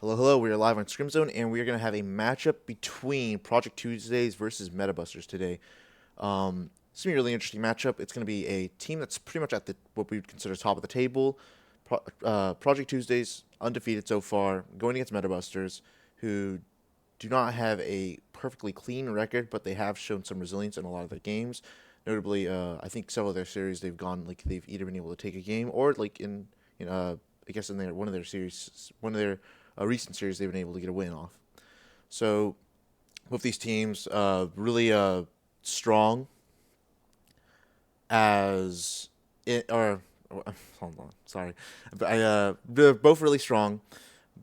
Hello, hello. We are live on Scrims and we are going to have a matchup between Project Tuesdays versus Metabusters today. It's going to be a really interesting matchup. It's going to be a team that's pretty much at the what we would consider top of the table. Project Tuesdays undefeated so far, going against Metabusters, who do not have a perfectly clean record, but they have shown some resilience in a lot of their games. Notably, I think several of their series they've either been able to take a game or I guess in their one of their series, one of their recent series, they've been able to get a win off. So both these teams really strong as it or hold on, sorry, they're both really strong,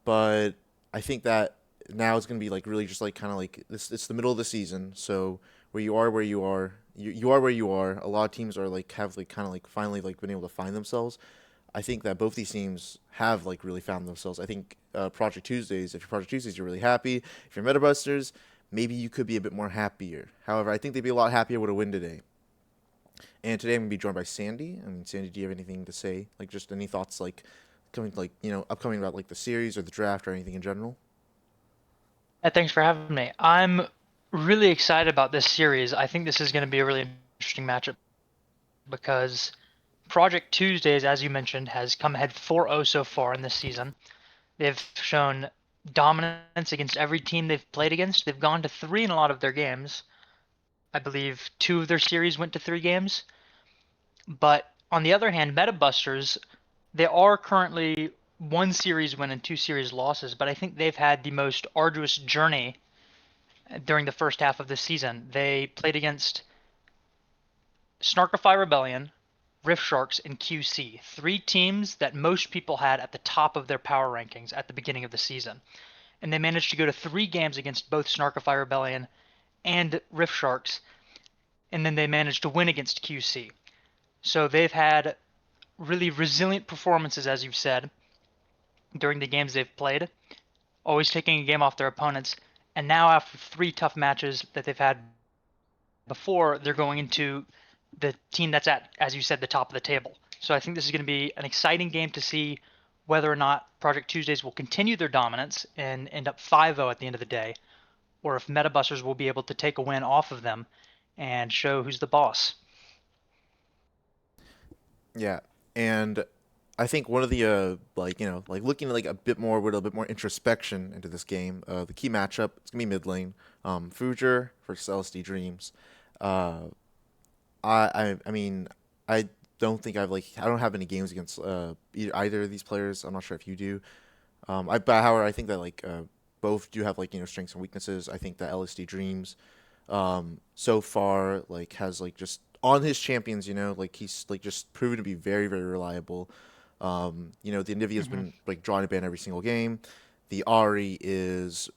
but I think that now it's gonna be like really just like kind of like this. It's the middle of the season, so where you are, you are where you are. A lot of teams are like have like kind of like finally like been able to find themselves. I think that both these teams have like really found themselves. I think Project Tuesdays, if you're Project Tuesdays, you're really happy. If you're Metabusters, maybe you could be a bit more happier. However, I think they'd be a lot happier with a win today. And today I'm gonna be joined by Sandy. I mean, Sandy, do you have anything to say? Like, just any thoughts, like coming, like upcoming about like the series or the draft or anything in general? Thanks for having me. I'm really excited about this series. I think this is going to be a really interesting matchup because Project Tuesdays, as you mentioned, has come ahead 4-0 so far in this season. They've shown dominance against every team they've played against. They've gone to three in a lot of their games. I believe two of their series went to three games. But on the other hand, Metabusters, they are currently one series win and two series losses, but I think they've had the most arduous journey during the first half of the season. They played against Snarkify Rebellion, Rift Sharks, and QC, three teams that most people had at the top of their power rankings at the beginning of the season. And they managed to go to three games against both Snarkify Rebellion and Rift Sharks, and then they managed to win against QC. So they've had really resilient performances, as you've said, during the games they've played, always taking a game off their opponents. And now, after three tough matches that they've had before, they're going into the team that's at, as you said, the top of the table. So I think this is going to be an exciting game to see whether or not Project Tuesdays will continue their dominance and end up 5-0 at the end of the day, or if Metabusters will be able to take a win off of them and show who's the boss. Yeah, and I think one of the like looking like a bit more with a bit more introspection into this game. The key matchup it's gonna be mid lane. Fuger versus LSD Dreams. Uh, I mean I don't think I don't have any games against either of these players. I'm not sure if you do. But however I think that both do have strengths and weaknesses. I think that LSD Dreams so far has just on his champions, like he's like just proven to be very very reliable. The Nivea's Mm-hmm. been like drawing a ban every single game. The Ari is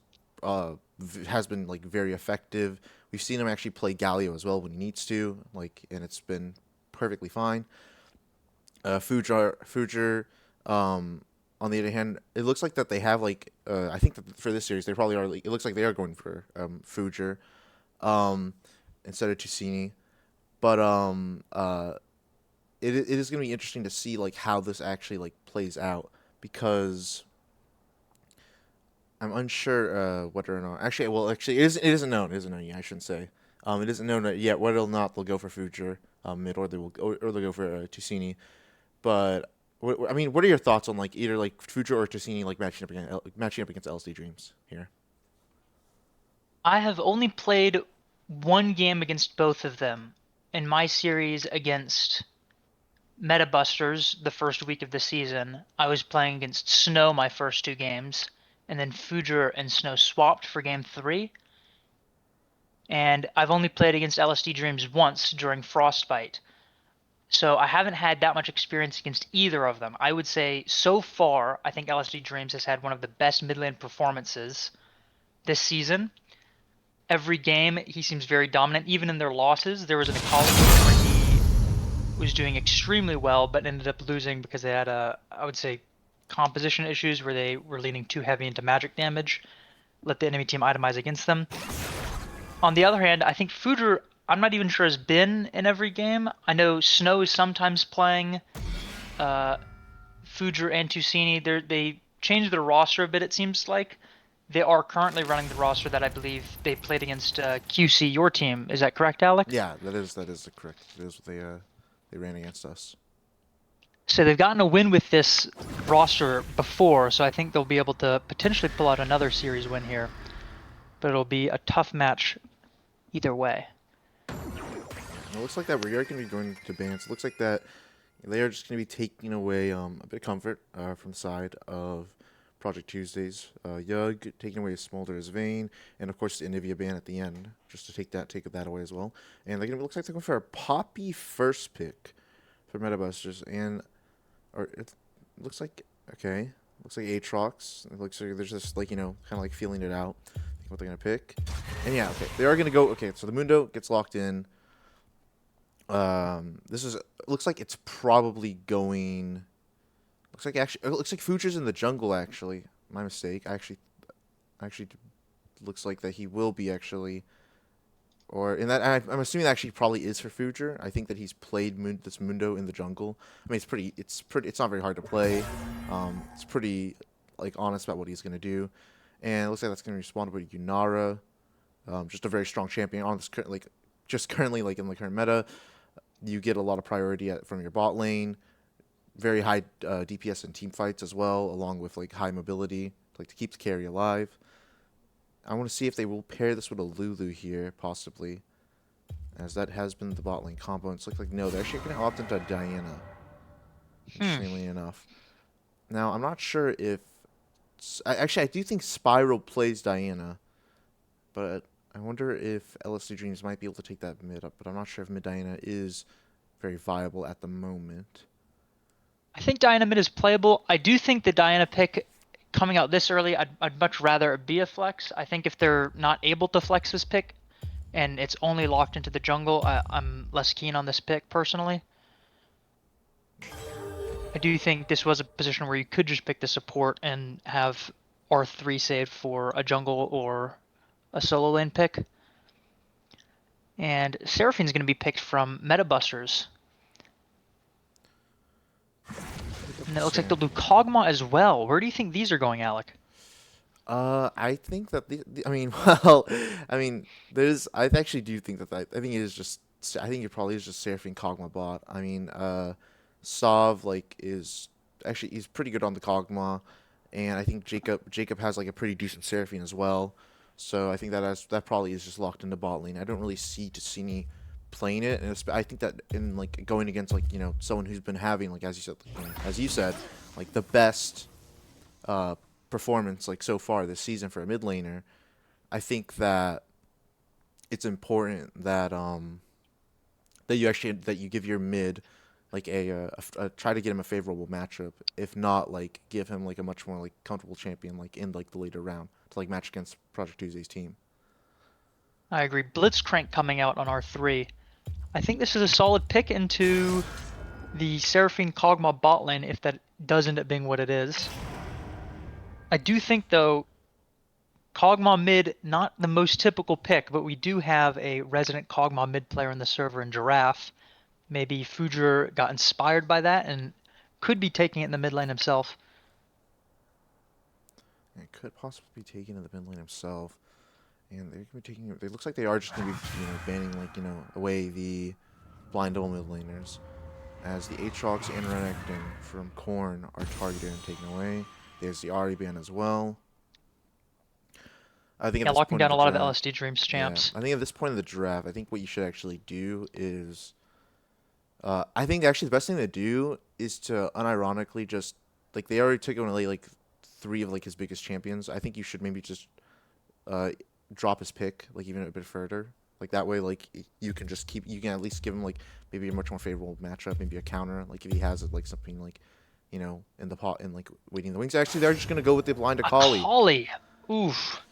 has been like very effective. We've seen him actually play Galio as well when he needs to, and it's been perfectly fine. Fujer, on the other hand, it looks like that they have I think that for this series they probably are. It looks like they are going for Fujer um, instead of Ticini. But it is going to be interesting to see like how this actually like plays out because I'm unsure whether or not actually it isn't known. It isn't known yet. I shouldn't say. It isn't known yet whether or not they'll go for Future mid or they'll go for Ticini. But I mean, what are your thoughts on like either like Future or Ticini like matching up against LSD Dreams here? I have only played one game against both of them in my series against Metabusters the first week of the season. I was playing against Snow my first two games, and then Fujer and Snow swapped for game three. And I've only played against LSD Dreams once during Frostbite. So I haven't had that much experience against either of them. I would say so far, I think LSD Dreams has had one of the best mid lane performances this season. Every game, he seems very dominant. Even in their losses, there was an Akali game where he was doing extremely well, but ended up losing because they had I would say, composition issues where they were leaning too heavy into magic damage, let the enemy team itemize against them. On the other hand, I think Fuder, I'm not even sure has been in every game. I know Snow is sometimes playing uh, Fujer and Tusini. They changed their roster a bit, it seems like. They are currently running the roster that I believe they played against QC, your team. Is that correct, Alec? Yeah, that is the correct. It is what they ran against us. So they've gotten a win with this roster before, so I think they'll be able to potentially pull out another series win here. But it'll be a tough match either way. And it looks like that we are going to be going to bans. It looks like that they are just going to be taking away a bit of comfort from the side of Project Tuesdays. Yug taking away his Smolder's Vein, and of course the Anivia ban at the end, just to take that away as well. And they're gonna looks like they're going for a Poppy first pick for Metabusters, and or it looks like okay, looks like Aatrox. It looks like there's just like kind of like feeling it out, what they're gonna pick. And yeah, okay, they are gonna go. Okay, so the Mundo gets locked in. This is looks like it's probably going. Looks like actually, it looks like Future's in the jungle. Actually, my mistake. Actually, looks like that he will be actually, or in that. I'm assuming that actually probably is for Future. I think that he's played this Mundo in the jungle. I mean, it's not very hard to play. It's pretty like honest about what he's gonna do, and it looks like that's gonna be spawned with Yunara, just a very strong champion on this currently like in the current meta. You get a lot of priority from your bot lane, very high DPS in team fights as well, along with like high mobility, like to keep the carry alive. I want to see if they will pair this with a Lulu here, possibly, as that has been the bot lane combo. And it's like no, they're actually going to opt into Diana, interestingly enough. Now, I'm not sure if... Actually, I do think Spiral plays Diana, but I wonder if LSD Dreams might be able to take that mid up, but I'm not sure if mid Diana is very viable at the moment. I think Diana mid is playable. I do think the Diana pick coming out this early, I'd much rather it be a flex. I think if they're not able to flex this pick and it's only locked into the jungle, I'm less keen on this pick personally. I do think this was a position where you could just pick the support and have R3 saved for a jungle or a solo lane pick. And Seraphine's going to be picked from Metabusters. And it looks like they'll do Kog'Maw as well. Where do you think these are going, Alec? I think that I mean, well, I mean, I actually do think that, I think it is just, I think it probably is just Seraphine Kog'Maw bot. I mean, Sov like is actually he's pretty good on the Kog'Maw, and I think Jacob has like a pretty decent Seraphine as well. So I think that probably is just locked into bot lane. I don't really see Tassini playing it, and I think that in like going against like someone who's been having like as you said like the best performance like so far this season for a mid laner, I think that it's important that that you give your mid like try to get him a favorable matchup, if not like give him like a much more like comfortable champion like in like the later round to like match against Project Tuesday's team. I agree. Blitzcrank coming out on R3. I think this is a solid pick into the Seraphine Kog'Maw bot lane if that does end up being what it is. I do think though Kog'Maw mid, not the most typical pick, but we do have a resident Kog'Maw mid player in the server in Giraffe. Maybe Fujer got inspired by that and could be taking it in the mid lane himself. It could possibly be taken in the mid lane himself, and they're gonna be taking. It looks like they are just gonna be banning like away the blind double mid laners, as the Aatrox and Renekton from Korn are targeted and taken away. There's the Ahri ban as well. I think locking down a lot of LSD Dreams champs. Yeah, I think at this point in the draft, I think what you should actually do is, I think actually the best thing to do is to unironically just like they already took away like 3 of like his biggest champions. I think you should maybe just drop his pick like even a bit further. Like that way, like you can at least give him like maybe a much more favorable matchup, maybe a counter. Like if he has like something like, in the pot and like waiting in the wings. Actually, they're just gonna go with the blind Akali. Akali, oof.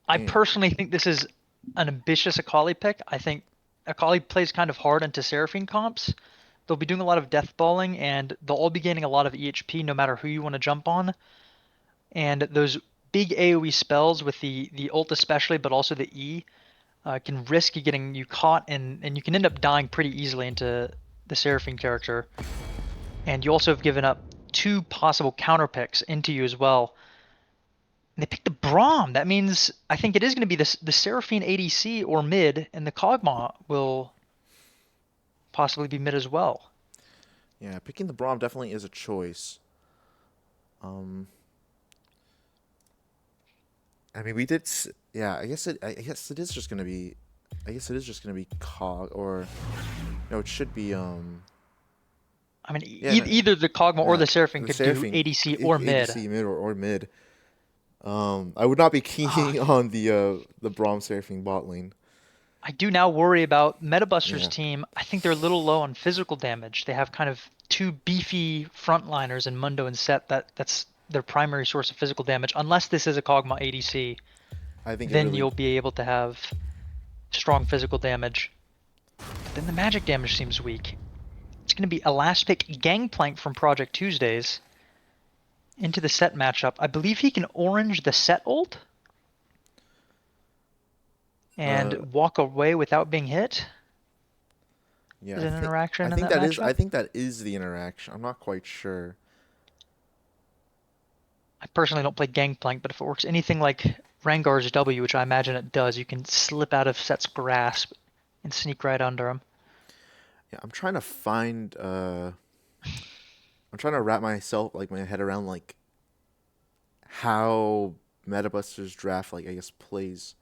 I personally think this is an ambitious Akali pick. I think Akali plays kind of hard into Seraphine comps. They'll be doing a lot of death balling, and they'll all be gaining a lot of EHP no matter who you want to jump on. And those big AoE spells with the ult especially, but also the E, can risk getting you caught, and you can end up dying pretty easily into the Seraphine character. And you also have given up two possible counter picks into you as well. And they picked the Braum. That means I think it is going to be the Seraphine ADC or mid, and the Kog'Maw will possibly be mid as well. Yeah, picking the Braum definitely is a choice. Um, I mean, we did. Yeah, I guess it. I guess it is just gonna be. I guess it is just gonna be Cog or no, it should be. I mean, Yeah, no, either the Kog'Maw or no, the Seraphine the could do Seraphine ADC or mid. ADC mid or mid. I would not be Ah, keen on the Braum Seraphine bot lane. I do now worry about Metabuster's Yeah, team. I think they're a little low on physical damage. They have kind of two beefy frontliners in Mundo and Set that's their primary source of physical damage. Unless this is a Kog'Maw ADC, I think it then really. you'll be able to have strong physical damage. But then the magic damage seems weak. It's going to be a last pick Gangplank from Project Tuesdays into the Set matchup. I believe he can orange the Set ult Uh, and walk away without being hit. yeah, Is an interaction in that I matchup? think that is the interaction. I'm not quite sure. I personally don't play Gangplank, but if it works anything like Rengar's W, which I imagine it does, you can slip out of Set's grasp and sneak right under him. Yeah, I'm trying to find. I'm trying to wrap my head around like how Metabuster's draft I guess plays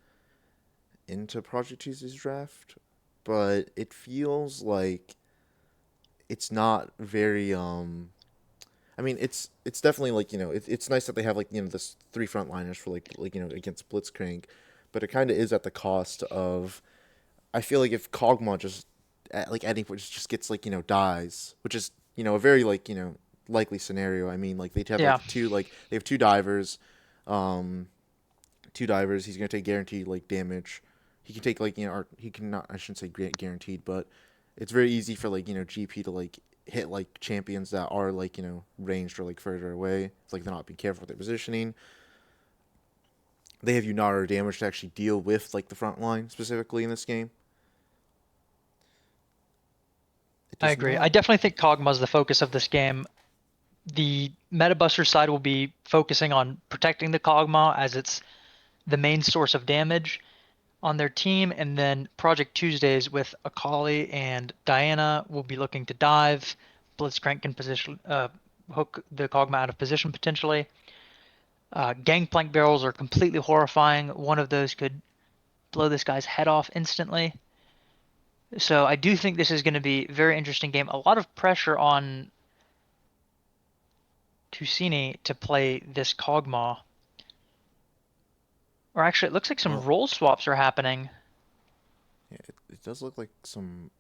into Project Tuesday's draft, but it feels like it's not very. I mean, it's definitely it's nice that they have this three frontliners for against Blitzcrank, but it kind of is at the cost of. I feel like if Kog'Maw just at any point just gets dies, which is a very likely scenario. I mean, like they have Yeah, they have two divers, um, two divers. He's gonna take guaranteed damage. He can take or he can not. I shouldn't say guaranteed, but it's very easy for GP to hit champions that are ranged or further away. It's like they're not being careful with their positioning. They have Unara damage to actually deal with the front line specifically in this game. It I does agree. I not. definitely think Kog'Maw's the focus of this game. The Metabuster side will be focusing on protecting the Kog'Maw as it's the main source of damage on their team, and then Project Tuesdays with Akali and Diana will be looking to dive. Blitzcrank can position hook the Kog'Maw out of position potentially. Gangplank barrels are completely horrifying. One of those could blow this guy's head off instantly. So I do think this is going to be a very interesting game. A lot of pressure on Tusini to play this Kog'Maw. Or actually, it looks like some Well, role swaps are happening. yeah, it does look like some.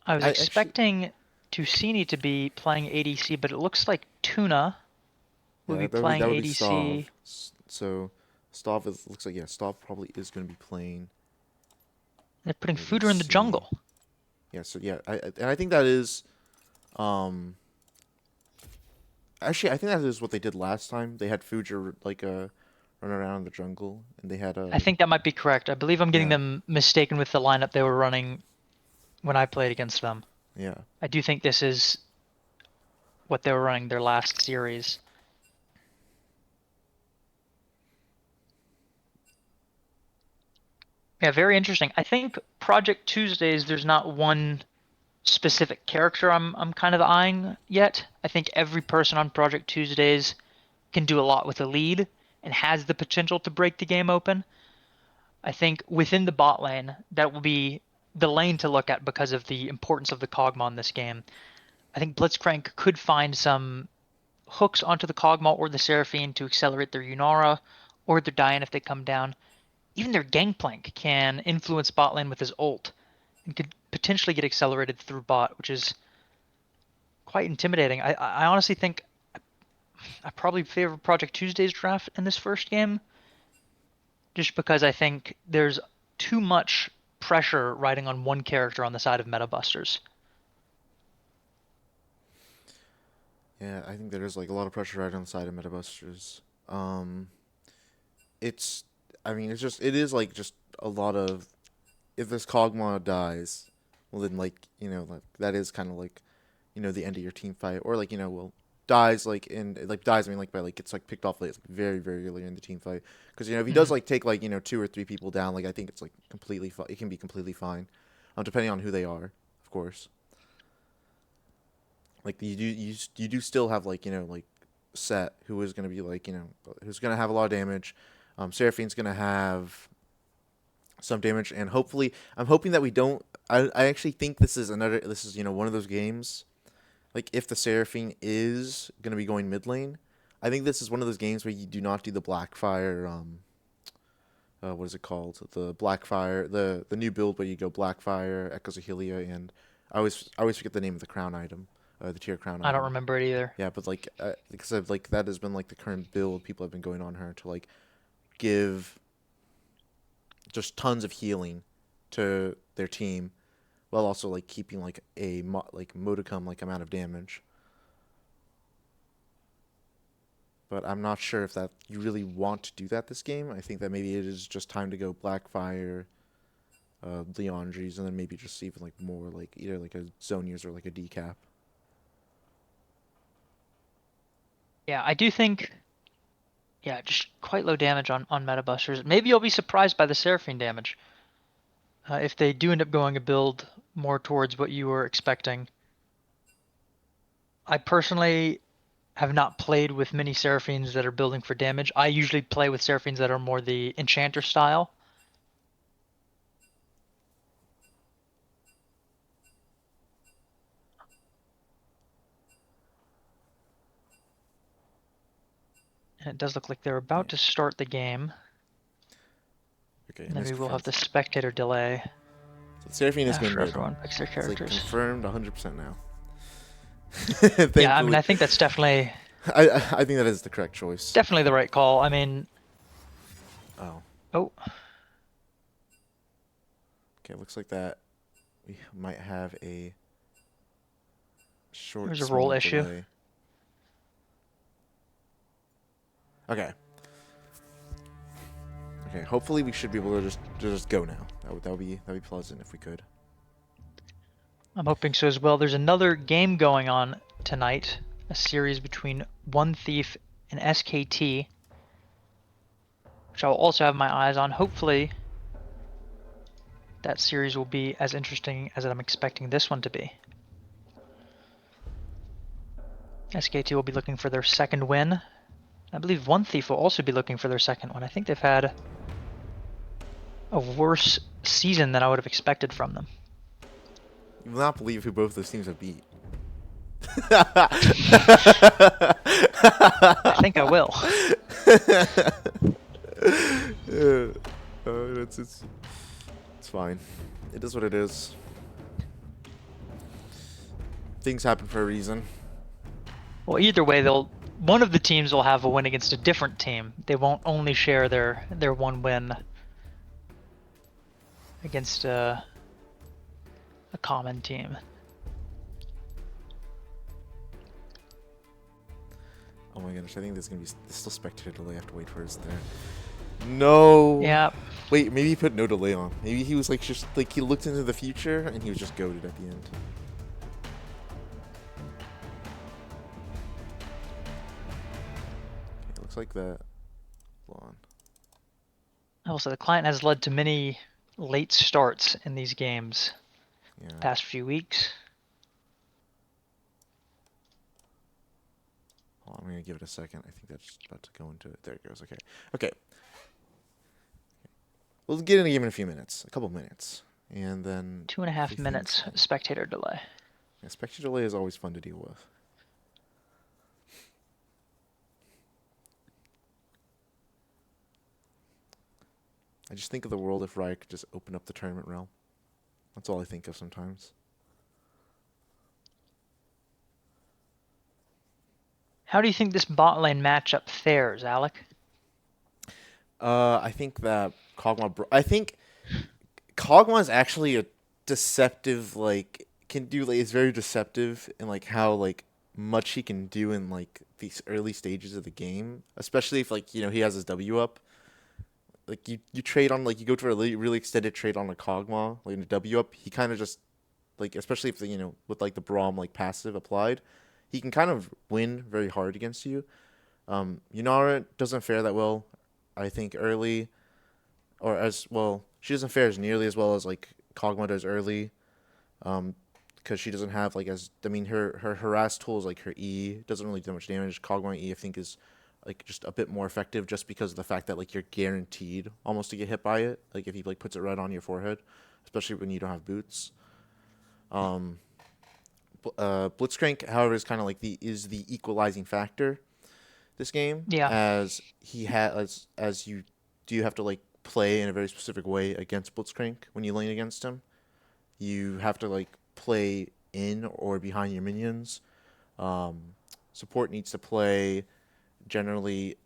I was I actually, expecting Tusini to be playing ADC, but it looks like Tuna will yeah, be playing that would be Stav. ADC. So Stav looks like Stav probably is going to be playing They're putting Fooder in the ADC. jungle. Yeah, so yeah, and I think that is um actually I think that is what they did last time. They had Fujer run around in the jungle, and they had I think that might be correct. I believe I'm getting yeah, them mistaken with the lineup they were running when I played against them. yeah. I do think this is what they were running their last series. Yeah, very interesting. I think Project Tuesdays, there's not one specific character I'm kind of eyeing yet. I think every person on Project Tuesdays can do a lot with a lead and has the potential to break the game open. I think within the bot lane, that will be the lane to look at because of the importance of the Kog'Maw in this game. I think Blitzcrank could find some hooks onto the Kog'Maw or the Seraphine to accelerate their Yunara or their Diane if they come down. Even their Gangplank can influence bot lane with his ult and could potentially get accelerated through bot, which is quite intimidating. I honestly think I probably favor Project Tuesday's draft in this first game, just because I think there's too much pressure riding on one character on the side of Metabusters. Yeah, I think there is a lot of pressure right on the side of Metabusters. Um, it's, I mean, it is just a lot of if this Kog'Maw dies, well then that is kind of the end of your team fight, or like well dies like in like dies I mean like by like gets like picked off like very very early in the team fight. Because if he does Hmm. like take like 2 or 3 people down, like I think it's like it can be completely fine, depending on who they are, of course. Like you do still have like like Set, who is going to be like who's going to have a lot of damage. Seraphine's going to have some damage, and hopefully I'm hoping that we don't. I actually think this is one of those games. Like if the Seraphine is going to be going mid lane, I think this is one of those games where you do not do the Blackfire. What is it called? The Blackfire, the new build where you go Blackfire, Echoes of Helia, and I always forget the name of the crown item, the tier crown I don't item. remember it either. Yeah, but like because of like that has been like the current build people have been going on her to like give just tons of healing to their team while also like keeping like like modicum like amount of damage. But I'm not sure if that you really want to do that this game. I think that maybe it is just time to go Blackfire, Leandries, and then maybe just even like more like either like a zone user or like a decap. Yeah, I do think. Yeah, just quite low damage on Meta Busters. Maybe you'll be surprised by the Seraphine damage if they do end up going a build more towards what you were expecting. I personally have not played with many Seraphines that are building for damage. I usually play with Seraphines that are more the Enchanter style. And it does look like they're Yeah. about to start the game. Okay, And and then it's we will have confirmed. the spectator delay So Seraphine is going after mid. everyone picks their It's like characters. confirmed 100% now. Yeah, I mean, Thankfully, I think that's I think that is the correct choice. definitely the right call. I mean, Oh, oh, okay. Looks like that we might have a short, there's a roll small issue. delay. Okay. Okay. Hopefully, we should be able to just go now. That would be pleasant if we could. I'm hoping so as well. There's another game going on tonight, a series between One Thief and SKT, which I'll also have my eyes on. Hopefully, that series will be as interesting as I'm expecting this one to be. SKT will be looking for their second win. I believe One Thief will also be looking for their second one. I think they've had a worse season than I would have expected from them. You will not believe who both those teams have beat. I think I will. Yeah. It's fine. It is what it is. Things happen for a reason. Well, either way, one of the teams will have a win against a different team. They won't only share their one win against a common team. Oh my gosh, I think there's still spectator delay. I have to wait for it's there. No. Yeah, Wait, maybe he put no delay on. Maybe he was like just like he looked into the future and he was just goaded at the end. Okay, looks like that. Hold on. also the client has led to many late starts in these games Yeah. past few weeks. Hold on, I'm gonna give it a second. I think that's about to go into it. There it goes. Okay. Okay. We'll get in the game in a few minutes, a couple minutes, and then 2.5 everything's minutes fine. spectator delay. Yeah, spectator delay is always fun to deal with. I just think of the world if Riot could just open up the tournament realm. That's all I think of sometimes. How do you think this bot lane matchup fares, Alec? I think that I think Kog'Maw is actually a deceptive, like, can do, like, is very deceptive in, like, how, like, much he can do in, like, these early stages of the game. Especially if, like, he has his W up. Like, you trade on, like, you go to a really, really extended trade on a Kog'Maw, like, in a W up, he kind of just like especially if with like the Braum like passive applied, he can kind of win very hard against you. Yunara doesn't fare that well, I think early, or as well. She doesn't fare as nearly as well as like Kog'Maw does early. Because she doesn't have like as I mean her harass tools like her E doesn't really do much damage. Kog'Maw E I think is like just a bit more effective just because of the fact that like you're guaranteed almost to get hit by it. Like if he like puts it right on your forehead, especially when you don't have boots. Um, Blitzcrank, however, is kind of like the equalizing factor this game, Yeah. as he has as you do have to like play in a very specific way against Blitzcrank when you lane against him. You have to like play in or behind your minions. Um, Support needs to play generally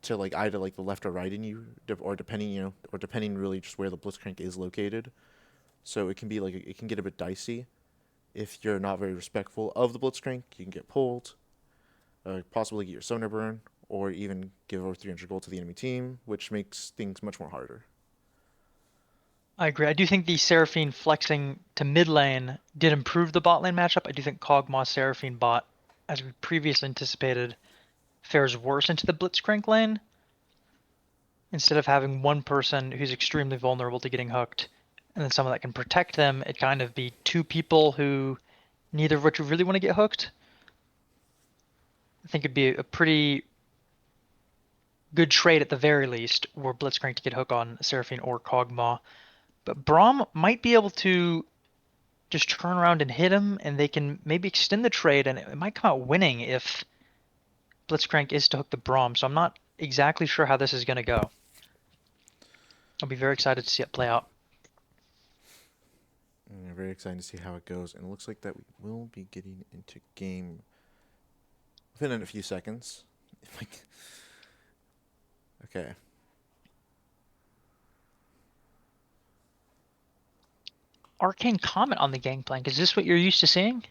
to like either like the left or right in you, or depending really just where the Blitzcrank is located. So it can be like it can get a bit dicey if you're not very respectful of the Blitzcrank. You can get pulled, possibly get your sonar burn, or even give over 300 gold to the enemy team, which makes things much more harder. I agree. I do think the Seraphine flexing to mid lane did improve the bot lane matchup. I do think Kog'Maw Seraphine bot, as we previously anticipated, fares worse into the Blitzcrank lane. Instead of having one person who's extremely vulnerable to getting hooked, and then someone that can protect them, it kind of be two people who neither of which really want to get hooked. I think it'd be a pretty good trade at the very least, were Blitzcrank to get hook on Seraphine or Kog'Maw. But Braum might be able to just turn around and hit him, and they can maybe extend the trade, and it might come out winning if Blitzcrank is to hook the Braum. So I'm not exactly sure how this is going to go. I'll be very excited to see it play out. I'm very excited to see how it goes, and it looks like that we will be getting into game within a few seconds. Like, okay. Arcane comment on the Gangplank. Is this what you're used to seeing?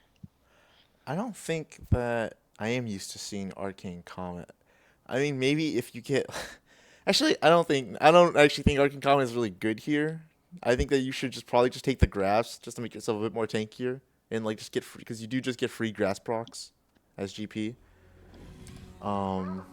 I don't think that I am used to seeing Arcane Comet. I mean, maybe if you get. Actually, I don't actually think Arcane Comet is really good here. I think that you should just probably just take the grass just to make yourself a bit more tankier and like just get free because you do just get free grass procs as GP. Um,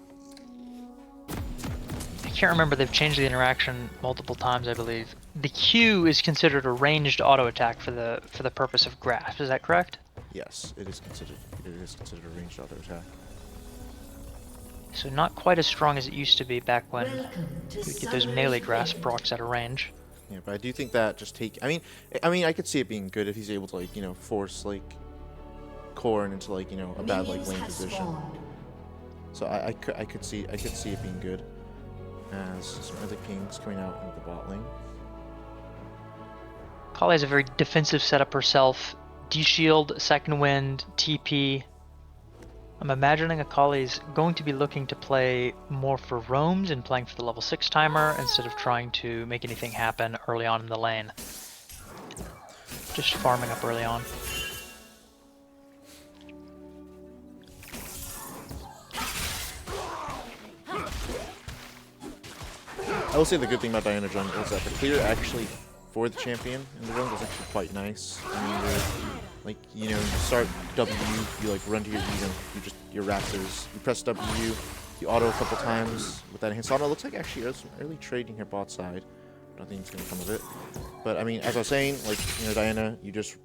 I can't remember. They've changed the interaction multiple times, I believe. The Q is considered a ranged auto attack for the purpose of grasp. Is that correct? yes, it is considered a ranged auto attack. So not quite as strong as it used to be back when you would get those melee grasp procs out of range. Yeah, but I do think that just take. I mean, I could see it being good if he's able to like force like Corrin into like a bad like lane position. So I could see it being good as some early pings coming out in the bot lane. Kali has a very defensive setup herself. D-shield, second wind, TP. I'm imagining Akali's going to be looking to play more for roams and playing for the level 6 timer instead of trying to make anything happen early on in the lane. Just farming up early on. I will say the good thing about Diana jungle is that the clear actually for the champion in the jungle is actually quite nice. I mean, like you start W, you like run to your your raptors, you press W, you auto a couple times with that enhanced auto. It looks like actually there's some early trading here bot side. I don't think it's gonna come of it. But I mean, as I was saying, like Diana, you just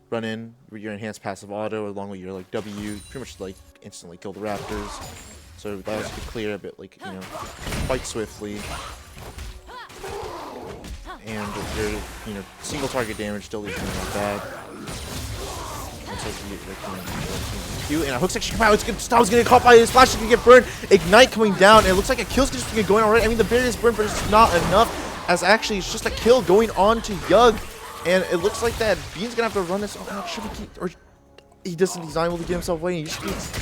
run in with your enhanced passive auto along with your like W, you pretty much like instantly kill the raptors. So that was clear a bit like quite swiftly. And your single target damage still isn't that bad. And a hook section come out. Stav's gonna get caught by his flash. Is gonna get burned. Ignite coming down, and it looks like a kill's just gonna going already. I mean, the barrier is burned, but it's not enough. As actually, it's just a kill going on to Yug, and it looks like that Bean's gonna have to run this. Oh, no, should he keep, or he doesn't design well to get himself away. And he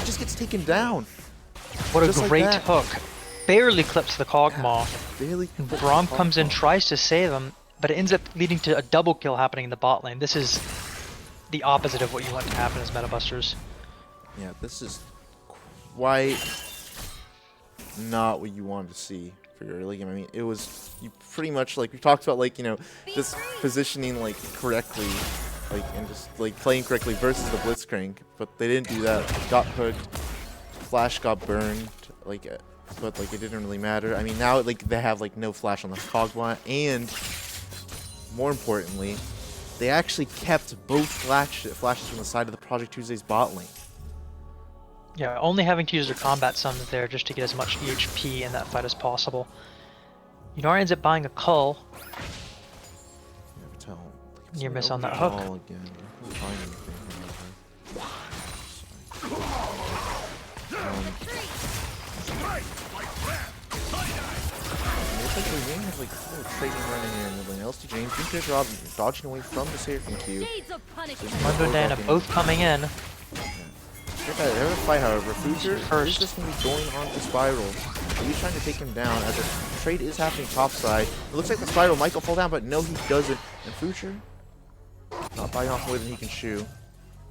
just gets taken down. What a great hook! Barely clips the Kog'Maw. Barely. And Braum comes in, tries to save him, but it ends up leading to a double kill happening in the bot lane. This is the opposite of what you want to happen as meta busters. Yeah, this is quite not what you wanted to see for your early game. I mean, it was you pretty much like we talked about, like just positioning like correctly like and just like playing correctly versus the Blitzcrank, but they didn't do that. Got hooked. Flash got burned. Like, but like it didn't really matter. I mean, now like they have like no flash on the Cogbot, and more importantly, they actually kept both flashes from the side of the Project Tuesday's bot lane. Yeah, only having to use their combat summons there just to get as much EHP in that fight as possible. Yunari ends up buying a Cull. Never tell. Near miss on that hook. Again. Looks like we may have like a little trading running here in the lane. LST James, good job dodging away from the Seraphine Q. Mundo and Diana both coming in. They're in a fight, however. Future is just going to be going on to Spiral. He's trying to take him down as the trade is happening topside. It looks like the Spiral might go fall down, but no, he doesn't. And Future, not buying off more than he can chew.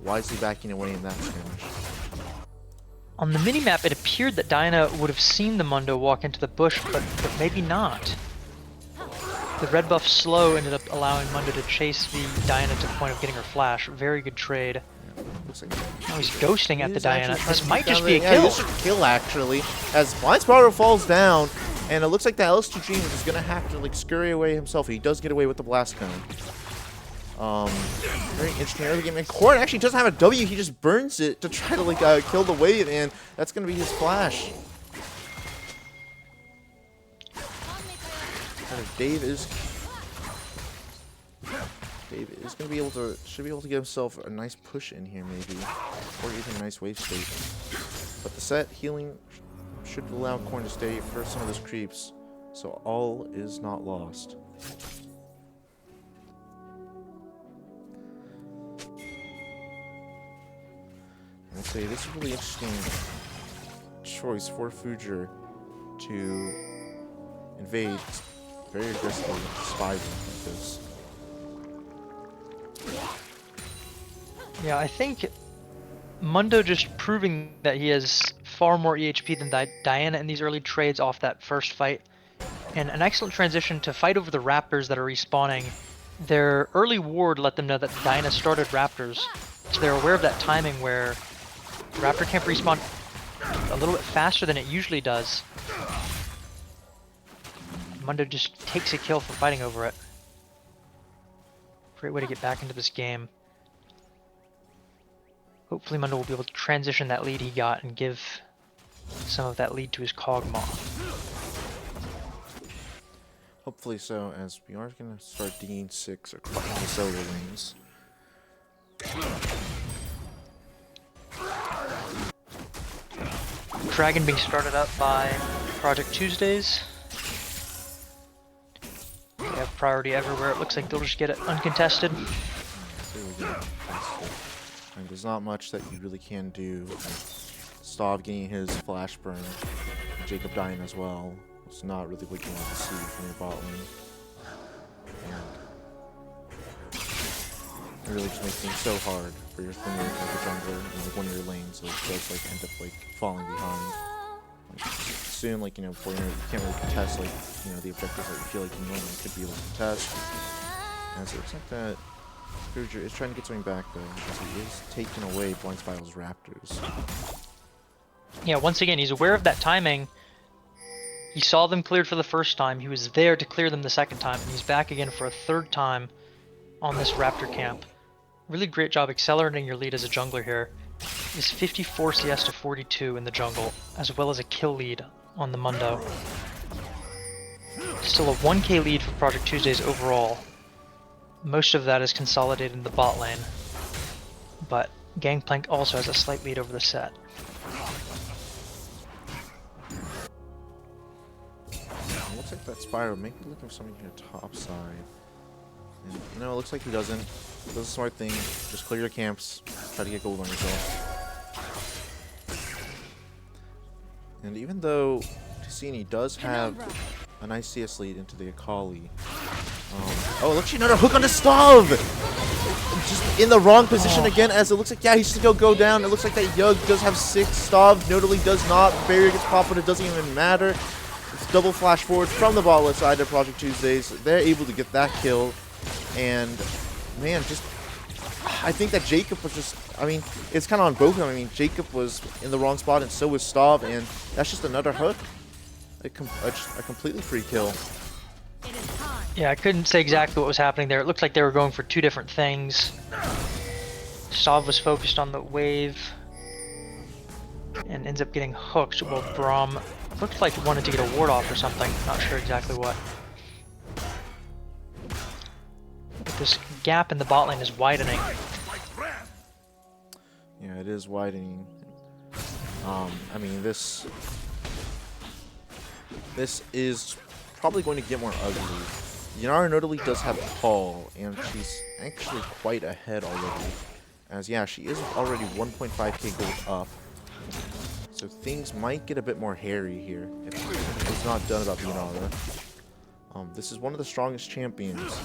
Wisely backing away in that skirmish. On the minimap, it appeared that Diana would have seen the Mundo walk into the bush, but maybe not. The red buff slow ended up allowing Mundo to chase the Diana to the point of getting her flash. Very good trade. Looks like now he's ghosting at the Diana. This might just be a kill. Yeah, this is a kill actually. As Blind Spiral falls down, and it looks like the LST Dream is gonna have to like scurry away himself. He does get away with the blast cone. Very interesting early game. And Corrin actually doesn't have a W. He just burns it to try to like kill the wave, and that's gonna be his flash. Dave is going to be able to, should be able to get himself a nice push in here maybe, or even a nice wave state. But the set healing should allow Corrin to stay for some of those creeps, so all is not lost. I'd say this is a really interesting choice for Future to invade very aggressively with spies like this. Yeah, I think Mundo just proving that he has far more EHP than Diana in these early trades off that first fight. And an excellent transition to fight over the Raptors that are respawning. Their early ward let them know that Diana started Raptors, so they're aware of that timing where Raptor camp respawn a little bit faster than it usually does. Mundo just takes a kill for fighting over it. Great way to get back into this game. Hopefully Mundo will be able to transition that lead he got and give some of that lead to his Kog'Maw. Hopefully so, as we are going to start digging 6 across the solo lanes. Dragon being started up by Project Tuesdays. They have priority everywhere. It looks like they'll just get it uncontested. There we go. And there's not much that you really can do. Stav getting his flash burn, and Jacob dying as well. It's not really what you want to see from your bot lane. And it really just makes things so hard for your when you're like a jungler and like one of your lanes like does like end up like falling behind. Like, soon, like, you know, before you can't really contest like, you know, the objectives that you feel like you normally could be able to contest. And so it looks like that Future is trying to get something back though, because he is taking away Blind Spiral's Raptors. Yeah, once again, he's aware of that timing. He saw them cleared for the first time. He was there to clear them the second time, and he's back again for a third time on this Raptor camp. Really great job accelerating your lead as a jungler here. Is 54 CS to 42 in the jungle, as well as a kill lead on the Mundo. Still a 1k lead for Project Tuesdays overall. Most of that is consolidated in the bot lane, but Gangplank also has a slight lead over the set. Looks like that Spiral may be looking for something here topside. And, no, it looks like he doesn't. Does a smart thing. Just clear your camps. Try to get gold on yourself. And even though Ticini does have a nice CS lead into the Akali. Oh, look, she another hook on the Stav! Just in the wrong position again, as it looks like, yeah, he's just gonna go down. It looks like that Yug does have 6. Stav notably does not. Barrier gets popped, but it doesn't even matter. It's double flash forward from the bot left side of Project Tuesdays. They're able to get that kill. And, man, just I think that Jacob was just, I mean, it's kind of on both of them. I mean, Jacob was in the wrong spot and so was Stav, and that's just another hook. A completely free kill. Yeah, I couldn't say exactly what was happening there. It looked like they were going for two different things. Stav was focused on the wave and ends up getting hooked, while Braum looked like he wanted to get a ward off or something. Not sure exactly what. But this gap in the bot lane is widening. Yeah, it is widening. I mean, this is probably going to get more ugly. Yanara notably does have Paul, and she's actually quite ahead already. As yeah, she is already 1.5k gold up. So things might get a bit more hairy here if it's not done about Yanara. This is one of the strongest champions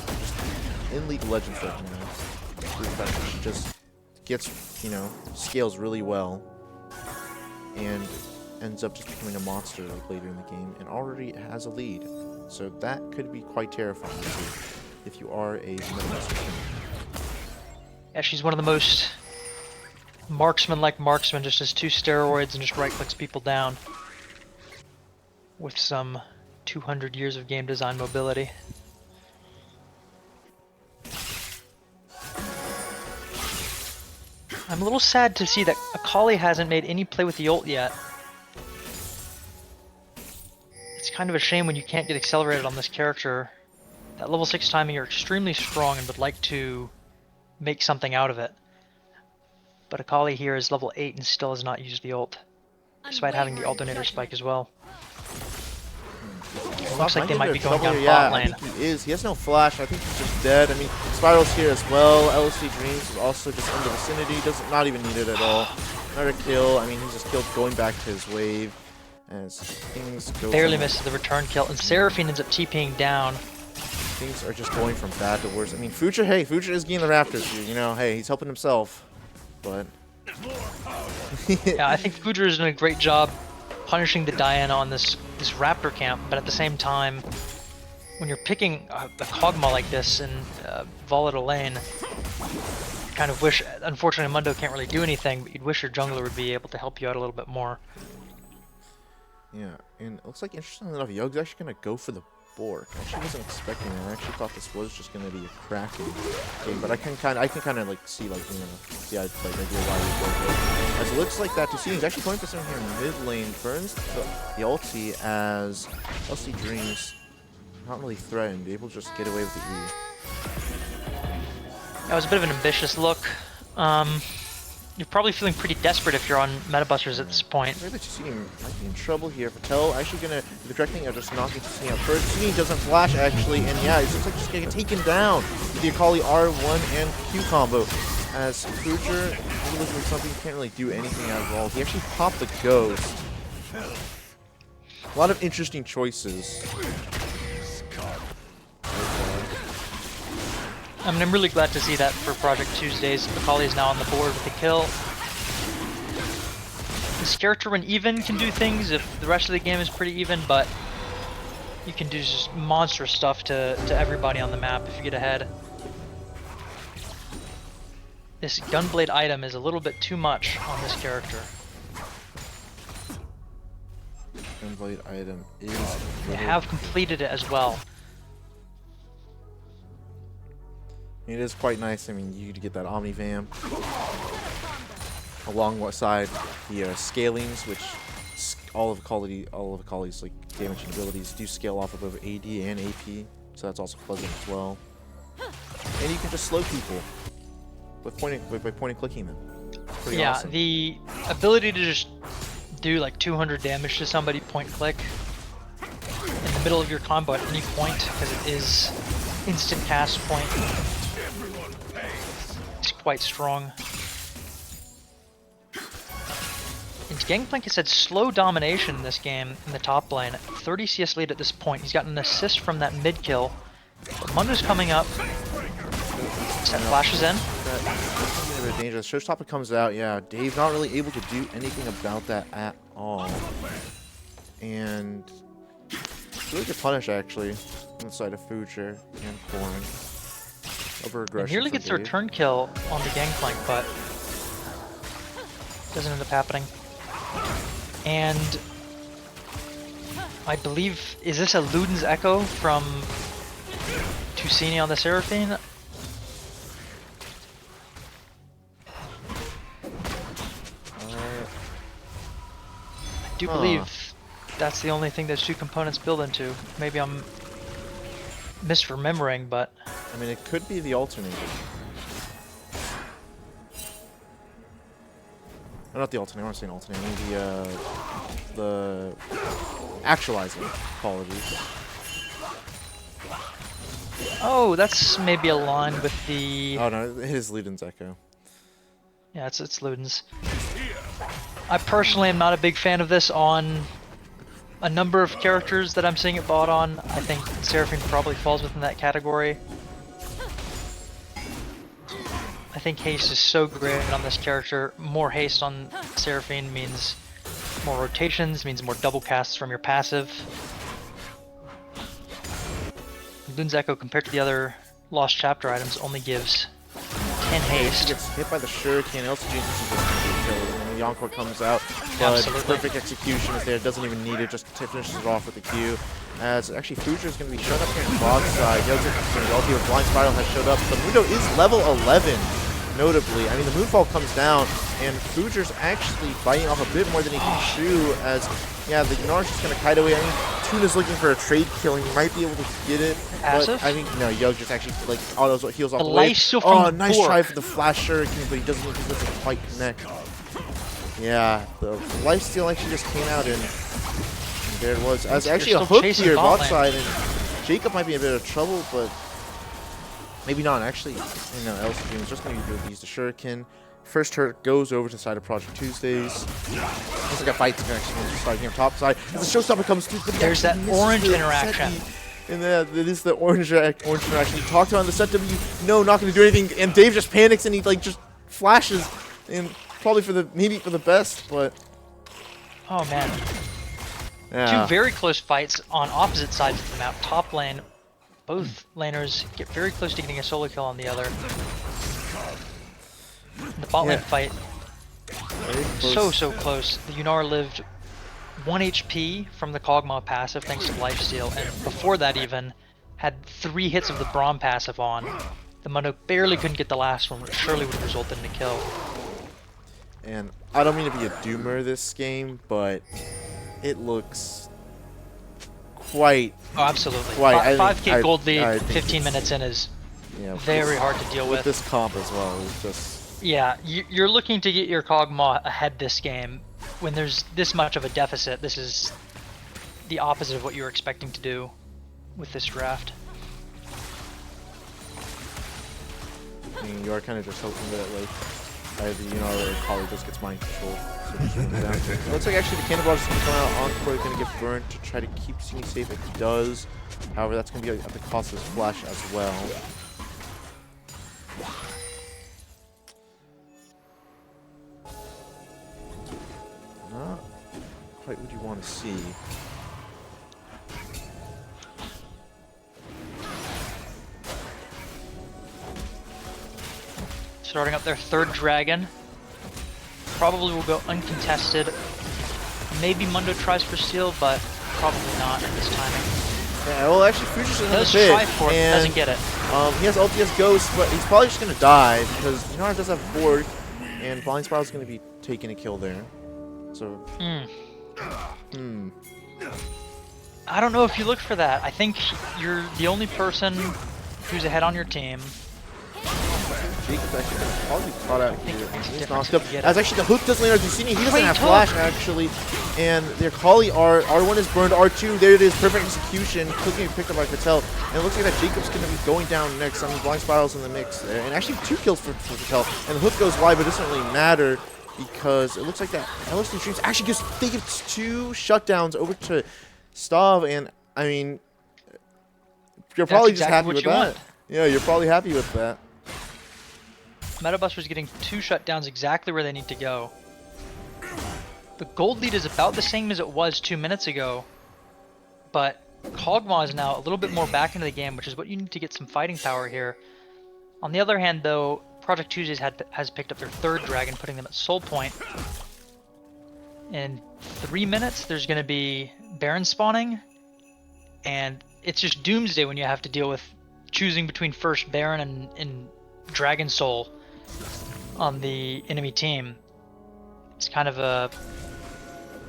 in League of Legends right now. She just gets, you know, scales really well, and ends up just becoming a monster like later in the game, and already has a lead. So that could be quite terrifying if you are a Meta-Master champion. Yeah, she's one of the most marksman-like marksmen, just has 2 steroids and just right-clicks people down. With some 200 years of game design mobility. I'm a little sad to see that Akali hasn't made any play with the ult yet. It's kind of a shame when you can't get accelerated on this character. At level 6 timing, you're extremely strong and would like to make something out of it. But Akali here is level 8 and still has not used the ult, despite having the alternator spike as well. It looks like they might be going down bot lane. I think he is. He has no flash. I think he's just dead. I mean, Spiral's here as well. LSD Dreams is also just in the vicinity. Not even need it at all. Another kill. I mean, he's just killed going back to his wave. As things go. Barely misses the return kill, and Seraphine ends up TPing down. Things are just going from bad to worse. I mean, Future, hey, Future is getting the Raptors here. You know, hey, he's helping himself. But yeah, I think Future is doing a great job punishing the Diana on this Raptor camp, but at the same time, when you're picking a Kog'Maw like this in volatile lane, you kind of wish, unfortunately Mundo can't really do anything, but you'd wish your jungler would be able to help you out a little bit more. Yeah, and it looks like, interestingly enough, Young's actually going to go for the Bork. I actually wasn't expecting that. I actually thought this was just going to be a Kraken game, but I can kind of like see, like, you know, the idea why you go for it. As it looks like that to see, he's actually going for something here in mid lane, burns the ulti as LC Dreams not really threatened, able to just get away with the E. That was a bit of an ambitious look. You're probably feeling pretty desperate if you're on Metabusters at this point. Maybe Tusini might be in trouble here. Patel actually gonna do the correct thing of just knocking Tusini out first. Tusini doesn't flash actually, and yeah, it looks like just getting taken down with the Akali R1 and Q combo. As Future, he looks like something he can't really do anything at all. He actually popped the Ghost. A lot of interesting choices. I mean, I'm really glad to see that for Project Tuesdays. Akali is now on the board with the kill. This character, when even, can do things if the rest of the game is pretty even, but you can do just monstrous stuff to everybody on the map if you get ahead. This Gunblade item is a little bit too much on this character. Gunblade item is... They have completed it as well. It is quite nice. I mean, you get that Omnivam alongside the scalings, which all of Akali's like damage and abilities do scale off of both AD and AP, so that's also pleasant as well. And you can just slow people with by point and clicking them. Pretty awesome. The ability to just do like 200 damage to somebody point click in the middle of your combo at any point, because it is instant cast point. It's quite strong. And Gangplank has had slow domination in this game in the top lane. 30 CS lead at this point. He's gotten an assist from that mid kill. But Mundo's coming up. Set flashes in. That's a bit dangerous. Showstopper comes out. Yeah, Dave not really able to do anything about that at all. And it's really good punish actually on the side of Future and Corrin. Over It aggression. nearly gets a return kill on the Gangplank, but doesn't end up happening. And I believe, is this a Luden's Echo from Tusini on the Seraphine? I do believe that's the only thing those two components build into. Maybe I'm misremembering, but... I mean, it could be the alternator. Oh, not the alternator, I'm saying alternator. I mean the actualizer, apologies. Oh, that's maybe aligned with the... Oh no, it is Luden's Echo. Yeah, it's Luden's. I personally am not a big fan of this on a number of characters that I'm seeing it bought on. I think Seraphine probably falls within that category. I think haste is so great on this character. More haste on Seraphine means more rotations, means more double casts from your passive. Luden's Echo, compared to the other Lost Chapter items, only gives 10 haste. He gets hit by the Shuriken, LCG and the Encore comes out, but Absolutely. perfect execution is there, doesn't even need it, just finishes it off with the Q. As actually Future is going to be shut up here on the bot side. Ulti with Blind Spiral has showed up. The Mundo is level 11, notably. I mean, the Moonfall comes down, and Future's actually biting off a bit more than he can chew, as, yeah, the Gnar's just going to kite away. I mean, Tuna's looking for a trade kill, and he might be able to get it. Passive? But I think, no, Yug just actually, like, autos heals off The the way. Lysel Oh, from nice Bork. try for the Flash Shuriken, but he doesn't quite connect. Yeah, the lifesteal actually just came out, and there it was. As actually a still hook chasing here, bot bot lane. side, and Jacob might be in a bit of trouble, but maybe not. Actually, you know, LCG was just going to use the Shuriken. First turret goes over to the side of Project Tuesdays. Looks like a fight's actually going to start here on top side. As the showstopper comes through, but There's that orange the interaction. And it is the orange interaction. You talked about in the set W, no, not going to do anything, and Dave just panics and he like just flashes, and probably for the maybe for the best, but Oh man. yeah. Two very close fights on opposite sides of the map. Top lane, both laners get very close to getting a solo kill on the other. The bot lane fight, so close. The Yunar lived 1 HP from the Kog'Maw passive thanks to lifesteal, and before that even, had 3 hits of the Braum passive on. The Mundo barely couldn't get the last one, which surely would have resulted in a kill. And I don't mean to be a doomer this game, but it looks quite. Oh, absolutely. Quite. 5k gold lead, I think 15 it's- minutes in is Yeah, very hard to deal with. this comp as well. It's just. Yeah, you're looking to get your Kog'Maw ahead this game. When there's this much of a deficit, this is the opposite of what you were expecting to do with this draft. I mean, you are kind of just hoping that, like, either the Kali just gets mind control. So just run it down. It looks like actually the Cannonball is going to come out. Encore is going to get burnt to try to keep Simi safe. It does. However, that's going to be at the cost of his flash as well. Not quite what you want to see. Starting up their third dragon. Probably will go uncontested. Maybe Mundo tries for steal, but probably not at this timing. Yeah, well, actually, Future's in the Does pit, try for it, and doesn't get it. he has ulti, he has Ghost, but he's probably just going to die because Yunar does have Borg, and Blind Spiral is going to be taking a kill there. So, I don't know if you look for that. I think you're the only person who's ahead on your team. Jacob's actually going to probably be caught out here. it's He's different knocked up. if you get As it. actually the hook doesn't land on Ducini. He doesn't Great have hook. flash, actually. And their Kali R1 is burned. R2, there it is. Perfect execution. Quickly picked up by Patel. And it looks like that Jacob's going to be going down next. I mean, Blind Spiral's in the mix there. And actually 2 kills for Patel. And the hook goes wide, but it doesn't really matter because it looks like that LSD Streams actually gives 2 shutdowns over to Stav. And, I mean, you're probably just happy what with you that. want. Yeah, you're probably happy with that. Metabuster's getting 2 shutdowns exactly where they need to go. The gold lead is about the same as it was 2 minutes ago, but Kog'Maw is now a little bit more back into the game, which is what you need to get some fighting power here. On the other hand, though, Project Tuesdays has picked up their 3rd dragon, putting them at soul point. In 3 minutes, there's going to be Baron spawning, and it's just doomsday when you have to deal with choosing between first Baron and Dragon Soul on the enemy team. It's kind of a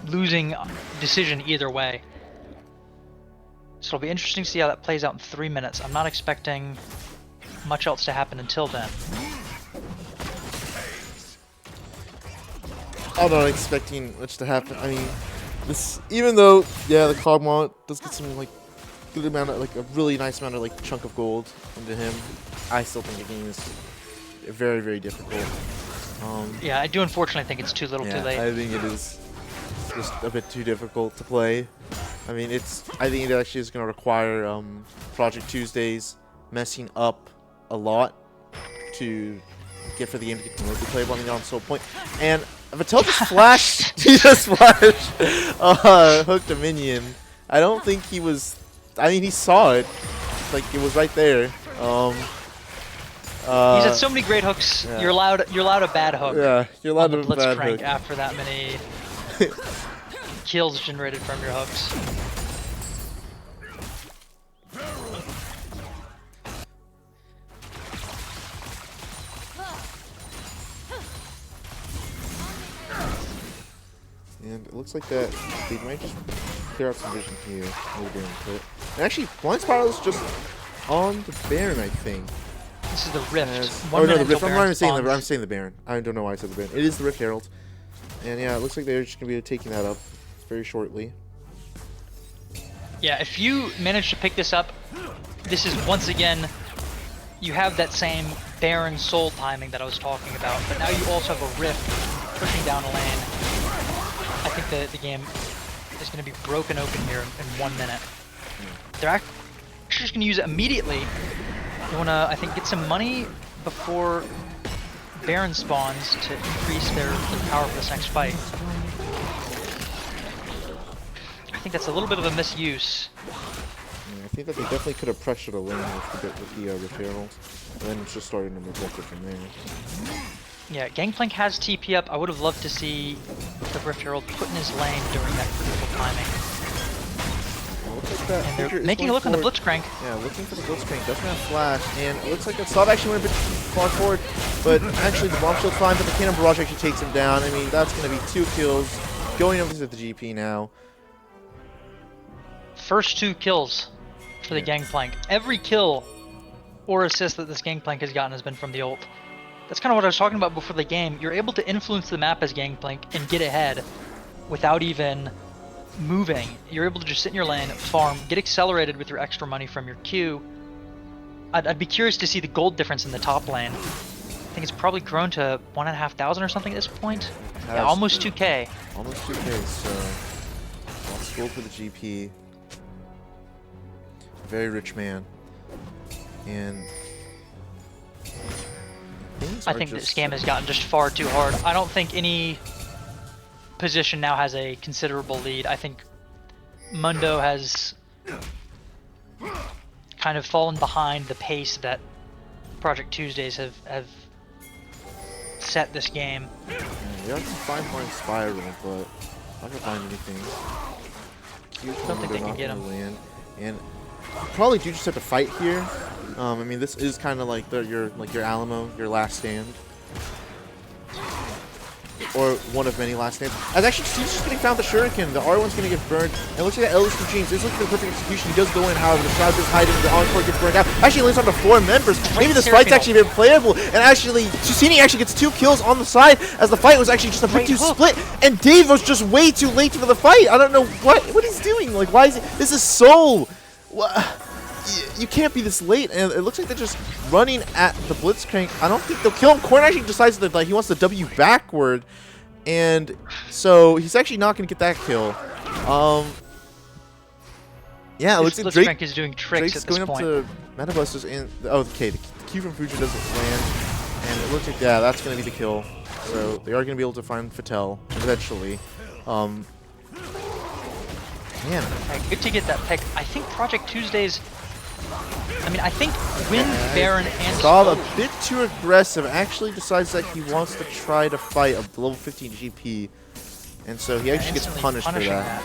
losing decision either way. So it'll be interesting to see how that plays out in 3 minutes. I'm not expecting much else to happen until then. I'm not expecting much to happen. I mean, this, even though, yeah, the Cogmont does get some, like, good amount of, like, a really nice amount of, like, chunk of gold into him, I still think the game is very, very difficult. Yeah, I do unfortunately think it's too little too late. I think it is just a bit too difficult to play. I mean, I think it actually is going to require Project Tuesdays messing up a lot to get for the game to get remotely playable on soul point. And Vattel just flashed, he just flashed hooked a minion. I don't think he was, I mean, he saw it, like it was right there. He's had so many great hooks. Yeah. You're allowed a bad hook. Yeah, you're allowed a bad Blitzcrank hook after that many kills generated from your hooks. And it looks like that they might just clear out some vision here. And actually, Blind Spiral is just on the Baron, I think. This is the Rift. Oh no, the Rift. I'm saying the Baron. I don't know why I said the Baron. It is the Rift Herald. And yeah, it looks like they're just going to be taking that up very shortly. Yeah, if you manage to pick this up, this is once again, you have that same Baron soul timing that I was talking about, but now you also have a Rift pushing down a lane. I think the game is going to be broken open here in 1 minute. They're actually just going to use it immediately. They want to, I think, get some money before Baron spawns to increase their power for this next fight. I think that's a little bit of a misuse. Yeah, I think that they definitely could have pressured a lane with the Rift Herald, and then it's just starting to move up from there. Yeah, Gangplank has TP up. I would have loved to see the Rift Herald put in his lane during that critical timing. Like and they're making a look on the Blitzcrank. Yeah, looking for the Blitzcrank. Doesn't have flash, and it looks like the Sod actually went a bit far forward, but actually the bomb shield's fine, but the Cannon Barrage actually takes him down. I mean, that's going to be 2 kills. Going over to the GP now. First 2 kills for the Gangplank. Every kill or assist that this Gangplank has gotten has been from the ult. That's kind of what I was talking about before the game. You're able to influence the map as Gangplank and get ahead without even moving. You're able to just sit in your lane, farm, get accelerated with your extra money from your Q. I'd be curious to see the gold difference in the top lane. I think it's probably grown to 1,500 or something at this point. Yeah, almost 2K. Almost 2K, so lots of gold for the GP. Very rich man. And I think this game has gotten just far too hard. I don't think any position now has a considerable lead. I think Mundo has kind of fallen behind the pace that Project Tuesdays have set this game. Yeah, we have to find Blind Spiral, but I don't find anything. I don't think they can get him. Land. And probably do just have to fight here. I mean, this is kind of like your Alamo, your last stand, or one of many last stands. As actually, he's just getting found the Shuriken. The R1's going to get burned. And it looks like that Ellis James is looking for the perfect execution. He does go in, however, the Shroud does hide him. The Encore gets burned out. Actually, lands on to 4 members. Maybe this fight's actually been playable. And actually, Susini actually gets 2 kills on the side, as the fight was actually just a bit too split. And Dave was just way too late for the fight. I don't know what he's doing. Like, why is it? This is so. You can't be this late, and it looks like they're just running at the Blitzcrank. I don't think they'll kill him. Korn actually decides that he wants to W backward, and so he's actually not going to get that kill. Yeah, it looks like Blitzcrank is doing tricks Drake's at this going point. up to Metabusters, and okay, the Q from Fuji doesn't land, and it looks like that's going to be the kill. So they are going to be able to find Fattel eventually. Man, good to get that pick. I think Project Tuesdays I mean, I think Wind, Baron, and Stav a Scope. bit too aggressive. Actually decides that he wants to try to fight a level 15 GP. And so he actually gets Instantly punished for punishing that.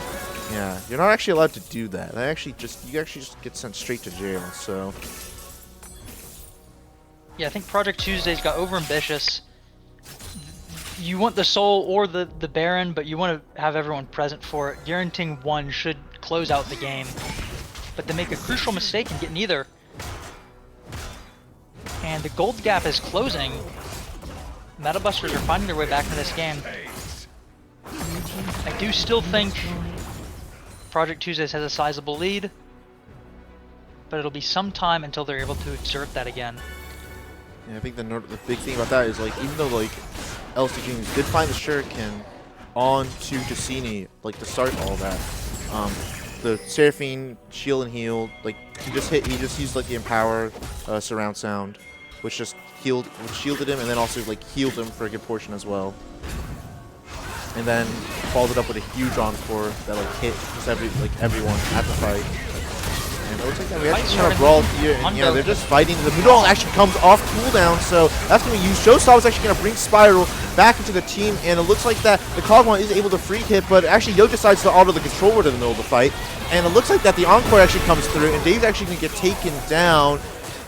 Yeah, you're not actually allowed to do that. You actually just get sent straight to jail. So Yeah, I think Project Tuesday's got overambitious. You want the Soul or the Baron, but you want to have everyone present for it. Guaranteeing one should close out the game. But they make a crucial mistake in getting neither. And the gold gap is closing. Meta Busters are finding their way back into this game. I do still think Project Tuesdays has a sizable lead, but it'll be some time until they're able to exert that again. yeah, I think the big thing about that is like even though like LC Genius did find the Shuriken on to Cassini like to start all that, the Seraphine shield and heal like he just used like the Empower surround sound, which shielded him and then also like healed him for a good portion as well. And then followed it up with a huge encore that like hit just everyone at the fight. And it looks like we actually have a brawl here, and yeah, they're just fighting. The Moodle actually comes off cooldown, so that's going to be used. Showstop is actually going to bring Spiral back into the team, and it looks like that the Kog'Maw is able to free hit, but actually Yo decides to auto the controller to the middle of the fight. And it looks like that the encore actually comes through, and Dave's actually going to get taken down.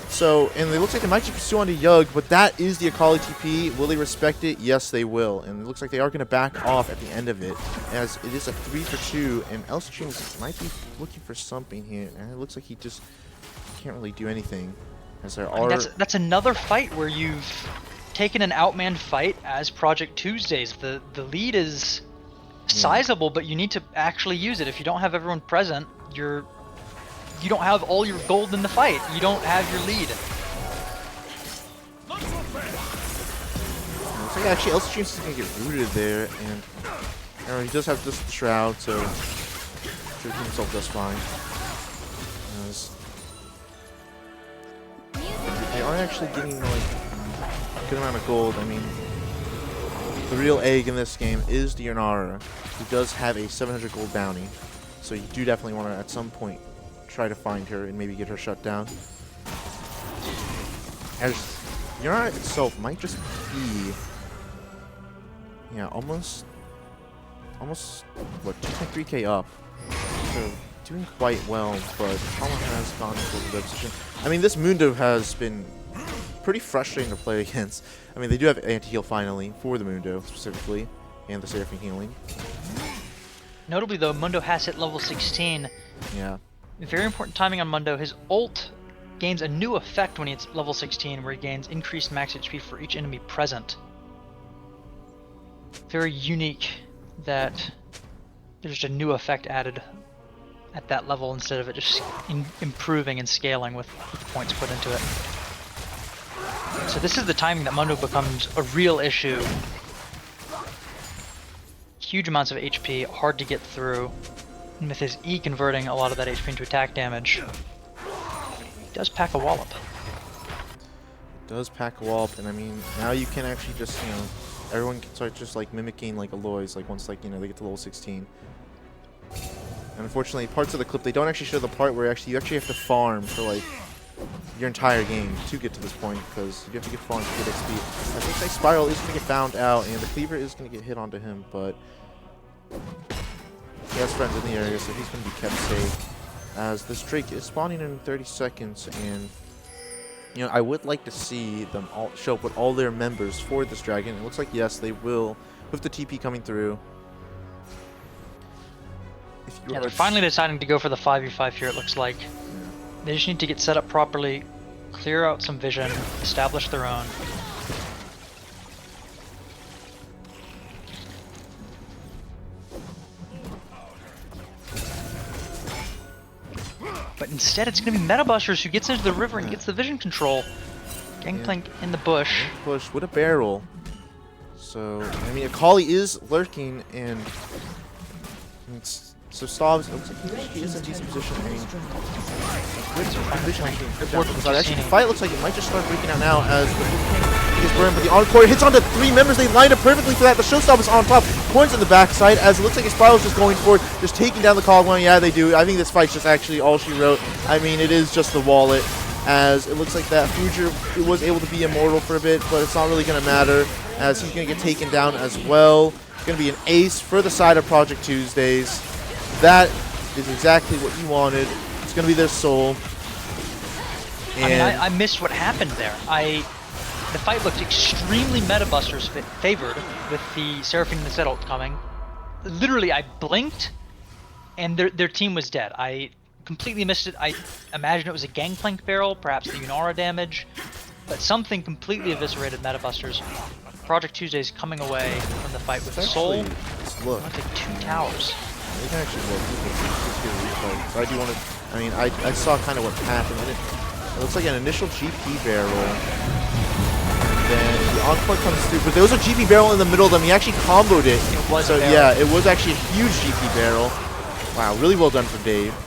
So, and it looks like they might just pursue onto Yug, but that is the Akali TP. Will they respect it? Yes, they will. And it looks like they are going to back off at the end of it, as it is a 3-for-2, and LC might be looking for something here, and it looks like he just can't really do anything. As there are... That's another fight where you've taken an outmanned fight as Project Tuesdays. The lead is sizable, but you need to actually use it. If you don't have everyone present, you don't have all your gold in the fight. You don't have your lead. Looks like actually LC is going to get rooted there, and he does have just the Shroud, so keep himself just fine. As they are actually getting like a good amount of gold. I mean, the real egg in this game is the Yunara, who does have a 700 gold bounty, so you do definitely want to at some point try to find her and maybe get her shut down. As Yunara itself might just be, yeah, almost what 2.3k up, so doing quite well. But Hala has gone into a good position. I mean, this Mundo has been pretty frustrating to play against. I mean, they do have anti-heal finally for the Mundo specifically, and the Seraphine healing. Notably though, Mundo has hit level 16. Yeah. Very important timing on Mundo. His ult gains a new effect when it's level 16, where he gains increased max HP for each enemy present. Very unique that there's just a new effect added at that level instead of it just improving and scaling with points put into it. So this is the timing that Mundo becomes a real issue. Huge amounts of HP, hard to get through. And with his E converting a lot of that HP into attack damage, he does pack a wallop. Does pack a wallop, and I mean, now you can actually just, you know, everyone can start just like mimicking like Aloy's, like once like, you know, they get to level 16. And unfortunately, parts of the clip, they don't actually show the part where you actually have to farm for like your entire game to get to this point, because you have to get farmed to get XP. I think that Spiral is going to get found out, and the Cleaver is going to get hit onto him, but he has friends in the area, so he's going to be kept safe. As this Drake is spawning in 30 seconds, and you know, I would like to see them all show up with all their members for this dragon. It looks like yes, they will, with the TP coming through. Yeah, they're finally deciding to go for the 5v5 here, it looks like. Yeah. They just need to get set up properly, clear out some vision, establish their own. But instead it's going to be Meta Busters who gets into the river and gets the vision control. Gangplank in the bush. Push with a barrel. So, I mean, Akali is lurking, and so Stavs looks like he is in a decent position. I mean, actually, the fight looks like it might just start breaking out now as the is burned, but the encore hits onto 3 members. They lined up perfectly for that. The Showstop is on top. Points on the backside as it looks like Espiral's just going for it, just taking down the Cogwine. Yeah, they do. I think this fight's just actually all she wrote. I mean, it is just the wallet, as it looks like that Future was able to be immortal for a bit, but it's not really going to matter as he's going to get taken down as well. It's going to be an ace for the side of Project Tuesdays. That is exactly what you wanted. It's going to be their soul. And I mean, I missed what happened there. The fight looked extremely Metabusters favored with the Seraphine and the Zed ult coming. Literally, I blinked, and their team was dead. I completely missed it. I imagine it was a Gangplank barrel, perhaps the Unara damage, but something completely eviscerated Metabusters. Project Tuesday's coming away from the fight with the Soul. Look. It's like 2 towers. It can actually look. So I do want to. I mean, I saw kind of what happened. It looks like an initial GP barrel. Then the Encore comes through, but there was a GP barrel in the middle of them. He actually comboed it. It was so yeah, it was actually a huge GP barrel. Wow, really well done for Dave. He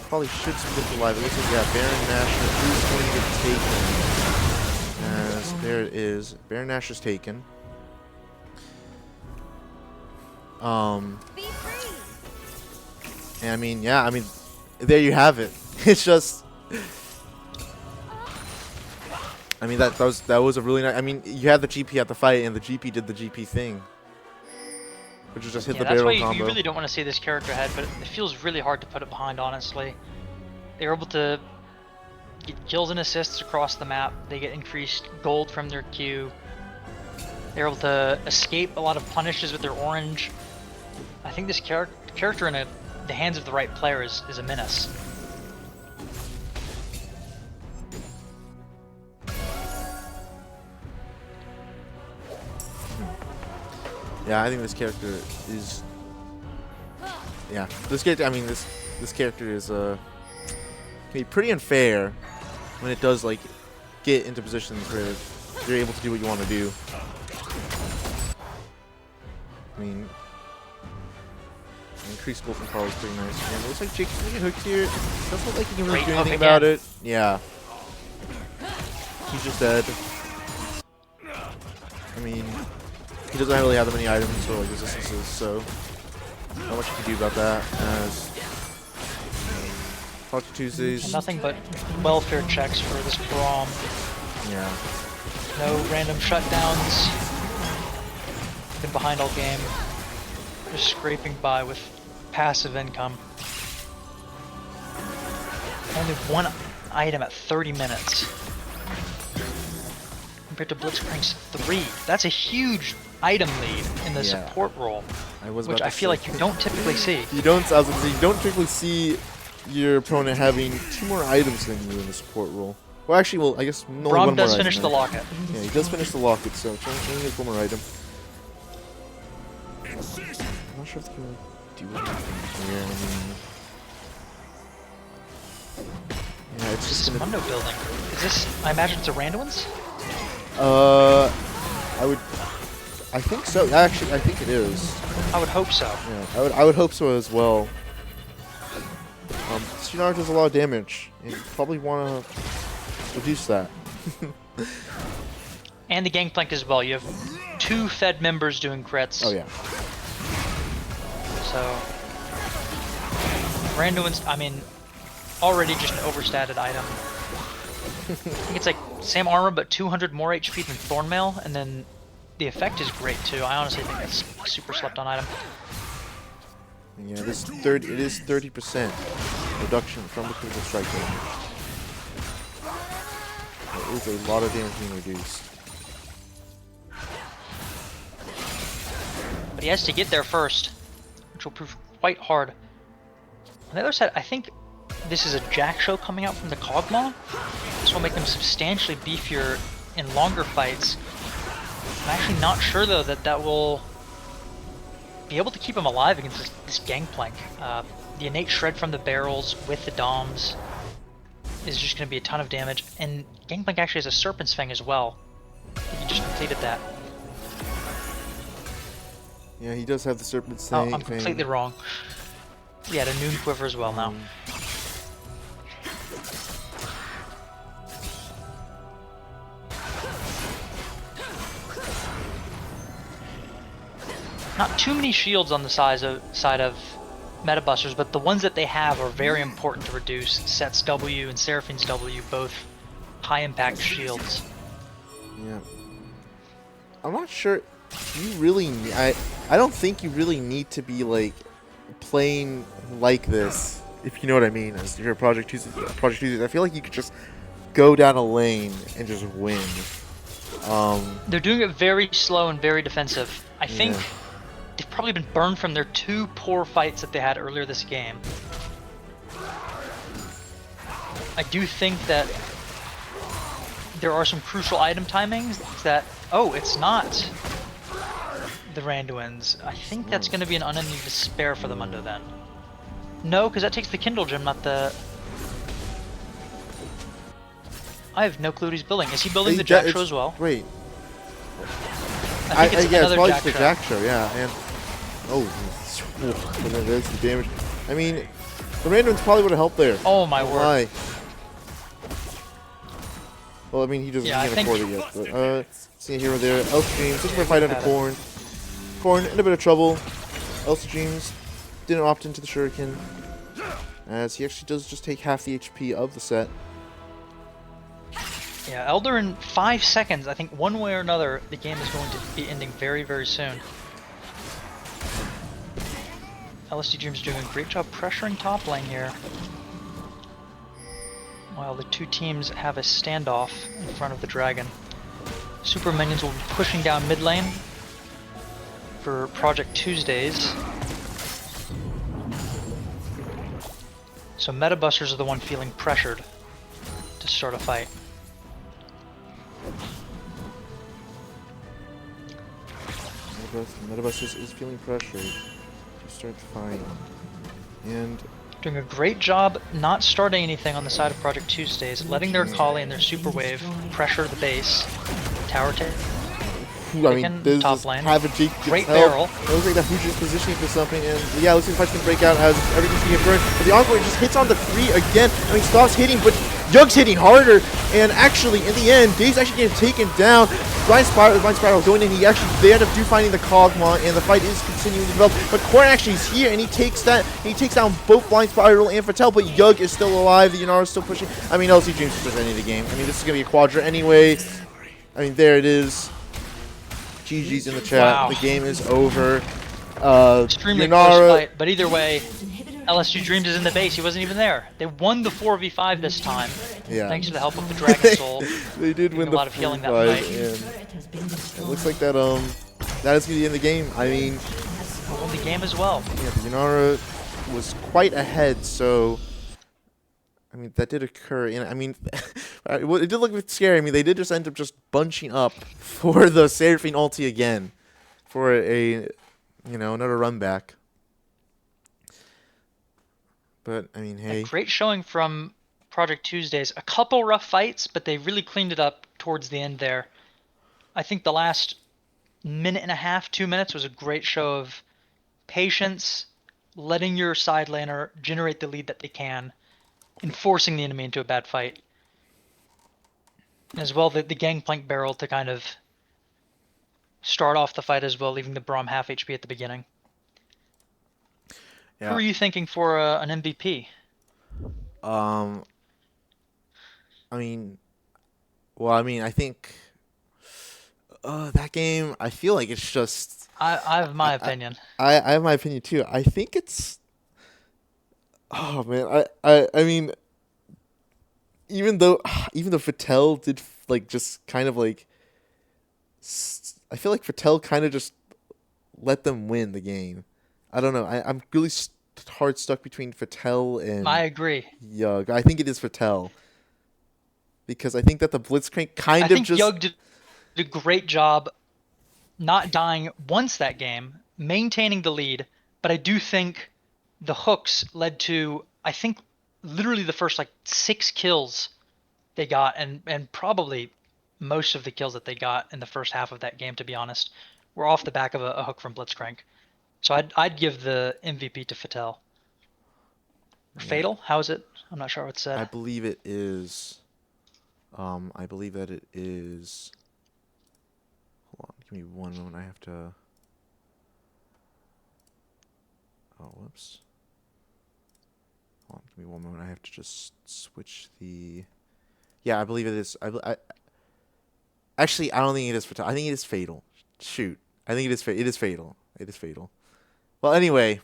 probably should speed up the live. It looks like, yeah, Baron Nashor is going to get taken. As there it is. Baron Nashor's taken. And I mean, yeah, I mean, there you have it. It's just, I mean, that was a really nice. I mean, you had the GP at the fight, and the GP did the GP thing, which was just hit the barrel combo. That's why you really don't want to see this character ahead, but it feels really hard to put it behind. Honestly, they were able to get kills and assists across the map. They get increased gold from their Q. They're able to escape a lot of punishes with their orange. I think this character in the hands of the right player is a menace. Yeah, I think this character is. Yeah, this character. I mean, this character is can be pretty unfair when it does like get into positions where you're able to do what you want to do. I mean, increased goal from Carl is pretty nice. And it looks like Jake's gonna get hooked here. Doesn't look like he can really do anything about it. Yeah, he's just dead. I mean, he doesn't really have that many items or like resistances, so not much you can do about that. As Project Tuesdays, nothing but welfare checks for this Braum. Yeah. No random shutdowns. Been behind all game. Just scraping by with passive income. Only 1 item at 30 minutes. Compared to Blitzcrank's 3. That's a huge item lead in the support role, which I feel like you don't typically see. You don't typically see your opponent having 2 more items than you in the support role. Well, actually, well, I guess only Braum 1 does more finish item, the locket. Yeah, he does finish the locket, so only has 1 more item. I'm not sure if they're gonna do anything here. I mean, yeah, it's just gonna. Mundo building. Is this? I imagine it's a Randuin's. I think so. Actually, I think it is. I would hope so. Yeah, I would hope so as well. Shinar does a lot of damage, and you probably want to reduce that. And the Gangplank as well. You have 2 Fed members doing crits. Oh yeah. So Randuin's, I mean, already just an overstated item. I think it's like same armor but 200 more HP than Thornmail, and then the effect is great too. I honestly think it's a super slept on item. Yeah, it is 30% reduction from the critical strike damage. That is a lot of damage being reduced. But he has to get there first, which will prove quite hard. On the other side, I think this is a Jack show coming out from the Kog'Maw. This will make them substantially beefier in longer fights. I'm actually not sure though that will be able to keep him alive against this Gangplank. The innate shred from the barrels with the Doms is just going to be a ton of damage, and Gangplank actually has a Serpent's Fang as well. I think he just completed that. Yeah, he does have the Serpent's Fang. Oh, I'm completely wrong. He had a Noon Quiver as well now. not too many shields on the side of Metabusters, but the ones that they have are very important to reduce. Set's W and Seraphine's W, both high impact shields. Yeah. I'm not sure. You really, I don't think you really need to be like playing like this, if you know what I mean. As your Project Tuesdays, I feel like you could just go down a lane and just win. They're doing it very slow and very defensive. I think Yeah. they've probably been burned from their 2 poor fights that they had earlier this game. I do think that there are some crucial item timings that... Oh, it's not the Randuins. I think that's going to be an unending despair for the Mundo then. No, because that takes the Kindle Gem, not the... I have no clue what he's building. Is he building the Jack Show as well? Wait. I think it's yeah, another it's probably Jack just the Show. Jack Show, yeah. And and then there's the damage. I mean, the Randuins probably would have helped there. Oh my word. Why? Well, I mean, he doesn't Yeah, I can't think- afford it yet. But, see here or there. Elsa Dreams looking for a fight under Corn. Corn in a bit of trouble. Elsa Dreams didn't opt into the Shuriken, as he actually does just take half the HP of the set. Yeah, Elder in 5 seconds. I think one way or another, the game is going to be ending very, very soon. LSD Dream's doing a great job pressuring top lane here. While the two teams have a standoff in front of the dragon. Super Minions will be pushing down mid lane for Project Tuesdays. So Metabusters are the one feeling pressured to start a fight. Metabusters is feeling pressured to start the fight. And Doing a great job not starting anything on the side of Project Tuesdays, letting their Kali and their Super Wave pressure the base. Tower take. I mean, this top is lane. Havoc Great barrel. It looks like that Fuji's positioning for something, and yeah, looks like the fight's gonna break out as everything's gonna get burned. But the Encore just hits on the 3 again. I mean, stops hitting, but Yug's hitting harder, and actually, in the end, Dave's actually getting taken down. Blind Spiral going in. They end up finding the Kog'Maw, and the fight is continuing to develop. But Corn actually is here, and he takes down both Blind Spiral and Fatel. But Yug is still alive. The Yunara is still pushing. I mean, LC James is just ending the game. I mean, this is gonna be a quadra anyway. I mean, there it is. GG's in the chat. Wow. The game is over. Extremely close fight, but either way, LSU Dreams is in the base. He wasn't even there. They won the 4v5 this time, Yeah. thanks to the help of the Dragon Soul. They did win a the lot of healing that fight, fight. and it looks like that that is gonna be in the game. I mean, Won the game as well. yeah, the Yunara was quite ahead, so I mean that did occur. And I mean, it did look a bit scary. I mean, they did just end up just bunching up for the Seraphine ulti again, for another run back. But I mean, hey, A great showing from Project Tuesdays. A couple rough fights, but they really cleaned it up towards the end there. I think the last minute and a half, 2 minutes was a great show of patience, letting your side laner generate the lead that they can, and forcing the enemy into a bad fight. As well, the Gangplank barrel to kind of start off the fight as well, leaving the Braum half HP at the beginning. yeah. Who are you thinking for an MVP? I mean, well, I mean, I think that game. I feel like it's just. I have my opinion. I have my opinion too. I think it's. Oh man, I mean, even though Fatel did like just kind of like, I feel like Fatel kind of just let them win the game. I don't know. I'm really hard stuck between Fatel and I agree. Yug. I think it is Fatel. Because I think that the Blitzcrank I think Yug did a great job not dying once that game, maintaining the lead, but I do think the hooks led to, I think, literally the first like 6 kills they got, and probably most of the kills that they got in the first half of that game, to be honest, were off the back of a hook from Blitzcrank. So I'd give the MVP to Fatel. Yeah. Fatal? How is it? I'm not sure what it said. I believe it is. I believe that it is. Hold on, give me one moment. I have to. Whoops. Hold on, give me one moment. I have to just switch the. Yeah, I believe it is. Actually, I don't think it is fatal. I think it is fatal. Shoot, I think it is. It is fatal. It is fatal. Well, anyway,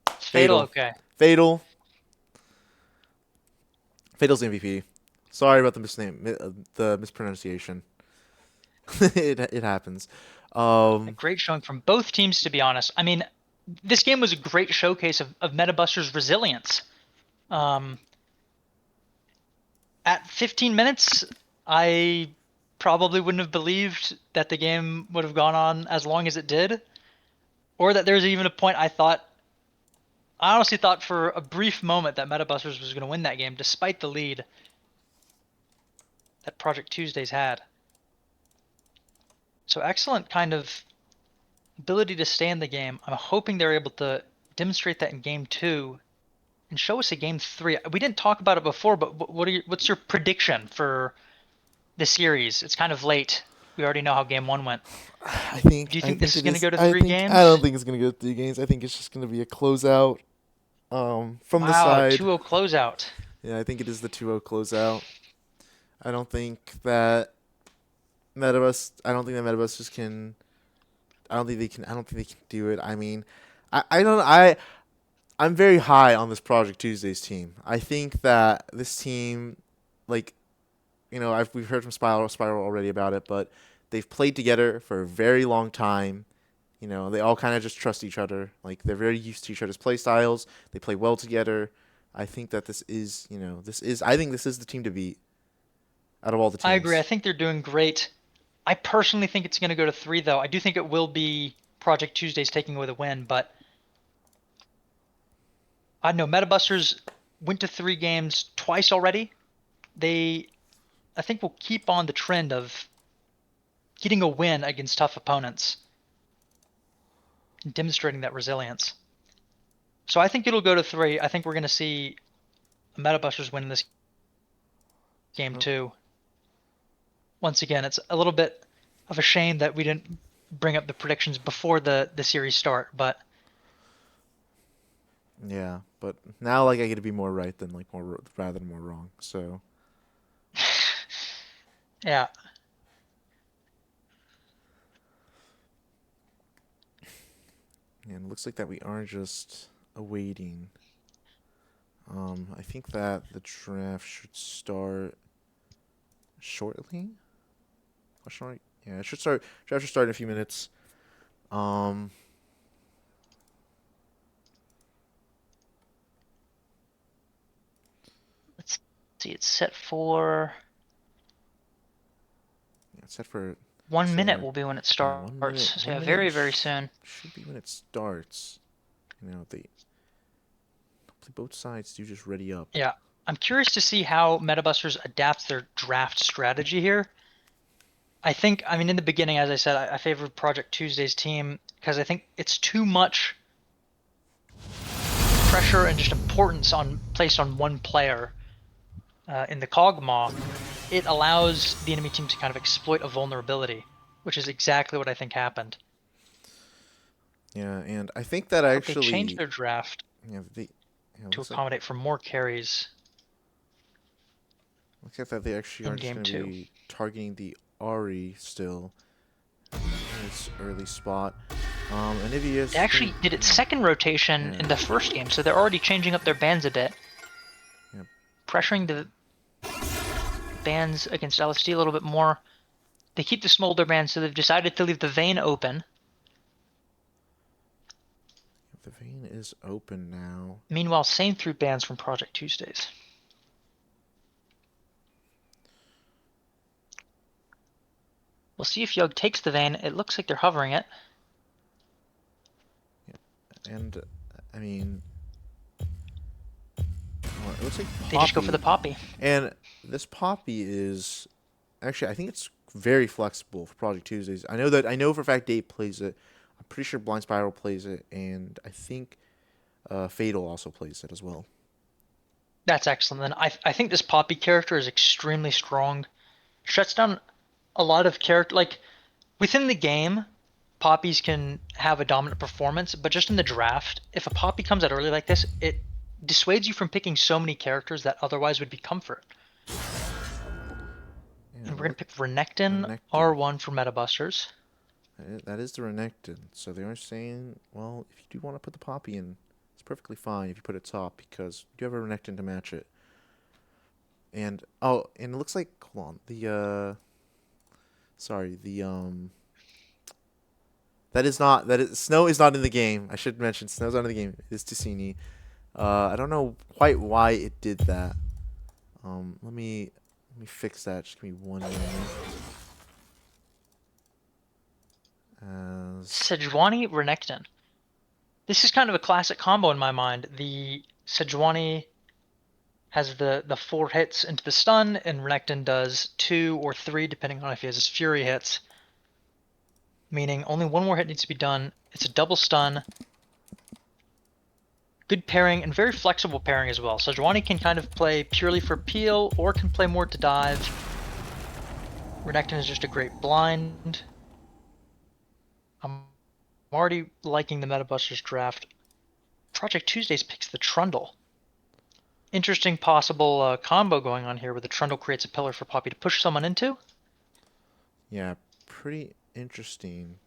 It's fatal, fatal, okay. fatal, fatal's MVP. Sorry about the the mispronunciation. It happens. A Um, great showing from both teams, to be honest. I mean, this game was a great showcase of MetaBuster's resilience. Um, at 15 minutes, I probably wouldn't have believed that the game would have gone on as long as it did, or that there's even a point I honestly thought for a brief moment that MetaBusters was going to win that game, despite the lead that Project Tuesdays had. So excellent kind of ability to stay in the game. I'm hoping they're able to demonstrate that in game 2 and show us a game 3. We didn't talk about it before, but what's your prediction for the series? It's kind of late. We already know how game 1 went. Do you I think this think is it going to is. go to 3 I don't games? think it's gonna go 3 games. I think it's just gonna be a closeout. From the Wow, side. 2-0 closeout. Yeah, I think it is the 2-0 closeout. I don't think that Metabus. I don't think that Metabusters can. I don't think they can. I don't think they can do it. I mean, I don't. I'm very high on this Project Tuesdays team. I think that this team, like, we've heard from Spiral already about it, but they've played together for a very long time. They all kind of just trust each other. Like, they're very used to each other's play styles. They play well together. I think that this is, I think this is the team to beat out of all the I agree. I teams. think they're doing great. I personally think it's going to go to 3, though. I do think it will be Project Tuesdays taking away the win, but I don't know. MetaBusters went to 3 games twice already. They, I think, will keep on the trend of getting a win against tough opponents and demonstrating that resilience. So I think it'll go to 3. I think we're going to see MetaBusters win this game Oh, too. Once again, it's a little bit of a shame that we didn't bring up the predictions before the series start, but yeah, but now like I get to be more right than like more rather than more wrong. So yeah. and it looks like that we are just awaiting. I think that the draft should start shortly. Question mark? Yeah, it should start. Draft should start in a few minutes. Um, Let's see. It's set for yeah, it's set for 1 minute start. will be when it Yeah, 1 minute. starts. So yeah, 1 minute very, very soon. should be when it starts. They hopefully both sides do just ready up. Yeah. I'm curious to see how MetaBusters adapts their draft strategy here. I mean, in the beginning, as I said, I favored Project Tuesday's team because I think it's too much pressure and just importance placed on one player in the Kog'Maw. It allows the enemy team to kind of exploit a vulnerability, which is exactly what I think happened. Yeah, and I think that But they changed actually, their draft yeah, to looks like accommodate for more carries that they actually in are just game going to 2. be targeting the Ari still in its early spot. And if he is, They actually did its second rotation yeah, in the first game, so they're already changing up their bans a bit, yeah, pressuring the bans against LSD a little bit more. They keep the smolder band, so they've decided to leave the vein open. the vein is open now. Meanwhile, same 3 bans from Project Tuesdays. We'll see if Yug takes the vein. It looks like they're hovering it. Yeah, and I mean, well, it looks like They just go for the Poppy, Poppy. and this Poppy is actually I think it's very flexible for Project Tuesdays. I know for a fact Dave plays it. I'm pretty sure Blind Spiral plays it, and I think Fatal also plays it as well. That's excellent. Then I think this Poppy character is extremely strong. Shuts down a lot of character, like within the game. poppies can have a dominant performance, but just in the draft, if a poppy comes out early like this, it dissuades you from picking so many characters that otherwise would be comfort. Yeah, And we're gonna look, pick Renekton Renekton. R1 for Meta Busters. That is the Renekton. So they are saying, well, if you do want to put the Poppy in, it's perfectly fine if you put it top because you do have a Renekton to match it. And and it looks like hold on sorry that is not that is Snow is not in the game. I should mention Snow's not in the game. It is Ticini. I don't know quite why it did that. Let me fix that. Just give me one moment. As Sejuani Renekton. This is kind of a classic combo in my mind. The Sejuani has the 4 hits into the stun, and Renekton does 2 or 3, depending on if he has his Fury hits. Meaning only one more hit needs to be done. It's a double stun. Good pairing and very flexible pairing as well. Sejuani can kind of play purely for peel or can play more to dive. Renekton is just a great blind. I'm already liking the Meta Busters draft. Project Tuesdays picks the Trundle. Interesting possible combo going on here where the Trundle creates a pillar for Poppy to push someone into. yeah, pretty interesting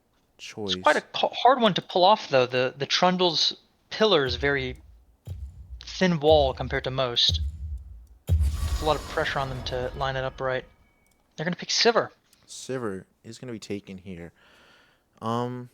It's quite a choice. hard one to pull off though. The Trundle's pillar is very thin wall compared to most. Puts a lot of pressure on them to line it up right. They're gonna pick Sivir. Sivir is going to be taken here. Um,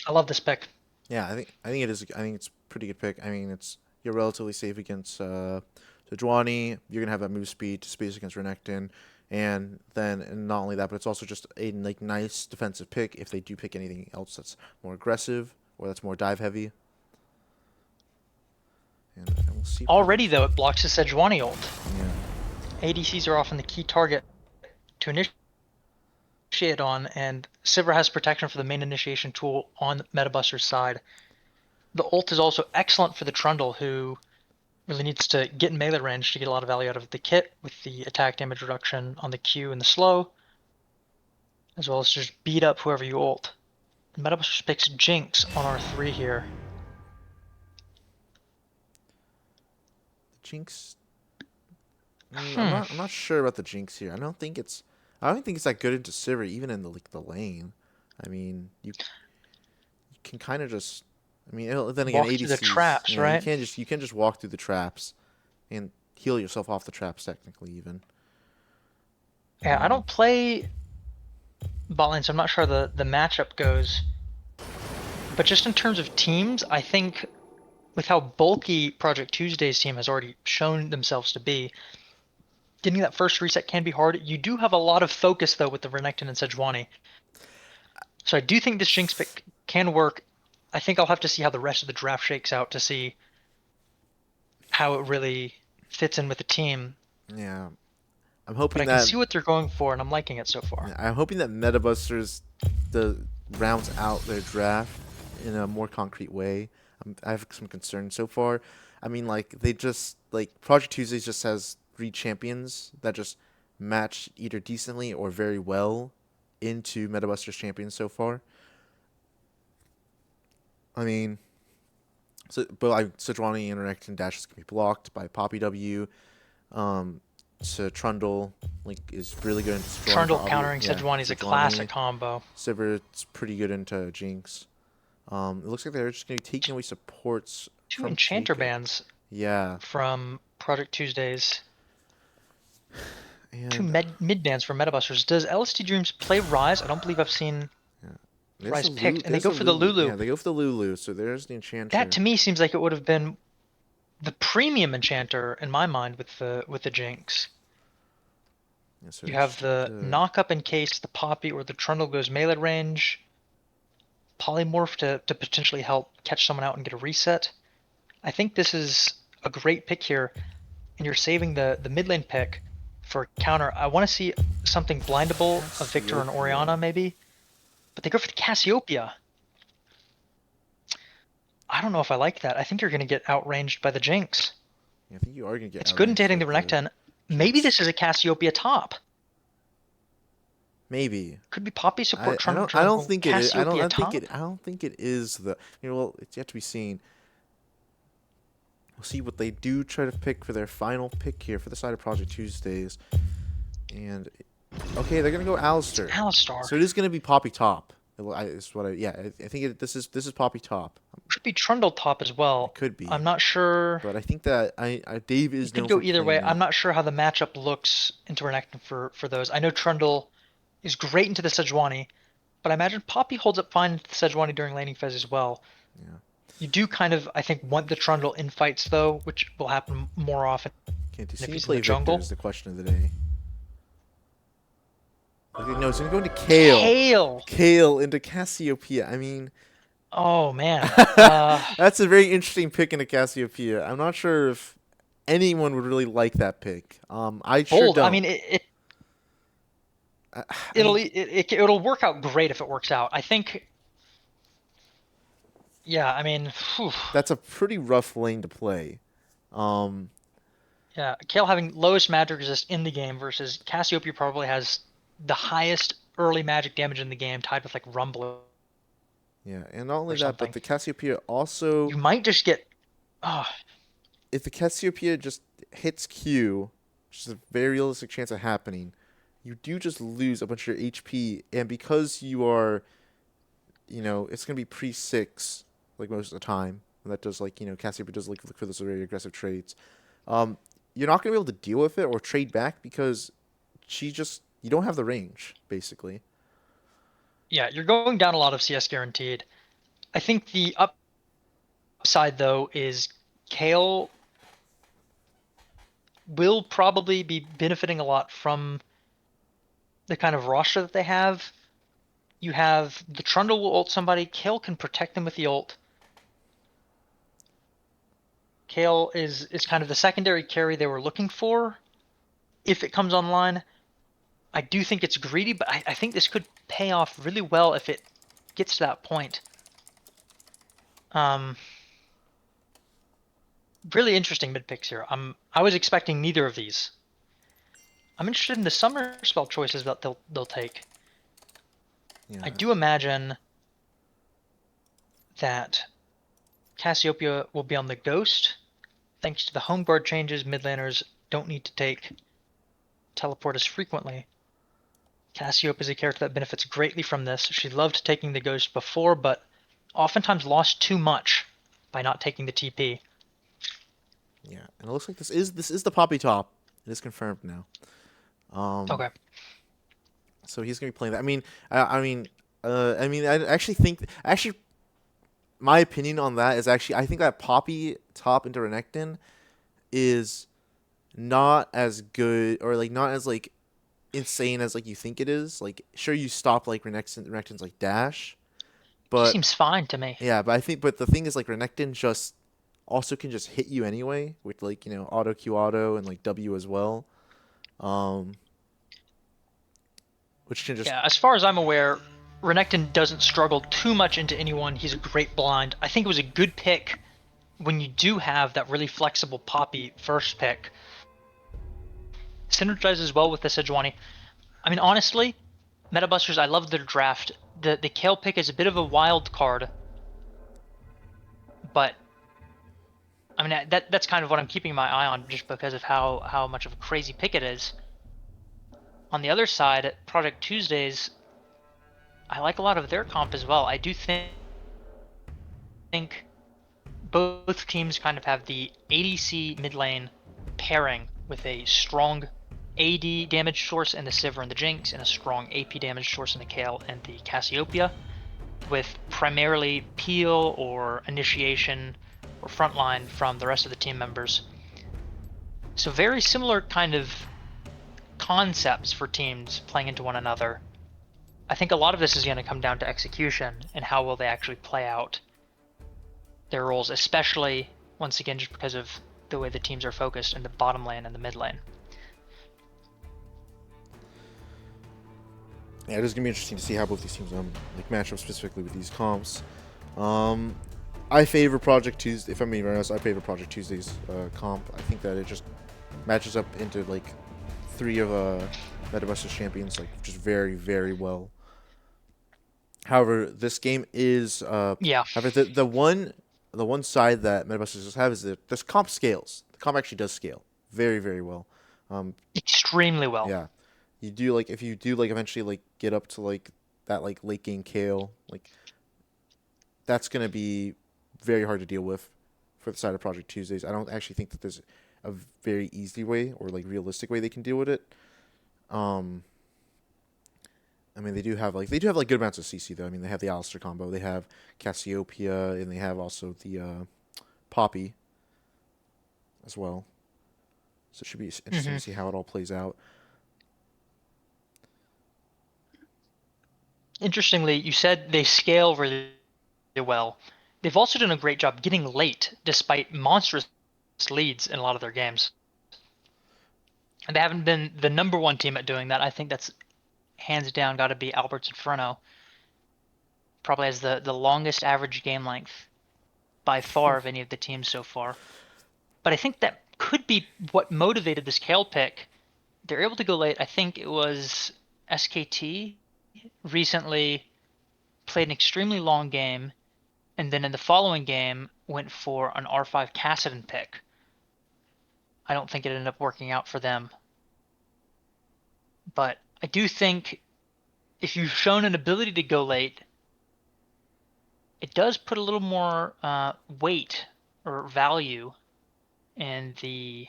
I love this pick. yeah, I think it is. I think it's a pretty good pick. I mean, it's you're relatively safe against Sejuani. You're gonna have that move speed to space against Renekton, and not only that, but it's also just a like nice defensive pick if they do pick anything else that's more aggressive or that's more dive heavy. And we'll see what Already happens. though, it blocks the Sejuani ult. Yeah, ADCs are often the key target to initiate on, and Sivir has protection for the main initiation tool on Metabuster's side. The ult is also excellent for the Trundle, who really needs to get in melee range to get a lot of value out of the kit with the attack damage reduction on the Q and the slow, as well as just beat up whoever you ult. And Metabuster picks Jinx on R3 here. the Jinx. Hmm. I'm not sure about the Jinx here. I don't think it's that good into Sivir even in the lane. I mean, you can kind of just. I mean, then again, Walk through the ADCs. traps, Yeah, right? you can just walk through the traps and heal yourself off the traps technically even. Yeah, I Um, don't play bot lane, so I'm not sure the matchup goes. But just in terms of teams, I think with how bulky Project Tuesday's team has already shown themselves to be, getting that first reset can be hard. You do have a lot of focus though with the Renekton and Sejuani. So I do think this Jinx pick can work. I think I'll have to see how the rest of the draft shakes out to see how it really fits in with the team. yeah, I'm But hoping I can that see what they're going for, and I'm liking it so far. Metabusters the rounds out their draft in a more concrete way. I have some concerns so far. I mean, like they just like Project Tuesdays just has 3 champions that just match either decently or very well into Metabusters champions so far. I mean, but like Sejuani interact and dashes can be blocked by Poppy W. Um, so Trundle like is really good into Sejuani for Trundle obvious countering yeah Sejuani is a classic Sejuani. combo. Sivert's pretty good into Jinx. It looks like they're just going to be taking away supports Two from Enchanter Jacob. bands Yeah, from Project Tuesdays. Two and mid bands for Metabusters. Does LST Dreams play Rise? I don't believe I've seen yeah. There's Rise the Lulu. picked, and they There's go the for the Lulu. Lulu. Yeah, they go for the Lulu. So there's the That Enchanter. to me seems like it would have been the premium Enchanter in my mind with the Jinx. Yeah, so You it's have just the knock up in case the Poppy or the Trundle goes melee range. Polymorph to potentially help catch someone out and get a reset. I think this is a great pick here, and you're saving the mid lane pick for counter. I want to see something blindable of Victor and Cassiopeia. Orianna maybe, but they go for the Cassiopeia. I don't know if I like that. I think you're going to get outranged by the Jinx. Yeah, I think you are gonna get It's good into outranged hitting by the the Renekton. Maybe Jinx. this is a Cassiopeia top. Maybe. Could be Poppy support I don't Trundle, think it is. Cassiopeia top? I don't think it is the. Well, it's yet to be seen. We'll see what they do try to pick for their final pick here for the side of Project Tuesdays. And okay, they're gonna go It's Alistair. Alistar. So it is gonna be Poppy top. I think this is Poppy top. Could be Trundle top as It well. could be, I'm not sure. but I think that Dave It is could known go for either playing way. I'm it. not sure how the matchup looks into Renekton for those. I know Trundle is great into the Sejuani, but I imagine Poppy holds up fine into the Sejuani during laning phase as well. Yeah. You do kind of, I think, want the Trundle in fights though, which will happen more often Can't you if see me he's in the play Victor? jungle. Is the question of the day. Okay, no, it's gonna go into Kale. Kale. Kale into Cassiopeia. I mean, Oh man. that's a very interesting pick into Cassiopeia. I'm not sure if anyone would really like that pick. I sure Bold. I don't. mean, I, I it'll mean, it'll work out great if it works out. I think. Yeah. I mean, whew. that's a pretty rough lane to play. Um, Yeah. Kale having lowest magic resist in the game versus Cassiopeia probably has the highest early magic damage in the game, tied with like Rumble yeah, and not only or that, but something. the Cassiopeia also, You might just get. Oh, if the Cassiopeia just hits Q, which is a very realistic chance of happening, you do just lose a bunch of your HP, and because you are, it's gonna be pre-6 like most of the time, and that does Cassiopeia does like look for those very aggressive trades. Um, you're not gonna be able to deal with it or trade back because you don't have the range basically. yeah. You're going down a lot of CS guaranteed. I think the upside though is Kale will probably be benefiting a lot from the kind of roster that they have. You have the Trundle will ult somebody. Kale can protect them with the ult. Kale is kind of the secondary carry they were looking for if it comes online. I do think it's greedy, but I think this could pay off really well if it gets to that point. Um, really interesting mid picks here. I was expecting neither of these. I'm interested in the summer spell choices that they'll take. Yeah. I do imagine that Cassiopeia will be on the Ghost. Thanks to the home guard changes, mid laners don't need to take teleport as frequently. Cassiopeia is a character that benefits greatly from this. She loved taking the Ghost before, but oftentimes lost too much by not taking the TP. Yeah, and it looks like this is the Poppy top. It is confirmed now. Okay. So he's gonna be playing that. I actually think my opinion on that is actually I think that Poppy top into Renekton is not as good or like not as like insane as like you think it is. Like sure you stop like Renekton's like dash, but Seems fine to me. yeah, but the thing is like Renekton just also can just hit you anyway with like auto Q auto and like W as well, um, which can just Yeah, as far as I'm aware, Renekton doesn't struggle too much into anyone. He's a great blind. I think it was a good pick when you do have that really flexible Poppy first pick. Synergizes well with the Sejuani. I mean, honestly, Metabusters, I love their draft. The Kale pick is a bit of a wild card, but I mean that's kind of what I'm keeping my eye on, just because of how much of a crazy pick it is. On the other side, at Project Tuesdays, I like a lot of their comp as well. I do think both teams kind of have the ADC mid lane pairing with a strong AD damage source in the Sivir and the Jinx, and a strong AP damage source in the Kale and the Cassiopeia, with primarily peel or initiation or frontline from the rest of the team members. So very similar kind of concepts for teams playing into one another. I think a lot of this is going to come down to execution and how will they actually play out their roles, especially once again just because of the way the teams are focused in the bottom lane and the mid lane. yeah, it is gonna be interesting to see how both these teams like match up specifically with these comps. I favor Project Tuesday. If I'm being honest, I favor Project Tuesday's comp. I think that it just matches up into like three of Metabuster's champions like just very, very well. However, this game is Yeah, however the one side that Metabusters does have is that this comp scales. The comp actually does scale very, very well. Um, extremely well. yeah, you do like if you do like eventually like get up to like that like late game Kale, like that's gonna be very hard to deal with for the side of Project Tuesdays. I don't actually think that there's a very easy way or like realistic way they can deal with it. Um, I mean, they do have good amounts of CC though. I mean, they have the Alistair combo, they have Cassiopeia, and they have also the Poppy as well. So it should be interesting Hmm. to see how it all plays out. Interestingly, you said they scale really well. They've also done a great job getting late despite monstrous leads in a lot of their games. And they haven't been the number one team at doing that. I think that's hands down got to be Albert's Inferno. Probably has the longest average game length by far of any of the teams so far. But I think that could be what motivated this Kale pick. They're able to go late. I think it was SKT recently played an extremely long game, and then in the following game went for an R5 Kassadin pick. I don't think it ended up working out for them. But I do think if you've shown an ability to go late, it does put a little more weight or value in the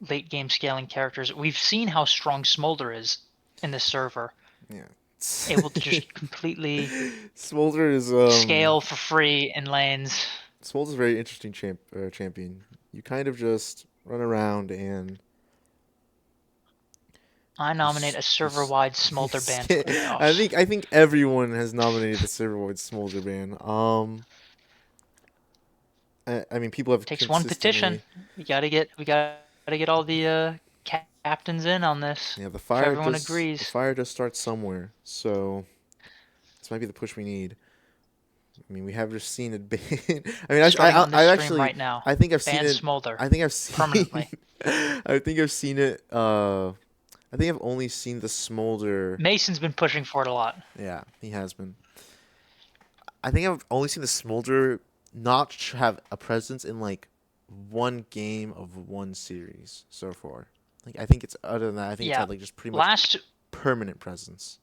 late game scaling characters. We've seen how strong Smolder is in this server, Yeah. able to just completely Smolder is scale for free in lanes. Smolder's a very interesting champion. You kind of just run around and I nominate a server-wide Smolder ban for I playoffs. think everyone has nominated the Silverwood Smolder ban. I mean people have Takes one petition. consistently We gotta get all the captains in on this. yeah If everyone agrees, the fire does start somewhere. So this might be the push we need. I mean, we have just seen it ban. I mean, starting on I this stream actually, right now, I think I've seen ban it. Smolder I think I've seen. permanently. I think I've seen it. I think I've only seen the Smolder. Mason's been pushing for it a lot. Yeah, he has been. I think I've only seen the Smolder not have a presence in like one game of one series so far. Like I think it's other than that, I think it's Yeah, had like just pretty much last permanent presence.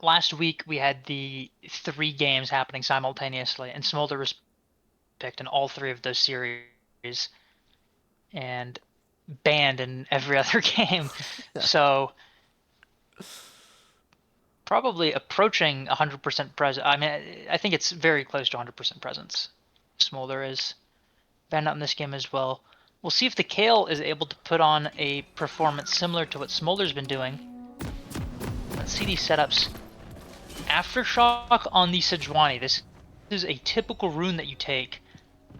last week we had the 3 games happening simultaneously, and Smolder was picked in all 3 of those series and banned in every other game. So probably approaching 100% presence. I mean, I think it's very close to 100% presence. Smolder is banned out in this game as well. We'll see if the Kale is able to put on a performance similar to what Smolder's been doing. Let's see these setups. Aftershock on the Sejuani. This is a typical rune that you take,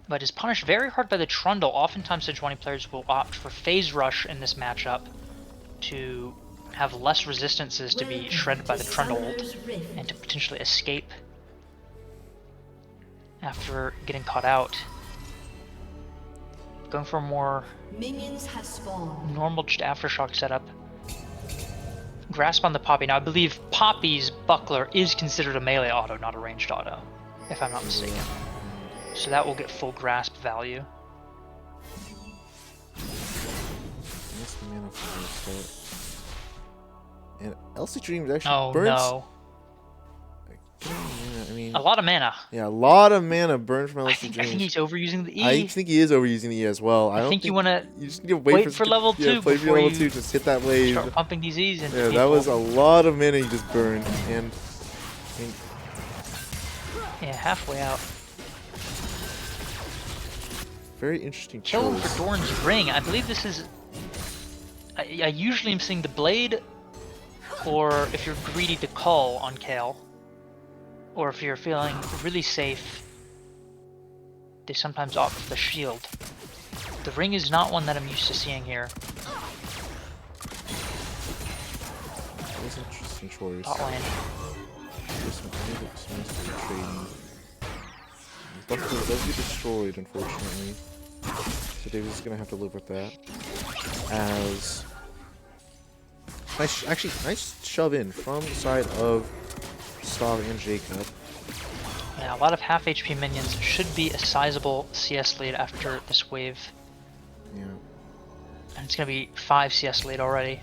but is punished very hard by the Trundle. Oftentimes Sejuani players will opt for Phase Rush in this matchup to have less resistances to be shredded by the Trundle ult and to potentially escape after getting caught out. Going for a more Minions have spawned. normal just Aftershock setup. Grasp on the Poppy. Now I believe Poppy's Buckler is considered a melee auto, not a ranged auto, if I'm not mistaken. So that will get full grasp value. Nice mana for this start. And Elsie Dreams actually Oh burns. no. Yeah, I mean, A lot of mana. yeah, a lot of mana burned from I Elsie think Dreams. he's overusing the E. I think he is overusing the E as well. I think you wanna you just need to wait for level yeah, 2 play for before level you 2, just hit that wave. start pumping these E's into Yeah, people. that was a lot of mana you just burned, and I mean, Yeah, halfway out. very interesting Kill him choice. for Dorn's Ring. I believe this is... I usually am seeing the Blade, or if you're greedy to Cull on Kale, or if you're feeling really safe, they sometimes opt for the Shield. The Ring is not one that I'm used to seeing here. That was an interesting choice. Bot lane. Trading. Buckler does get destroyed, unfortunately. So Davis is gonna have to live with that. As Nice shove in from the side of Stav and Jacob. Yeah, a lot of half HP minions should be a sizable CS lead after this wave. Yeah. And it's gonna be 5 CS lead already.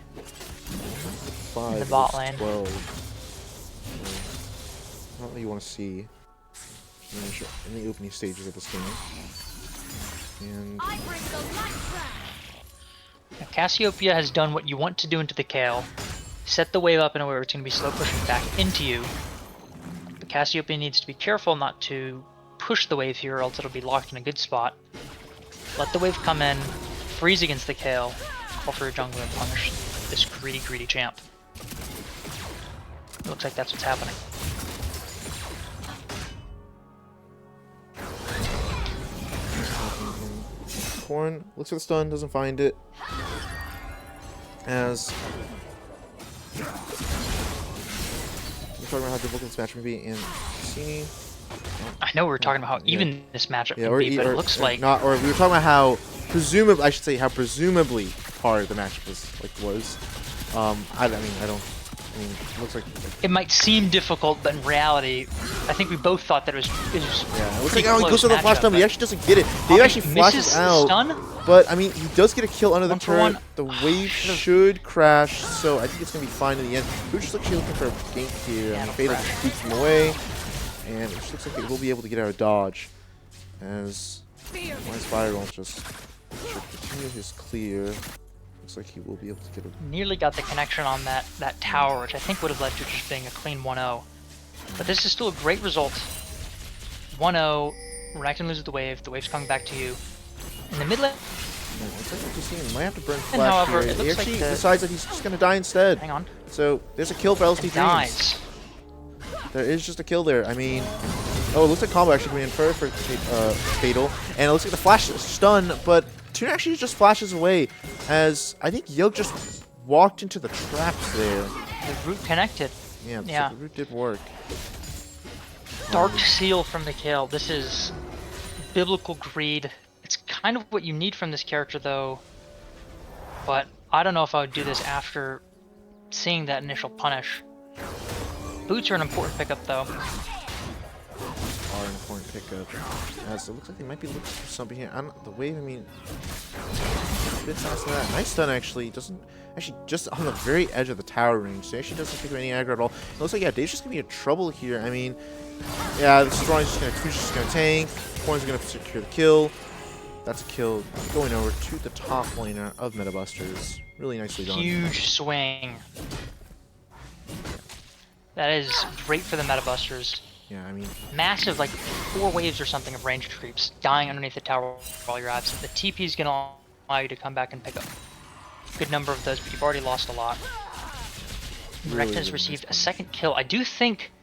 5 in the bot versus lane. 12. Not what you want to see in the opening stages of this game. And I bring the light Now, Cassiopeia has done what you want to do into the Kale. Set the wave up in a way where it's going to be slow pushing back into you. But Cassiopeia needs to be careful not to push the wave here, or else it'll be locked in a good spot. Let the wave come in, freeze against the Kale, call for your jungler and punish this greedy champ. It looks like that's what's happening. Corn looks for the stun, doesn't find it. As we're talking about how difficult this match may be, and Cassini. I know we were talking about how even this matchup Yeah, can be, but it looks like not. Or we were talking about how presumably hard the matchup was. I mean, it looks like it might seem difficult, but in reality, I think we both thought that it was yeah, it looks like pretty he goes for the flash matchup, stun, but he actually doesn't get it. Dave actually flashes misses the out, stun? but I mean, he does get a kill under the One for turret. one. The wave should crash, so I think it's gonna be fine in the end. We're just actually looking for a gank here. Yeah, I mean, no Fatal crash. keeps him away, and it just looks like they will be able to get out of dodge, as my Spiral just should continue his clear. Looks like he will be able to get a Nearly got the connection on that tower, which I think would have led to just being a clean 1-0. But this is still a great result. 1-0, Renekton loses the wave's coming back to you. In the mid lane, looks like Cassini might have to burn and flash however, here. it He looks actually like decides that he's just gonna die instead. hang on, So there's a kill for LSD and Dreams. dies. There is just a kill there. I mean, oh, it looks like combo actually coming in for Fatal, and it looks like the flash is stun, but Tune actually just flashes away, as I think Yoke just walked into the traps there. The root connected. Yeah, so Yeah. the root did work. Dark Seal from the Kale. This is biblical greed. It's kind of what you need from this character, though. But I don't know if I would do this after seeing that initial punish. Boots are an important pickup, though. Are an important pickup. As it looks like they might be looking for something here. The wave, I mean, a bit fast to that. Nice stun actually. Doesn't actually just on the very edge of the tower range. So he actually doesn't pick up any aggro at all. It looks like yeah, Dave's just gonna be in trouble here. I mean, yeah, the strong is just gonna tank. Corn's gonna secure the kill. That's a kill going over to the top laner of Metabusters. Really nicely done. Huge swing. That is great for the Metabusters. Yeah, I mean, Massive, like 4 waves or something of ranged creeps dying underneath the tower while you're absent. The TP is going to allow you to come back and pick up a good number of those, but you've already lost a lot. Really, Renekton has really received nice a second kill. I do think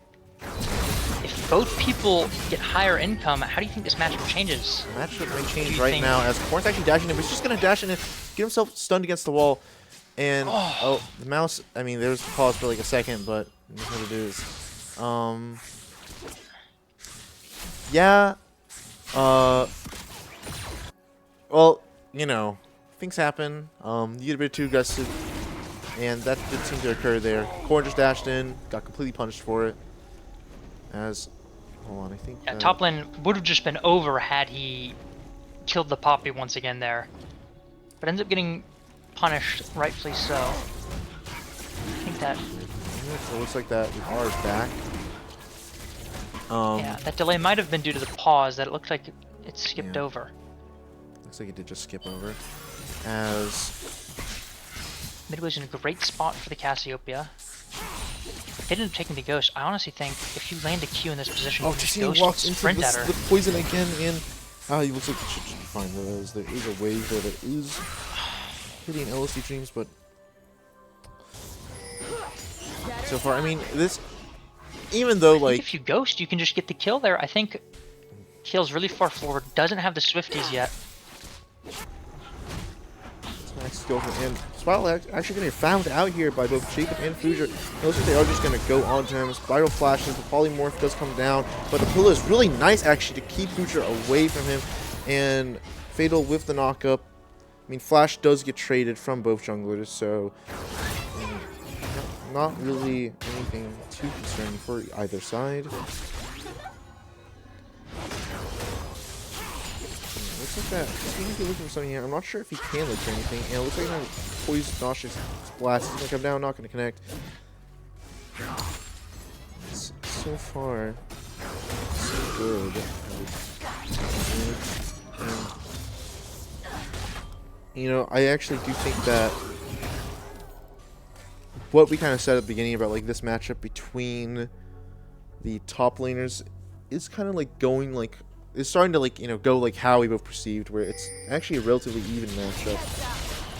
if both people get higher income, how do you think this matchup changes? the matchup may Do change you right think- now as Corn's actually dashing in, but he's just gonna dash in and get himself stunned against the wall. And oh, the mouse. I mean, there's pause for like a second, but that's what it is. Yeah. Well, you know, things happen. You get a bit too aggressive, and that did seem to occur there. Corn just dashed in, got completely punished for it. As, hold on, I think. Yeah, top lane would have just been over had he killed the Poppy once again there. But ends up getting punished, rightfully so. I think that, So it looks like that R is back. yeah, that delay might have been due to the pause, that it looked like it skipped Yeah. over. Looks like it did just skip over. As Midway's in a great spot for the Cassiopeia. If they ended up taking the Ghost, I honestly think if you land a Q in this position, you can just Cassini Ghost walks and into sprint at her. the poison again, and he looks like it should be fine. There is a wave there that is hitting LSD Dreams, but so far, I mean, this, even though, I think like, if you Ghost, you can just get the kill there. I think Kill's really far forward, doesn't have the Swifties yet. next goes and Spiral actually getting found out here by both Jacob and Future. It looks like they are just going to go on to him. Spiral flashes, the polymorph does come down, but the pillow is really nice actually to keep Future away from him, and Fatal with the knock up. I mean, Flash does get traded from both junglers, so not really anything too concerning for either side. Looks like that. He's going to be looking for something here. I'm not sure if he can look for anything. And it looks like that poison nauseous blast is going to come down, not going to connect. So far, so good. And, you know, I actually do think that what we kind of said at the beginning about like this matchup between the top laners is kind of like going like it's starting to like, you know, go like how we both perceived, where it's actually a relatively even matchup.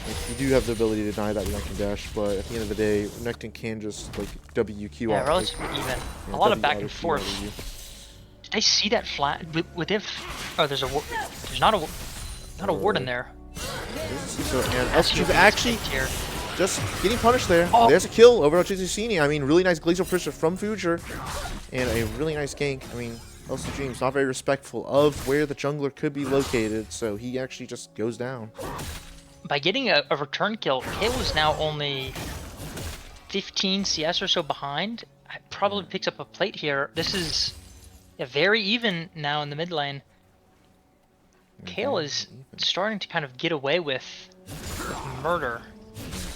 Like, you do have the ability to deny that Renekton dash, but at the end of the day, Renekton can just like WQ. Yeah, relatively even. Yeah, a lot of W back and auto Q forth. Did I see that flat with if? Oh, there's not a ward in there. So, and LCG actually here. just getting punished there. Oh. There's a kill over Ochizusini. I mean, really nice glacial pressure from Future, and a really nice gank. I mean, LCG is not very respectful of where the jungler could be located, so he actually just goes down. By getting a return kill, Kale is now only 15 CS or so behind. Probably picks up a plate here. This is very even now in the mid lane. Kale is starting to kind of get away with murder.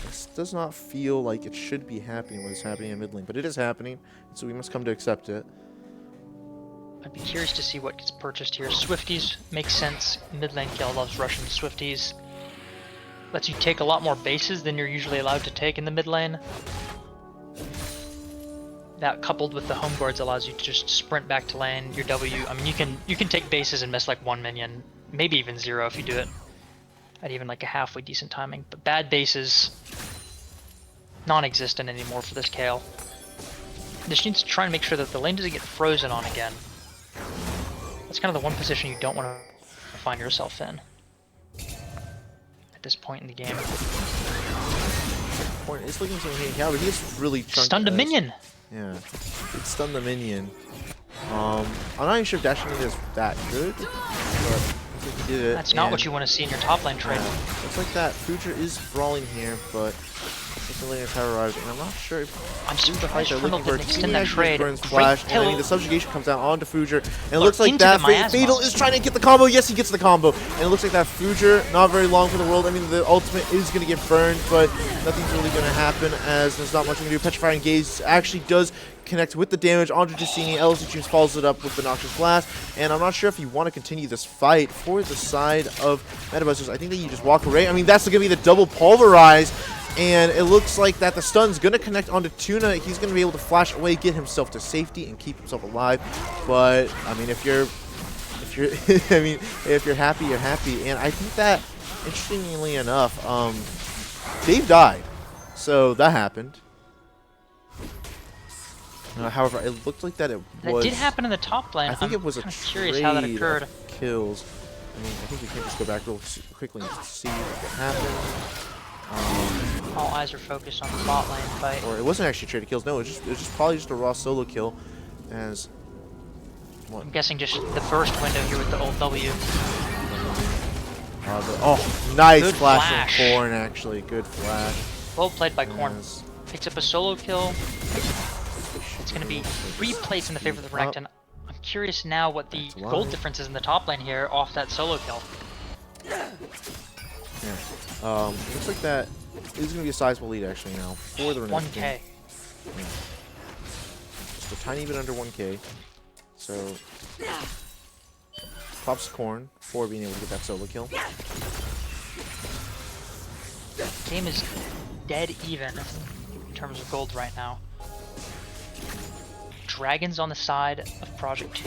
This does not feel like it should be happening when it's happening in mid lane, but it is happening, so we must come to accept it. I'd be curious to see what gets purchased here. Swifties makes sense. Mid lane Kale loves Russian Swifties. Lets you take a lot more bases than you're usually allowed to take in the mid lane. That coupled with the home guards allows you to just sprint back to lane. Your W, I mean, you can take bases and miss like 1 minion, maybe even 0 if you do it at even like a halfway decent timing. But bad bases, non-existent anymore for this Kale. Just needs to try and make sure that the lane doesn't get frozen on again. That's kind of the one position you don't want to find yourself in at this point in the game. It's looking so here, but he's really Stunned a minion. Yeah, it stunned the minion. I'm not even sure if dashing is that good, but looks like he did it. That's not what you want to see in your top lane trade. Looks like that Future is brawling here, but the laner power arrived, and I'm not sure if I'm surprised Trundle for didn't extend that trade. Flash, and I mean the subjugation comes down onto Future, and it looks like that Fatal is trying to get the combo. Yes, he gets the combo, and it looks like that Future not very long for the world. I mean the ultimate is going to get burned, but nothing's really going to happen as there's not much you can do. Petrifying Gaze actually does connect with the damage onto Ticini. LC James follows it up with the Noxious Blast, and I'm not sure if you want to continue this fight for the side of Metabusters. I think that you just walk away. I mean, that's going to be the double pulverize, and it looks like that the stun's going to connect onto Tuna. He's going to be able to flash away, get himself to safety, and keep himself alive. But I mean, if you're if you're happy, you're happy. And I think that, interestingly enough, Dave died, so that happened. However, it looked like that it was. That did happen in the top lane. I think it was a curious how that occurred. Kills. I mean, I think we can just go back real quickly and see what happened. All eyes are focused on the bot lane fight. Or it wasn't actually traded kills. No, it was just probably just a raw solo kill. As what? I'm guessing just the first window here with the old W. Nice Good flash from Korn. Actually, good flash. Well played by Korn. Picks up a solo kill. It's going to be 3 plates in the favor of the Renekton. I'm curious now what the gold difference is in the top lane here off that solo kill. Yeah. Looks like that is going to be a sizable lead actually now for the Renekton. 1K. Yeah. Just a tiny bit under 1K. So, props Korn for being able to get that solo kill. Game is dead even in terms of gold right now. Dragons on the side of Project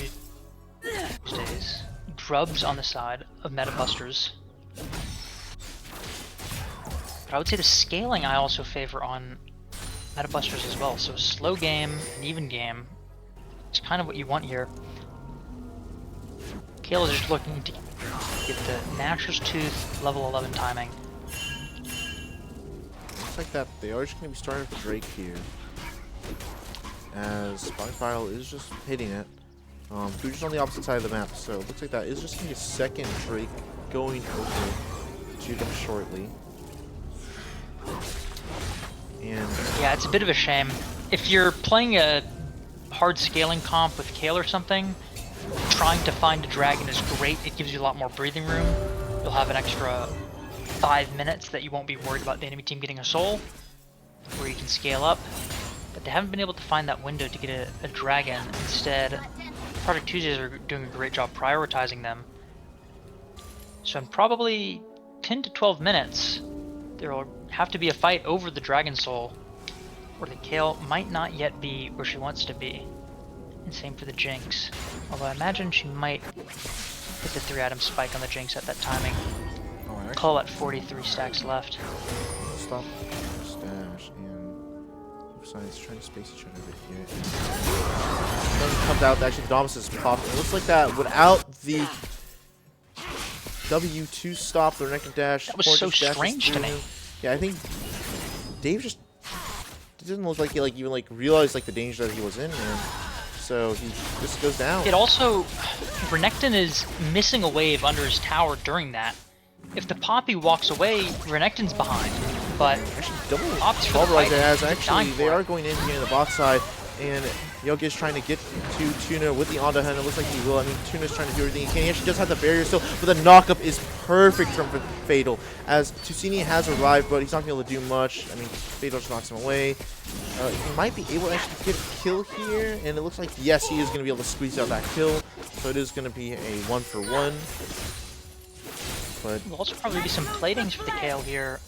Tuesdays. Grubs on the side of Metabusters. But I would say the scaling I also favor on Metabusters as well. So a slow game, an even game. It's kind of what you want here. Kale is just looking to get the Nashor's Tooth level 11 timing. Looks like that they are just going to be starting with Drake here. As Spotting File is just hitting it. Future's on the opposite side of the map, so it looks like that is just going to be a second Drake going over to them shortly. And Yeah, it's a bit of a shame. If you're playing a hard scaling comp with Kale or something, trying to find a dragon is great. It gives you a lot more breathing room. You'll have an extra 5 minutes that you won't be worried about the enemy team getting a soul, where you can scale up. But they haven't been able to find that window to get a dragon. Instead, Project Tuesdays are doing a great job prioritizing them. So in probably 10 to 12 minutes, there will have to be a fight over the Dragon Soul, or the Kale might not yet be where she wants to be. And same for the Jinx. Although I imagine she might hit the 3-item spike on the Jinx at that timing. oh, Call at 43 stacks left. stop stash and besides trying to space each other a bit here. Then comes out. Actually, the Dominus is popped. It looks like that without the W2 stop, the Renekton dash. That was so strange to me. Yeah, I think Dave just didn't look like he even realized the danger that he was in, and so he just goes down. It also, Renekton is missing a wave under his tower during that. If the Poppy walks away, Renekton's behind. But Actually, double opts for the pulverizer fight, has he's actually dying they for are it. going in here in the bot side, and Yogi is trying to get to Tuna with the Onda Hen. It looks like he will. I mean, Tuna's trying to do everything he can. He actually does have the barrier still, but the knockup is perfect from Fatal, as Tusini has arrived, but he's not going to be able to do much. I mean, Fatal just knocks him away. He might be able to actually get a kill here, and it looks like, yes, he is going to be able to squeeze out that kill, so it is going to be a 1-for-1. But There'll also probably be some platings for the Kale here.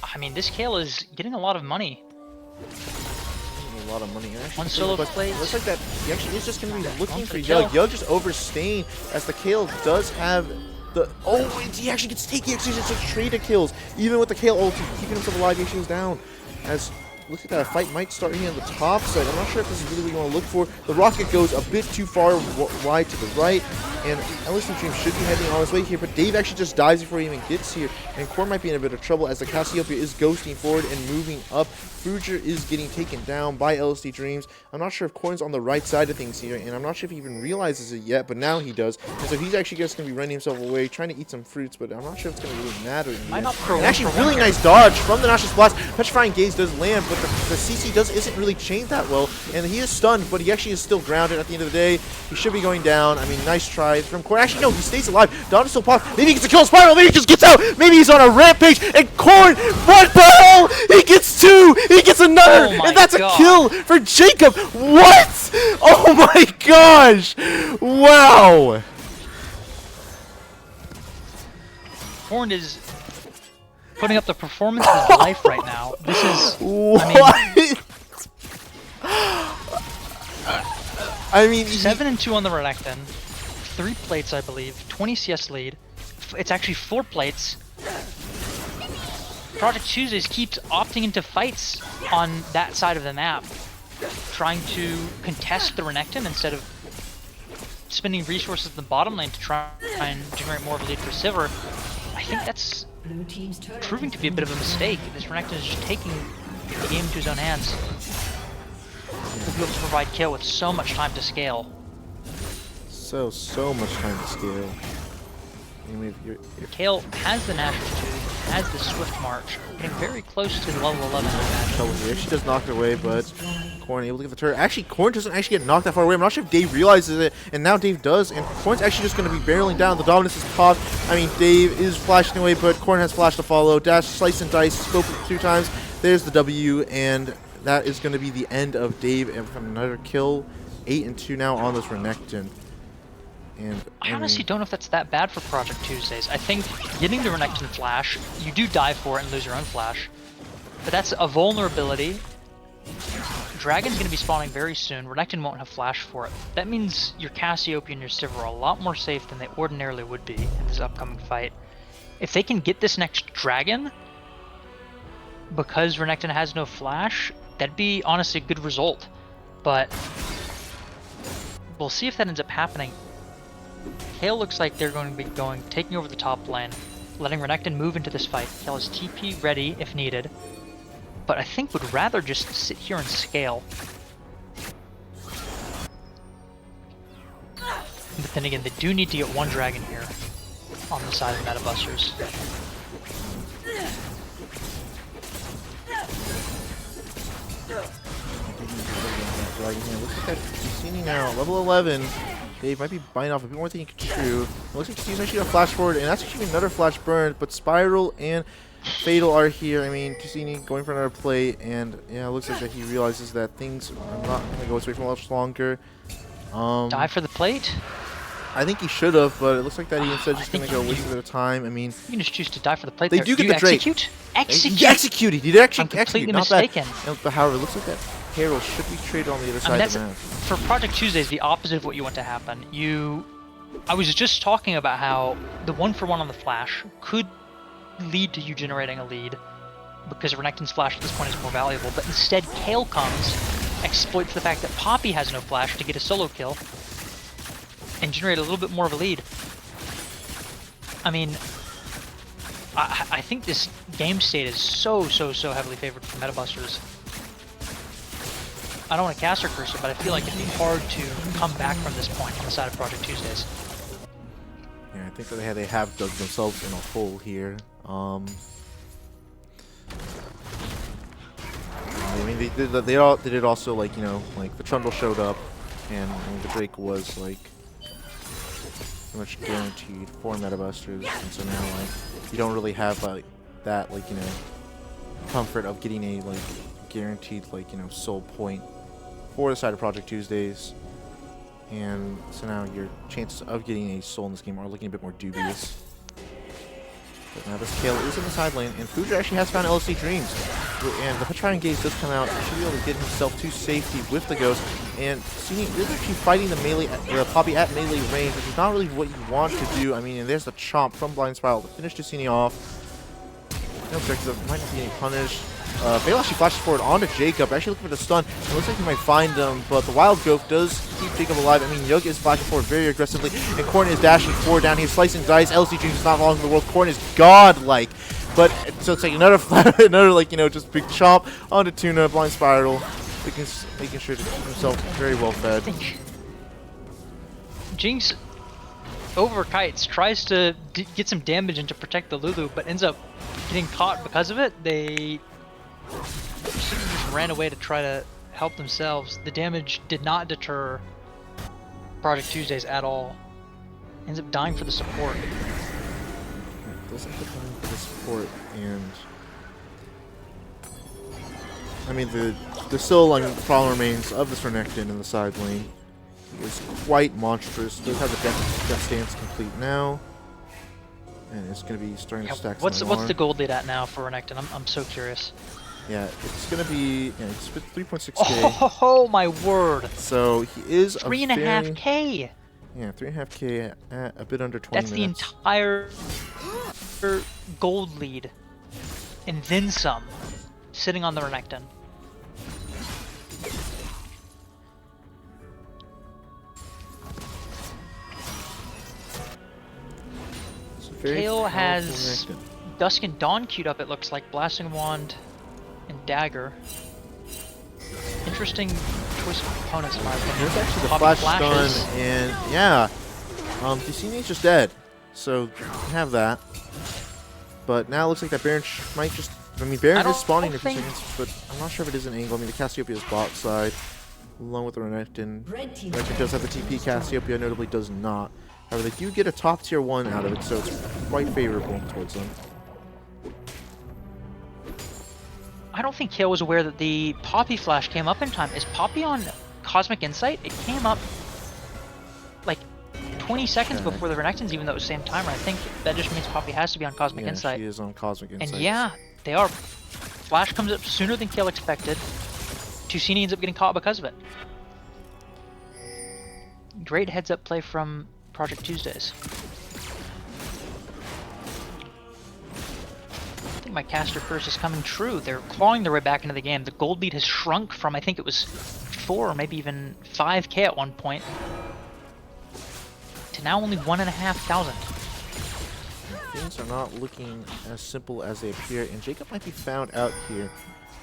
I mean, this Kale is getting a lot of money. a lot of money. Actually, One solo but play. it looks like that he actually is just going to be looking One for for the Yug. kill. Yug just overstaying, as the Kale does have the... Oh, and he actually gets taken. He actually just traded kills. Even with the Kale ult, keeping himself alive, he actually goes down. As... Look at that, a fight might start here on the top side. I'm not sure if this is really what you want to look for. The rocket goes a bit too far wide to the right, and LSD Dream should be heading on his way here, but Dave actually just dies before he even gets here, and Korn might be in a bit of trouble as the Cassiopeia is ghosting forward and moving up. Fruger is getting taken down by LSD Dreams. I'm not sure if Korn's on the right side of things here, and I'm not sure if he even realizes it yet, but now he does. And so he's actually just going to be running himself away, trying to eat some fruits, but I'm not sure if it's going to really matter. And actually, really nice dodge from the Noxious Blast. Petrifying Gaze does land, but the CC isn't really chained that well, and he is stunned, but he actually is still grounded at the end of the day. He should be going down. I mean, nice try from Korn. Actually, no, he stays alive. Don is still popped. Maybe he gets a kill Spiral. Maybe he just gets out. Maybe he's on a rampage, and Korn, what the hell? He gets two. He gets another, and that's a kill for Jacob. What? Oh my gosh. Wow. Korn is putting up the performance of his life right now. This is... What? I mean 7 and 2 on the Renekton, 3 plates I believe, 20 CS lead. It's actually 4 plates. Project Tuesdays keeps opting into fights on that side of the map, trying to contest the Renekton instead of spending resources in the bottom lane to try and generate more of a lead for Sivir. I think that's proving to be a bit of a mistake. This Renekton is just taking the game into his own hands. He'll be able to provide kill with so much time to scale. So much time to scale. I mean, Kale has the Nash Attitude, has the Swift March, getting very close to level 11 I imagine. He actually does knock it away, but Korn able to get the turret. Actually, Korn doesn't actually get knocked that far away. I'm not sure if Dave realizes it, and now Dave does, and Korn's actually just going to be barreling down. The Dominus is popped. I mean, Dave is flashing away, but Korn has flash to follow. Dash, slice and dice, scope it 2 times. There's the W, and that is going to be the end of Dave, and from another kill. 8 and 2 now on this Renekton. And I honestly don't know if that's that bad for Project Tuesdays. I think getting the Renekton flash, you do die for it and lose your own flash. But that's a vulnerability. Dragon's going to be spawning very soon. Renekton won't have flash for it. That means your Cassiopeia and your Sivir are a lot more safe than they ordinarily would be in this upcoming fight. If they can get this next Dragon, because Renekton has no flash, that'd be honestly a good result. But we'll see if that ends up happening. Kale looks like they're going to be taking over the top lane, letting Renekton move into this fight. Kale is TP ready if needed, but I think would rather just sit here and scale. But then again, they do need to get one dragon here on the side of Metabusters. Dragon here. Looks like that Cassini now, level 11. Dave might be biting off a bit more than he can chew. It looks like Cassini's actually going to flash forward, and that's actually another flash burn, but Spiral and Fatal are here. I mean, Cassini going for another play, and yeah, it looks like that he realizes that things are not going to go his way for much longer. Die for the plate? I think he should have, but it looks like that he instead just going to go waste a bit of time. I mean, You can just choose to die for the plate. they there. do get the Drake. Execute? Execute. He executed. He did actually I'm completely execute. Not mistaken. bad. But however, it looks like that Herald should be traded on the other side of the map. For Project Tuesday is the opposite of what you want to happen. I was just talking about how the 1-for-1 on the flash could lead to you generating a lead because Renekton's flash at this point is more valuable, but instead Kale comes, exploits the fact that Poppy has no flash to get a solo kill, and generate a little bit more of a lead. I mean, I think this game state is so heavily favored for Metabusters. I don't want to caster curse it, but I feel like it'd be hard to come back from this point on the side of Project Tuesdays. Yeah, I think that they have dug themselves in a hole here. I mean, they did also, like, you know, like the Trundle showed up, and the Drake was like pretty much guaranteed for Metabusters, and so now like you don't really have like that, like, you know, comfort of getting a like guaranteed, like, you know, soul point for the side of Project Tuesdays, and so now your chances of getting a soul in this game are looking a bit more dubious. But now this Kale is in the side lane, and Fuja actually has found LSD Dreams, and the Petrine Gaze does come out. He should be able to get himself to safety with the Ghost, and Cassini is actually fighting the melee, the Poppy at melee range, which is not really what you want to do. I mean, and there's the chomp from Blind Spiral to finish Cassini off. No objective, might not be any punish. Bale actually flashes forward onto Jacob, actually looking for the stun. It looks like he might find him, but the Wild Growth does keep Jacob alive. I mean, Yug is flashing forward very aggressively, and Corn is dashing forward down. He's slicing dice. LC Dreams is not long in the world. Corn is godlike. But, so it's like another, another, like, you know, just big chomp onto Tuna, Blind Spiral, making sure to keep himself very well fed. Jinx overkites, tries to get some damage and to protect the Lulu, but ends up getting caught because of it. They just ran away to try to help themselves. The damage did not deter Project Tuesdays at all. Ends up dying for the support. Doesn't have time for the support, and I mean the still like problem remains of this Renekton in the side lane. He is quite monstrous. Does have the death stance complete now, and it's going to be starting to stack. What's the gold lead at now for Renekton? I'm so curious. Yeah, it's going to be it's 3.6k. Oh my word! So he is 3.5k. Yeah, 3.5k at a bit under 20 That's minutes. the entire gold lead, and then some, sitting on the Renekton. Kale has Dusk and Dawn queued up, it looks like. Blasting Wand and Dagger. Interesting choice of components in my opinion. There's actually the Poppy flash stun, and yeah, Cassini's just dead, so you can have that. But now it looks like that Baron might just, I mean, Baron is spawning in a few seconds, but I'm not sure if it is an angle. I mean, the Cassiopeia is bot side, along with the Renekton. Renekton does have the TP, Cassiopeia notably does not. However, they do get a top tier 1 out of it, so it's quite favorable towards them. I don't think Kale was aware that the Poppy flash came up in time. Is Poppy on Cosmic Insight? It came up like 20 seconds before the Renektons, even though it was the same timer. I think that just means Poppy has to be on Cosmic Insight. She is on Cosmic Insight. And yeah, they are. Flash comes up sooner than Kale expected. Tusini ends up getting caught because of it. Great heads up play from Project Tuesdays. I think my caster curse is coming true. They're clawing their way back into the game. The gold lead has shrunk from, I think it was 4 or maybe even 5k at one point, to now only 1,500. Things are not looking as simple as they appear, and Jacob might be found out here.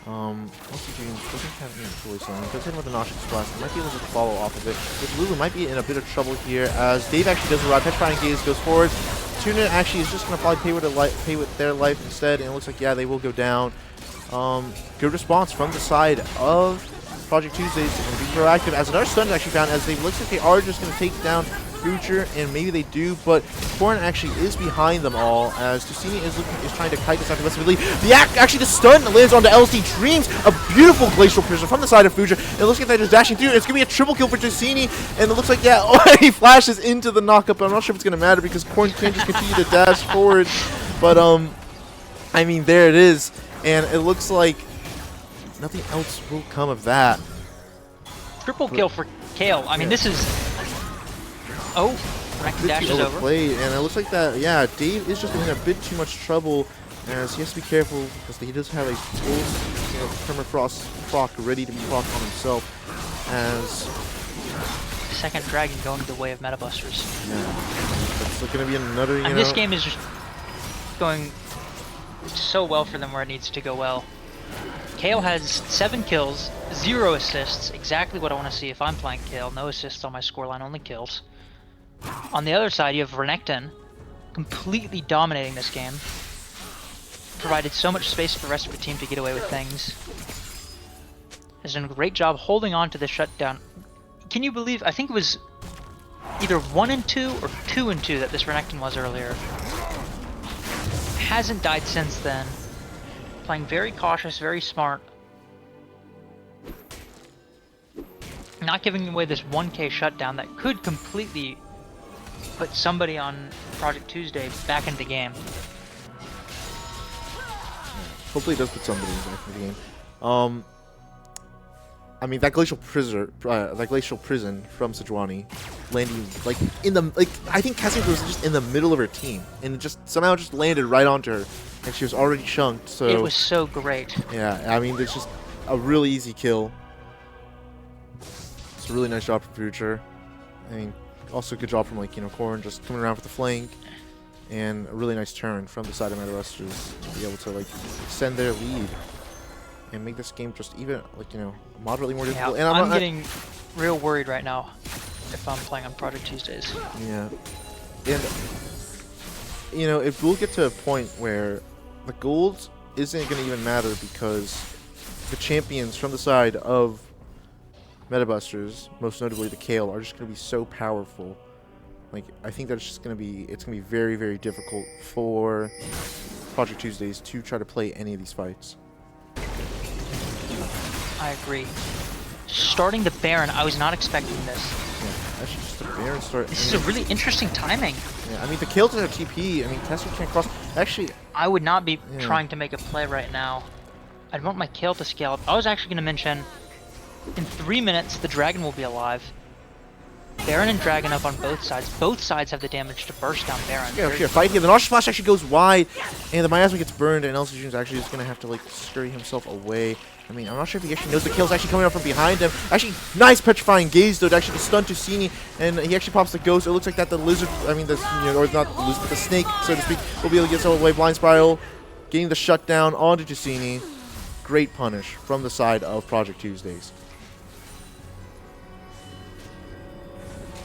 LC Dreams doesn't have any choice on him. Does hit him with a Noxious Blast. Might be able to follow off of it. But Lulu might be in a bit of trouble here as Dave actually does arrive. Petrifying Gaze goes forward. Tuna actually is just going to probably pay with their life instead, and it looks like, yeah, they will go down. Good response from the side of Project Tuesdays and be proactive as another stun is actually found as they looks like they are just going to take down Future, and maybe they do, but Corrin actually is behind them all as Tusini is trying to kite this out to aggressively. Actually, the stun lands onto LSD Dreams, a beautiful glacial prison from the side of Future. It looks like they're just dashing through. It's going to be a triple kill for Tusini, and it looks like, yeah, he flashes into the knockup, but I'm not sure if it's going to matter because Corrin can just continue to dash forward. But, I mean, there it is, and it looks like nothing else will come of that. Triple kill for Kale. I mean, this is... Oh, Renekton dash is over. Played, and it looks like that, yeah, Dave is just in a bit too much trouble as he has to be careful because he does have a full permafrost proc ready to be proc on himself as... Second dragon going the way of Meta Busters. Yeah, that's going to be another, you know... This game is just going so well for them where it needs to go well. Kale has 7 kills, 0 assists, exactly what I want to see if I'm playing Kale. No assists on my scoreline, only kills. On the other side, you have Renekton, completely dominating this game. Provided so much space for the rest of the team to get away with things. Has done a great job holding on to the shutdown. Can you believe, I think it was either 1-2 or 2-2 that this Renekton was earlier. Hasn't died since then. Playing very cautious, very smart. Not giving away this 1k shutdown that could completely put somebody on Project Tuesday back into the game. Hopefully it does put somebody back in the game. I mean, that glacial prison from Sejuani landing like in the I think Cassie was just in the middle of her team and it just somehow just landed right onto her, and she was already chunked. So it was so great. Yeah, I mean, it's just a really easy kill. It's a really nice job from Future. I mean, also good job from Corrin just coming around for the flank, and a really nice turn from the side of Meta Busters to be able to extend their lead and make this game just even moderately more difficult. Yeah, and I'm getting real worried right now if I'm playing on Project Tuesdays. Yeah, and it will get to a point where the gold isn't going to even matter because the champions from the side of Meta Busters, most notably the Kale, are just going to be so powerful. I think that's just going to be, it's going to be very, very difficult for Project Tuesdays to try to play any of these fights. I agree. Starting the Baron, I was not expecting this. Yeah, actually just the Baron start. This is a really interesting timing. Yeah, I mean, the Kale doesn't have TP. I mean, Cassie can't cross. Actually, I would not be trying to make a play right now. I'd want my Kale to scale up. I was actually going to mention, in 3 minutes, the Dragon will be alive. Baron and Dragon up on both sides. Both sides have the damage to burst down Baron. Yeah, okay, fight here. The Noxious Splash actually goes wide, and the Miasma gets burned, and LC Jr. actually is going to have to scurry himself away. I mean, I'm not sure if he actually knows the kill's actually coming up from behind him. Actually, nice Petrifying Gaze, though, to actually stun Tusini, and he actually pops the Ghost. It looks like that the Lizard, I mean, or not the Lizard, but the Snake, so to speak, will be able to get someone away. Blind Spiral, getting the shutdown onto Tusini. Great punish from the side of Project Tuesdays.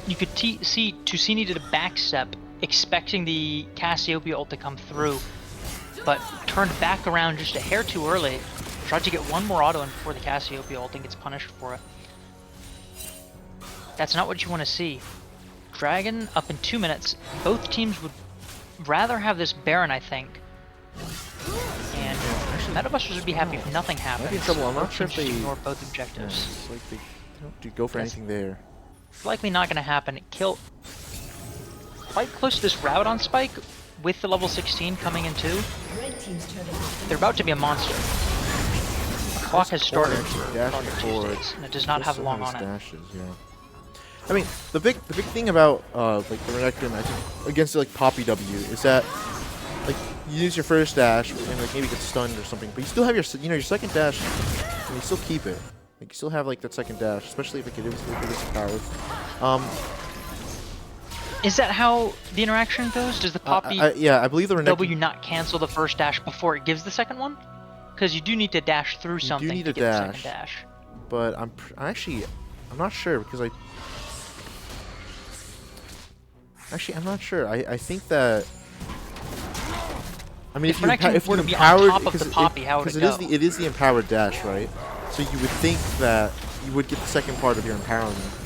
You could see Tusini did a back step, expecting the Cassiopeia ult to come through, but turned back around just a hair too early. Tried to get one more auto in before the Cassiopeia ult and gets punished for it. That's not what you want to see. Dragon up in 2 minutes. Both teams would rather have this Baron, I think. And Meta Busters would be happy if nothing happens. Might be in trouble. I'm not sure if they ignore both objectives. Yeah, it's they don't go for anything there. It's likely not going to happen. Kill quite close to this route on Spike with the level 16 coming in too. They're about to be a monster. The clock has started and it does not have long on it. Dashes, yeah. I mean, the big thing about the Renekton, I think, against Poppy W is that you use your first dash and maybe get stunned or something, but you still have your your second dash and you still keep it. You still have that second dash, especially if it is powered. Is that how the interaction goes? Does the Poppy yeah, I believe the Renekton W not cancel the first dash before it gives the second one? Because you do need to dash through something to get the second dash. But I'm not sure because I'm not sure. I think that. I mean, if were to be on top of the Poppy, how would it go? It is the empowered dash, right? So you would think that you would get the second part of your empowerment.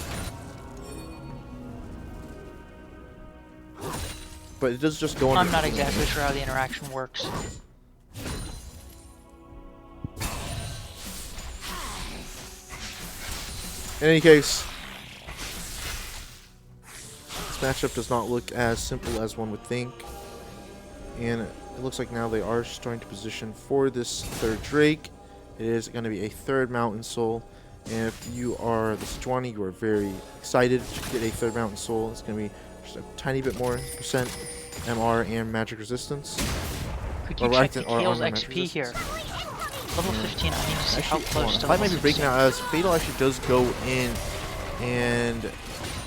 But it does just go on. I'm not exactly sure how the interaction works. In any case, this matchup does not look as simple as one would think. And it looks like now they are starting to position for this third Drake. It is going to be a third Mountain Soul. And if you are the Sejuani, you are very excited to get a third Mountain Soul. It's going to be just a tiny bit more percent MR and magic resistance. Could you check the Kale's XP here? Level 15, I need to see how close to I level might be breaking 16. out as Fatal actually does go in, and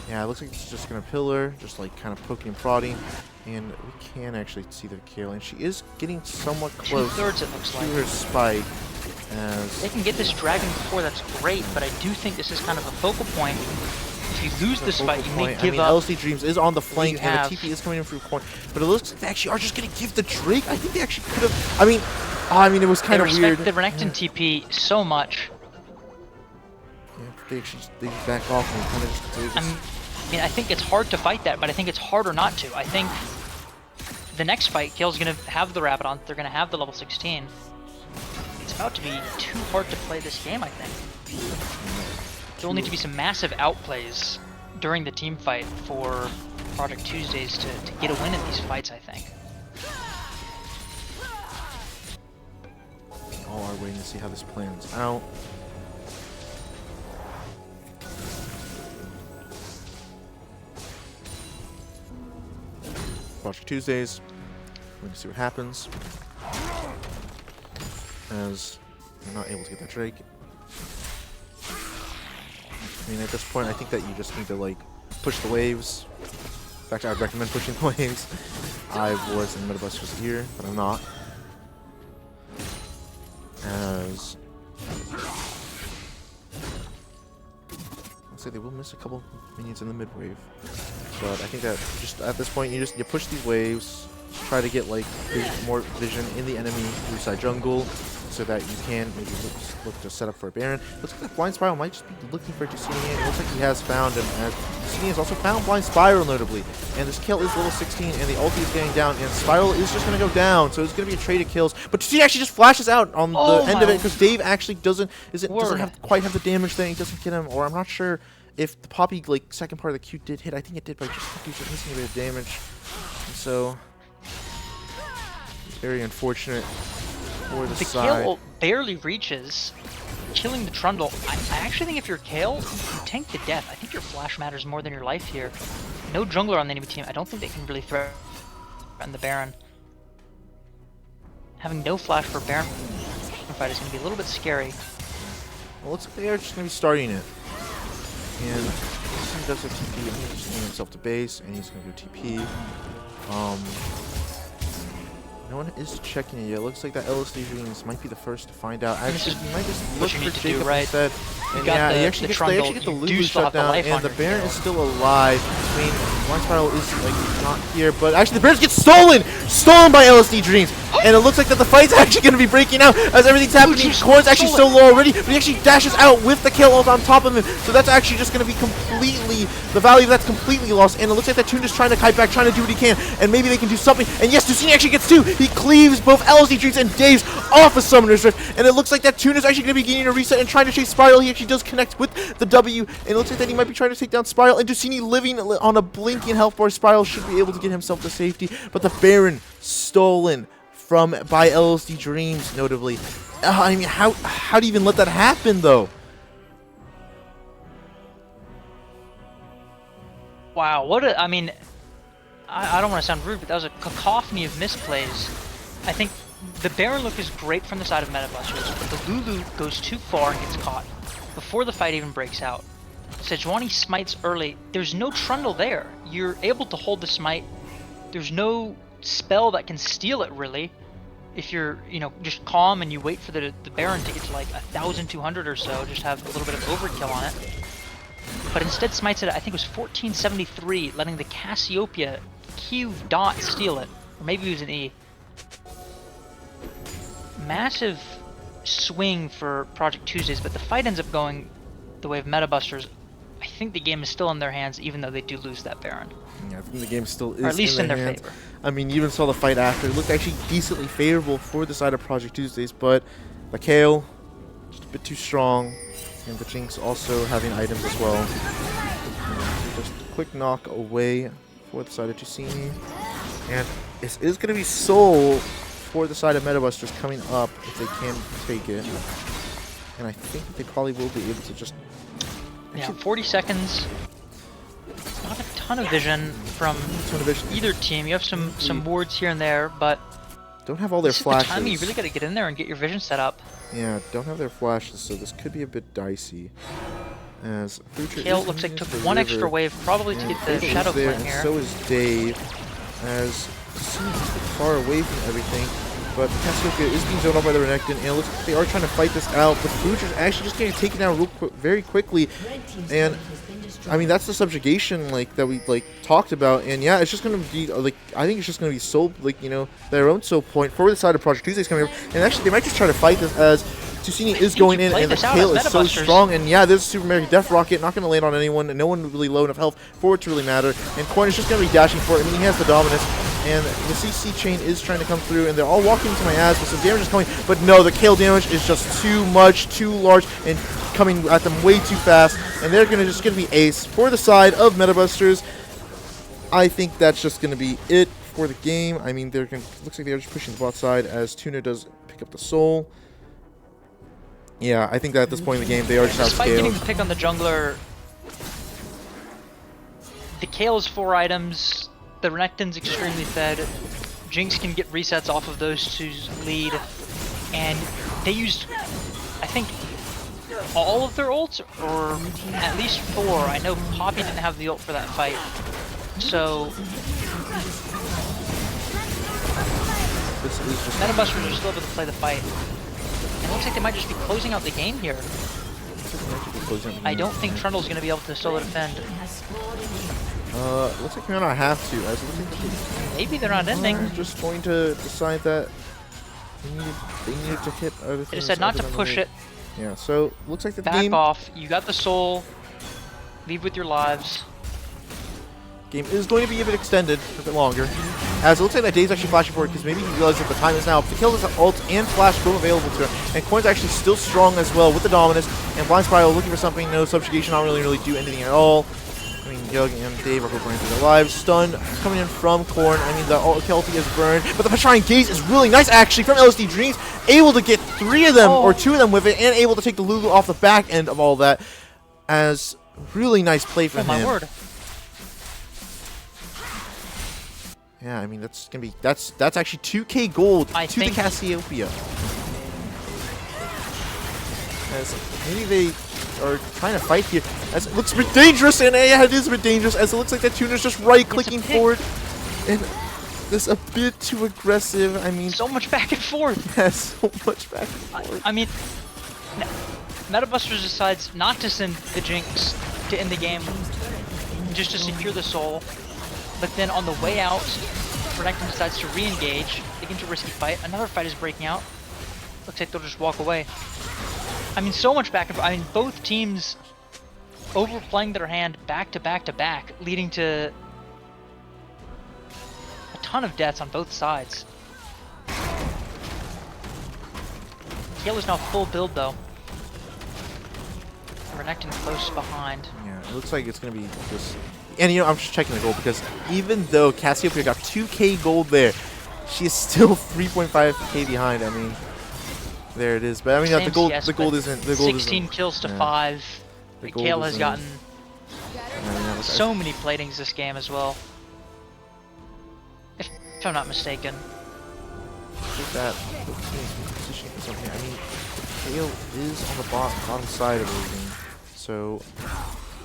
yeah, it looks like it's just gonna pillar, just like kind of poking and prodding, and we can actually see the Kale, and she is getting somewhat close 2/3 it looks to like. her spike. As They can get this dragon before, that's great, but I do think this is kind of a focal point. If you lose this fight, you may give up. LSD Dreams is on the flank, and have. the TP is coming in through the corner, but it looks like they actually are just gonna give the Drake. I think they actually could have. I mean, it was kind of weird. They respect the Renekton TP so much. Yeah, they just back off and kind of just do this. I mean, I think it's hard to fight that, but I think it's harder not to. I think the next fight, Kale's going to have the Rabadon. They're going to have the level 16. It's about to be too hard to play this game, I think. There will need to be some massive outplays during the team fight for Project Tuesdays to get a win in these fights, I think. We all are waiting to see how this plans out. Project Tuesdays. We're going to see what happens. As we're not able to get that Drake. I mean, at this point, I think that you just need to, like, push the waves. In fact, I would recommend pushing the waves. I was in Metabuster's ear, but I'm not. As I'll say they will miss a couple minions in the mid wave. But I think that just at this point, you push these waves, try to get like more vision in the enemy through side jungle, so that you can maybe look to set up for a Baron. Looks like that Blind Spiral might just be looking for Dusini. It looks like he has found him, as Dusini has also found Blind Spiral notably. And this kill is level 16, and the ulti is getting down, and Spiral is just going to go down, so it's going to be a trade of kills. But Dusini actually just flashes out on the end of it, because Dave actually doesn't quite have the damage that he doesn't get him, or I'm not sure if the Poppy like second part of the Q did hit. I think it did, but I just think he was missing a bit of damage. And so very unfortunate for the side. Kale barely reaches, killing the Trundle. I actually think if you're Kale, you tank to death. I think your flash matters more than your life here. No jungler on the enemy team. I don't think they can really threaten the Baron. Having no flash for Baron fight is going to be a little bit scary. Well, looks like they are just going to be starting it. And he does a TP, and he's just getting himself to base, and he's going to go TP. No one is checking it yet. It looks like that LSD Dreams might be the first to find out. Actually, you might just look for Jacob instead. And yeah, they actually get the Lulu shut down, and the Baron is still alive. I mean, Blind Spiral is like not here, but actually the Baron gets stolen! Stolen by LSD Dreams! And it looks like that the fight's actually going to be breaking out as everything's happening. Corn's actually so low already, but he actually dashes out with the kill ult on top of him. So that's actually just going to be completely, the value of that's completely lost. And it looks like that Toon is trying to kite back, trying to do what he can. And maybe they can do something. And yes, Dusini actually gets two. He cleaves both LSD Dreams and Dave's off of Summoner's Rift. And it looks like that Toon is actually going to be getting a reset and trying to chase Spiral. He actually does connect with the W. And it looks like that he might be trying to take down Spiral. And Dusini living on a blinking health bar. Spiral should be able to get himself to safety. But the Baron stolen by LSD Dreams, notably. I mean, how do you even let that happen, though? Wow, what a, I mean, I don't want to sound rude, but that was a cacophony of misplays. I think the Baron look is great from the side of Metabusters, but the Lulu goes too far and gets caught before the fight even breaks out. Sejuani smites early. There's no Trundle there. You're able to hold the smite. There's no spell that can steal it, really. If you're, just calm and you wait for the Baron to get to like 1,200 or so, just have a little bit of overkill on it. But instead smites it, I think it was 1473, letting the Cassiopeia Q dot steal it. Or maybe it was an E. Massive swing for Project Tuesdays, but the fight ends up going the way of Meta Busters, I think the game is still in their hands, even though they do lose that Baron. Yeah, I think the game still is Or at least in their hands. favor. I mean, you even saw the fight after. It looked actually decently favorable for the side of Project Tuesdays, but the Kale, just a bit too strong. And the Jinx also having items as well. Just a quick knock away for the side of Tusini. And it is going to be Soul for the side of Metabusters coming up if they can take it. And I think that they probably will be able to just... Yeah, 40 seconds. Not a ton of vision from either team. You have some wards here and there, but don't have all their this flashes. is the time you really got to get in there and get your vision set up. Yeah, don't have their flashes, so this could be a bit dicey. As Kale looks like took one extra wave, probably to get the Shadow Flame here. So is Dave, as seems far away from everything. But Cassiopeia is being zoned out by the Renekton, and it looks like they are trying to fight this out. But Future's actually just getting taken down very quickly. And I mean, that's the subjugation that we talked about. And yeah, it's just gonna be I think it's just gonna be soul their own soul point for the side of Project Tuesday's coming up. And actually, they might just try to fight this as Tusini is going in, and the Kale is so strong. And yeah, this is Super Mega Death Rocket, not gonna land on anyone, and no one really low enough health for it to really matter. And Coin is just gonna be dashing for it. I mean, he has the dominance. And the CC chain is trying to come through, and they're all walking into my ass with some damage is coming. But no, the Kale damage is just too much, too large, and coming at them way too fast. And they're just gonna be ace for the side of Metabusters. I think that's just gonna be it for the game. I mean, looks like they're just pushing the bot side as Tuna does pick up the soul. Yeah, I think that at this point in the game, they are just Despite outscaled. getting the pick on the jungler, the Kale is 4 items. The Renekton's extremely fed. Jinx can get resets off of those two's lead. And they used, I think, all of their ults, or at least 4. I know Poppy didn't have the ult for that fight. So, Metabusters are still able to play the fight. And it looks like they might just be closing out the game here. I don't think Trundle's going to be able to solo defend. Looks like we might not have to. As it looks like Maybe they're not ending. they're just going to decide that they needed to hit other things. They decided not to push it. Yeah, so looks like the Back off. You got the soul. Leave with your lives. Game is going to be a bit extended, a bit longer. As it looks like that Dave's actually flashing for it because maybe he realizes that the time is now. If the kill is ult and flash both available to him. And Coin's actually still strong as well with the dominance. And Blind Spiral looking for something. No subjugation, not really do anything at all. I mean, Yug and Dave are both running through their lives. Stun coming in from Korn. I mean, the ulti is burned. But the Patrine Gaze is really nice, actually, from LSD Dreams. Able to get 3 of them, or 2 of them with it, and able to take the Lulu off the back end of all that. As really nice play from him. Oh my word. Yeah, I mean, that's gonna be that's actually 2K gold to the Cassiopeia. As maybe they are trying to fight here. As it looks a bit dangerous, and yeah, it is a bit dangerous. As it looks like that Tuner's just right-clicking forward, and this a bit too aggressive. I mean, so much back and forth. Yeah, so much back and forth. I mean, Metabusters decides not to send the Jinx to end the game, just to secure the soul. But then on the way out, Renekton decides to re-engage. They get into a risky fight. Another fight is breaking out. Looks like they'll just walk away. I mean, so much back and forth. I mean, both teams overplaying their hand back to back to back, leading to a ton of deaths on both sides. Kale is now full build though. Renekton close behind. Yeah, it looks like it's gonna be just. And I'm just checking the gold because even though Cassiopeia got 2K gold there, she is still 3.5K behind. I mean, there it is. But I mean, the gold isn't. The gold 16 kills to 5. Kale has gotten so many platings this game as well. If I'm not mistaken. Look at that. Position for something. I mean, Kale is on the bottom side of everything. So.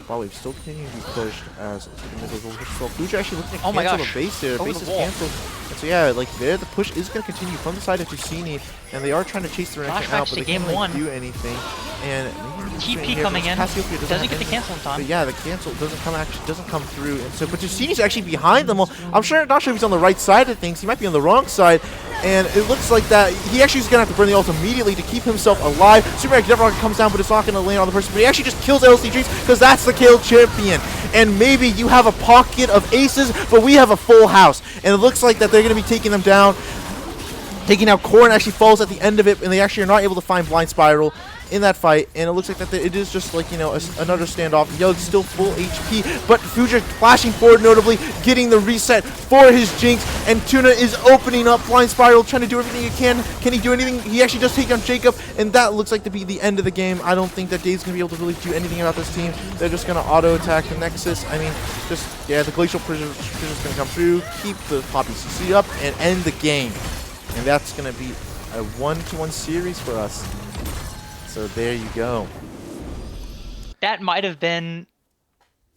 Wave still continuing to be pushed as Fuji actually looking to cancel the base there. The base is canceled. And so yeah, there the push is going to continue from the side of Tusini, and they are trying to chase the Renekton out, but they can't really do anything. And TP coming in doesn't get the cancel in time. But yeah, the cancel doesn't come through. And so, but Tusini's actually behind them. Well, not sure if he's on the right side of things. He might be on the wrong side. And it looks like that he actually is going to have to burn the ult immediately to keep himself alive. Superman Never comes down, but it's not going to land on the person. But he actually just kills LC Trees because that's the kill champion. And maybe you have a pocket of aces, but we have a full house. And it looks like that they're going to be taking them down. Taking out Corrin actually falls at the end of it, and they actually are not able to find Blind Spiral in that fight. And it looks like that it is just like, you know, another standoff. Young's still full HP, but Fuja flashing forward, notably getting the reset for his Jinx. And Tuna is opening up Blind Spiral, trying to do everything he can. Can he do anything? He actually does take down Jacob, and that looks like to be the end of the game. I don't think that Dave's going to be able to really do anything about this team. They're just going to auto-attack the Nexus. I mean, yeah, the Glacial Prison is going to come through, keep the Poppy CC up, and end the game. And that's going to be a 1-1 series for us. So there you go. That might have been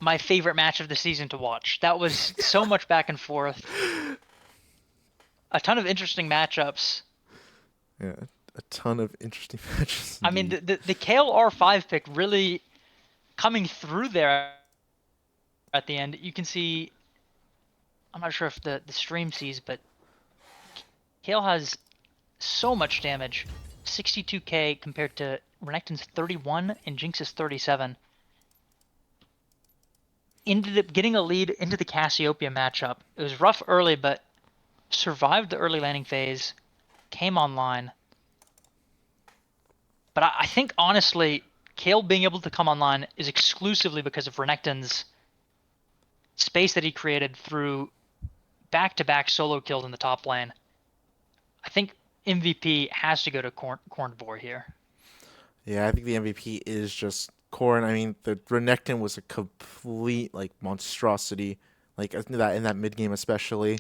my favorite match of the season to watch. That was so much back and forth. A ton of interesting matchups. Yeah, a ton of interesting matches. I mean, the Kale R5 pick really coming through there at the end. You can see, I'm not sure if the stream sees, but Kale has so much damage. 62k compared to Renekton's 31 and Jinx's 37. Ended up getting a lead into the Cassiopeia matchup. It was rough early, but survived the early landing phase, came online. But I think, honestly, Kale being able to come online is exclusively because of Renekton's space that he created through back-to-back solo kills in the top lane. I think MVP has to go to Cornvor here. Yeah, I think the MVP is just Corrin. I mean, the Renekton was a complete like monstrosity, like in that mid game especially.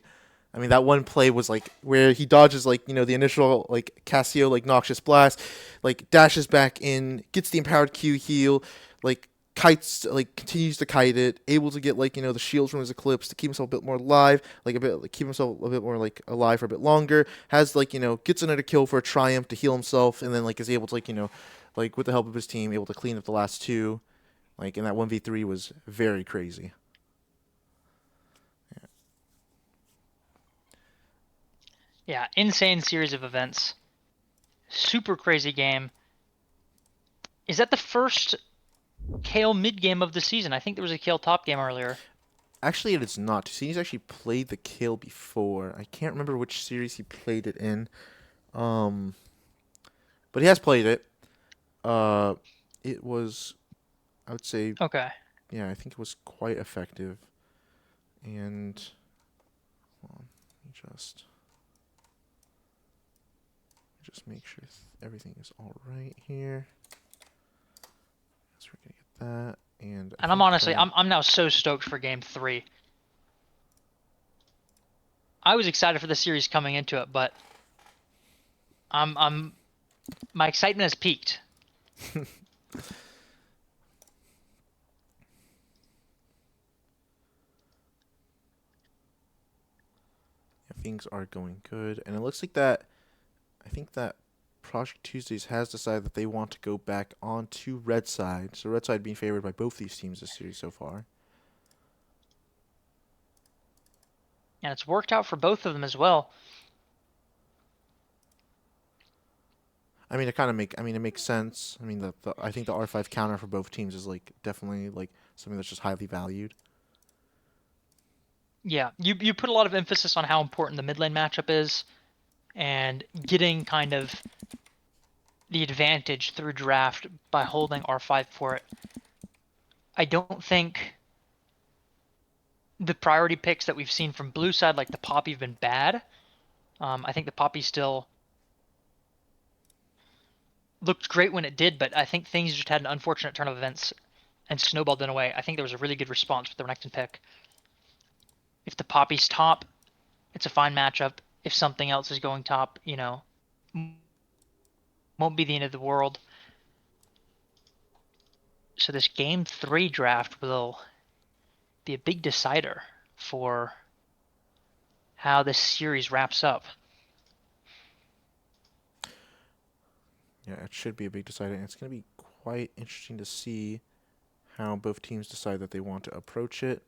I mean, that one play was like where he dodges like, you know, the initial like Cassio like Noxious Blast, like dashes back in, gets the empowered Q heal, like kites, like continues to kite it, able to get like, you know, the shields from his Eclipse to keep himself a bit more alive, like keep himself a bit more like alive for a bit longer. Has like, you know, gets another kill for a triumph to heal himself, and then like is able to like, you know, like with the help of his team, able to clean up the last two. Like, and that 1v3 was very crazy. Yeah, insane series of events. Super crazy game. Is that the first Kale mid game of the season? I think there was a Kale top game earlier. Actually, it is not. He's actually played the Kale before. I can't remember which series he played it in. But he has played it. It was, I would say, Okay. yeah, I think it was quite effective. And hold on, let me just make sure everything is all right here. So we're gonna get that, and I'm honestly, I'm now so stoked for Game 3. I was excited for the series coming into it, but my excitement has peaked. things are going good, and it looks like that. I think that Project Tuesdays has decided that they want to go back onto Red Side. So Red Side being favored by both these teams this series so far. And it's worked out for both of them as well. I mean, it makes sense. I mean, I think the R5 counter for both teams is like definitely like something that's just highly valued. Yeah, you put a lot of emphasis on how important the mid lane matchup is, and getting kind of the advantage through draft by holding R5 for it. I don't think the priority picks that we've seen from blue side, like the Poppy, have been bad. I think the Poppy still looked great when it did, but I think things just had an unfortunate turn of events and snowballed in a way. I think there was a really good response with the Renekton pick. If the Poppy's top, it's a fine matchup. If something else is going top, you know, won't be the end of the world. So this Game 3 draft will be a big decider for how this series wraps up. Yeah, it should be a big decider, and it's going to be quite interesting to see how both teams decide that they want to approach it.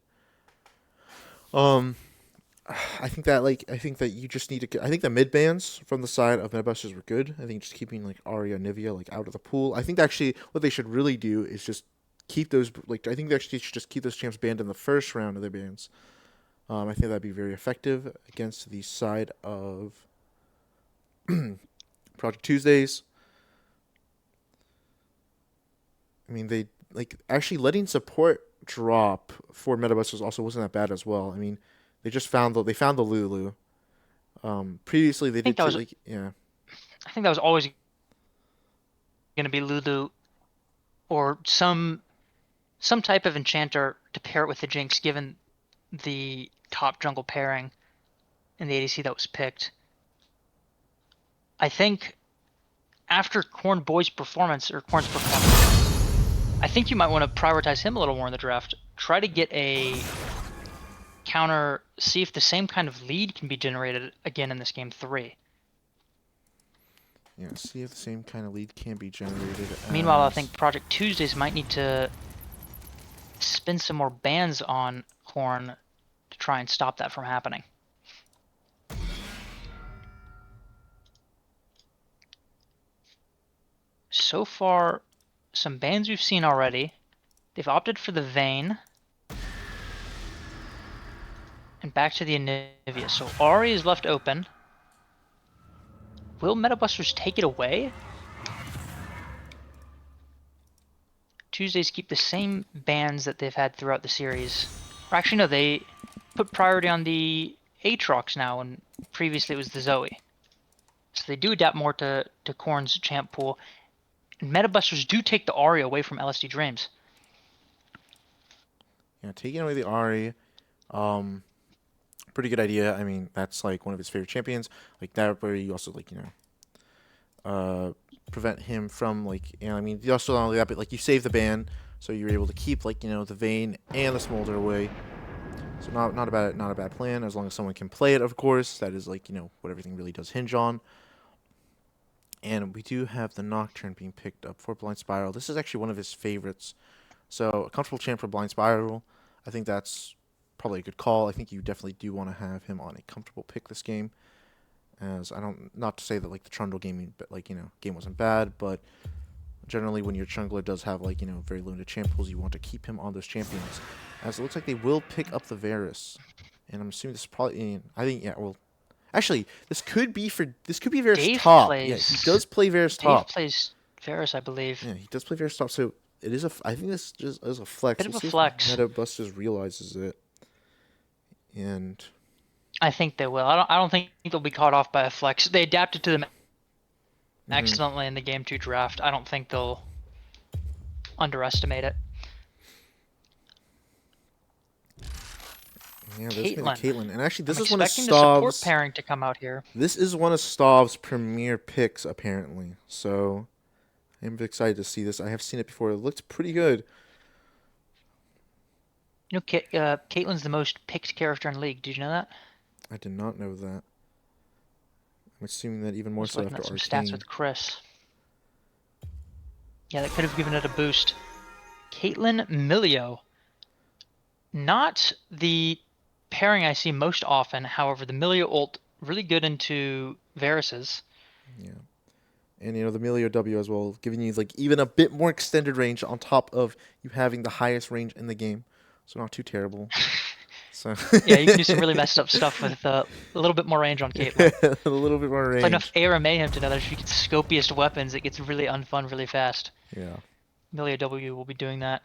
I think that you just need to get. I think the mid bans from the side of Midbusters were good. I think just keeping like Arya and Nivea like out of the pool. I think actually what they should really do is just keep those like I think they actually should just keep those champs banned in the first round of their bans. I think that'd be very effective against the side of Project Tuesdays. I mean, they like actually letting support drop for Metabusters also wasn't that bad as well. I mean, they found the Lulu. Previously they I think did that was like yeah. I think that was always going to be Lulu or some type of enchanter to pair it with the Jinx, given the top jungle pairing in the ADC that was picked. I think after Corn's performance, I think you might want to prioritize him a little more in the draft. Try to get a counter, see if the same kind of lead can be generated again in this game 3. Yeah, see if the same kind of lead can be generated. Meanwhile, I think Project Tuesdays might need to spin some more bans on Corn to try and stop that from happening. So far, some bans we've seen already. They've opted for the Vayne. And back to the Anivia. So Ahri is left open. Will Metabusters take it away? Tuesdays keep the same bans that they've had throughout the series. Or actually, no, they put priority on the Aatrox now, and previously it was the Zoe. So they do adapt more to Corn's champ pool. And Metabusters do take the Ahri away from LSD Dreams. Yeah, taking away the Ahri, pretty good idea. I mean, that's like one of his favorite champions. Like that, where you also like prevent him from like I mean, you also not only that, but like you save the ban, so you're able to keep like the Vayne and the Smolder away. So not a bad plan as long as someone can play it. Of course, that is like what everything really does hinge on. And we do have the Nocturne being picked up for Blind Spiral. This is actually one of his favorites. So a comfortable champ for Blind Spiral. I think that's probably a good call. I think you definitely do want to have him on a comfortable pick this game. As not to say that like the Trundle game, but like game wasn't bad, but generally when your jungler does have like very limited champ pools, you want to keep him on those champions. As it looks like they will pick up the Varus, and I'm assuming this is probably. I think yeah. Well, actually, this could be Varus Dave top. plays, Yeah, he does play Varus top. Dave plays Varus, I believe. Yeah, he does play Varus top. So it is I think this just is a flex. Bit of We'll a flex. If Metabusters realizes it, and I think they will. I don't think they'll be caught off by a flex. They adapted to them excellently in the Game 2 draft. I don't think they'll underestimate it. Yeah, there's been a Caitlyn, and actually this is one of expecting the support Stav's pairing to come out here. This is one of Stav's premier picks apparently. So I'm excited to see this. I have seen it before. It looked pretty good. Caitlyn's the most picked character in League. Did you know that? I did not know that. I'm assuming that even more Just so looking after at some Arcane. stats with Chris. Yeah, that could have given it a boost. Caitlyn Milio. Not the pairing I see most often. However, the Milio ult really good into Varus's. Yeah. And the Melio W as well, giving you like even a bit more extended range on top of you having the highest range in the game. So not too terrible. So yeah, you can do some really messed up stuff with a little bit more range on Caitlyn. a little bit more range. Play enough Air and Mayhem to know that if you get scopiest weapons, it gets really unfun really fast. Yeah. Milio W will be doing that.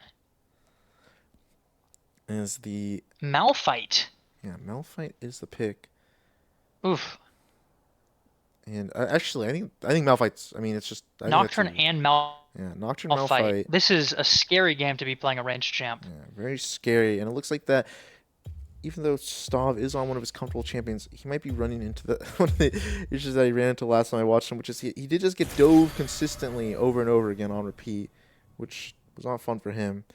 Is the Malphite. Yeah, Malphite is the pick. Oof. And actually, I think Malphite's. I mean, it's just Nocturne and Malphite. Yeah, Nocturne Malphite. This is a scary game to be playing a ranged champ. Yeah, very scary, and it looks like that. Even though Stav is on one of his comfortable champions, he might be running into one of the issues that he ran into last time I watched him, which is he did just get dove consistently over and over again on repeat, which was not fun for him.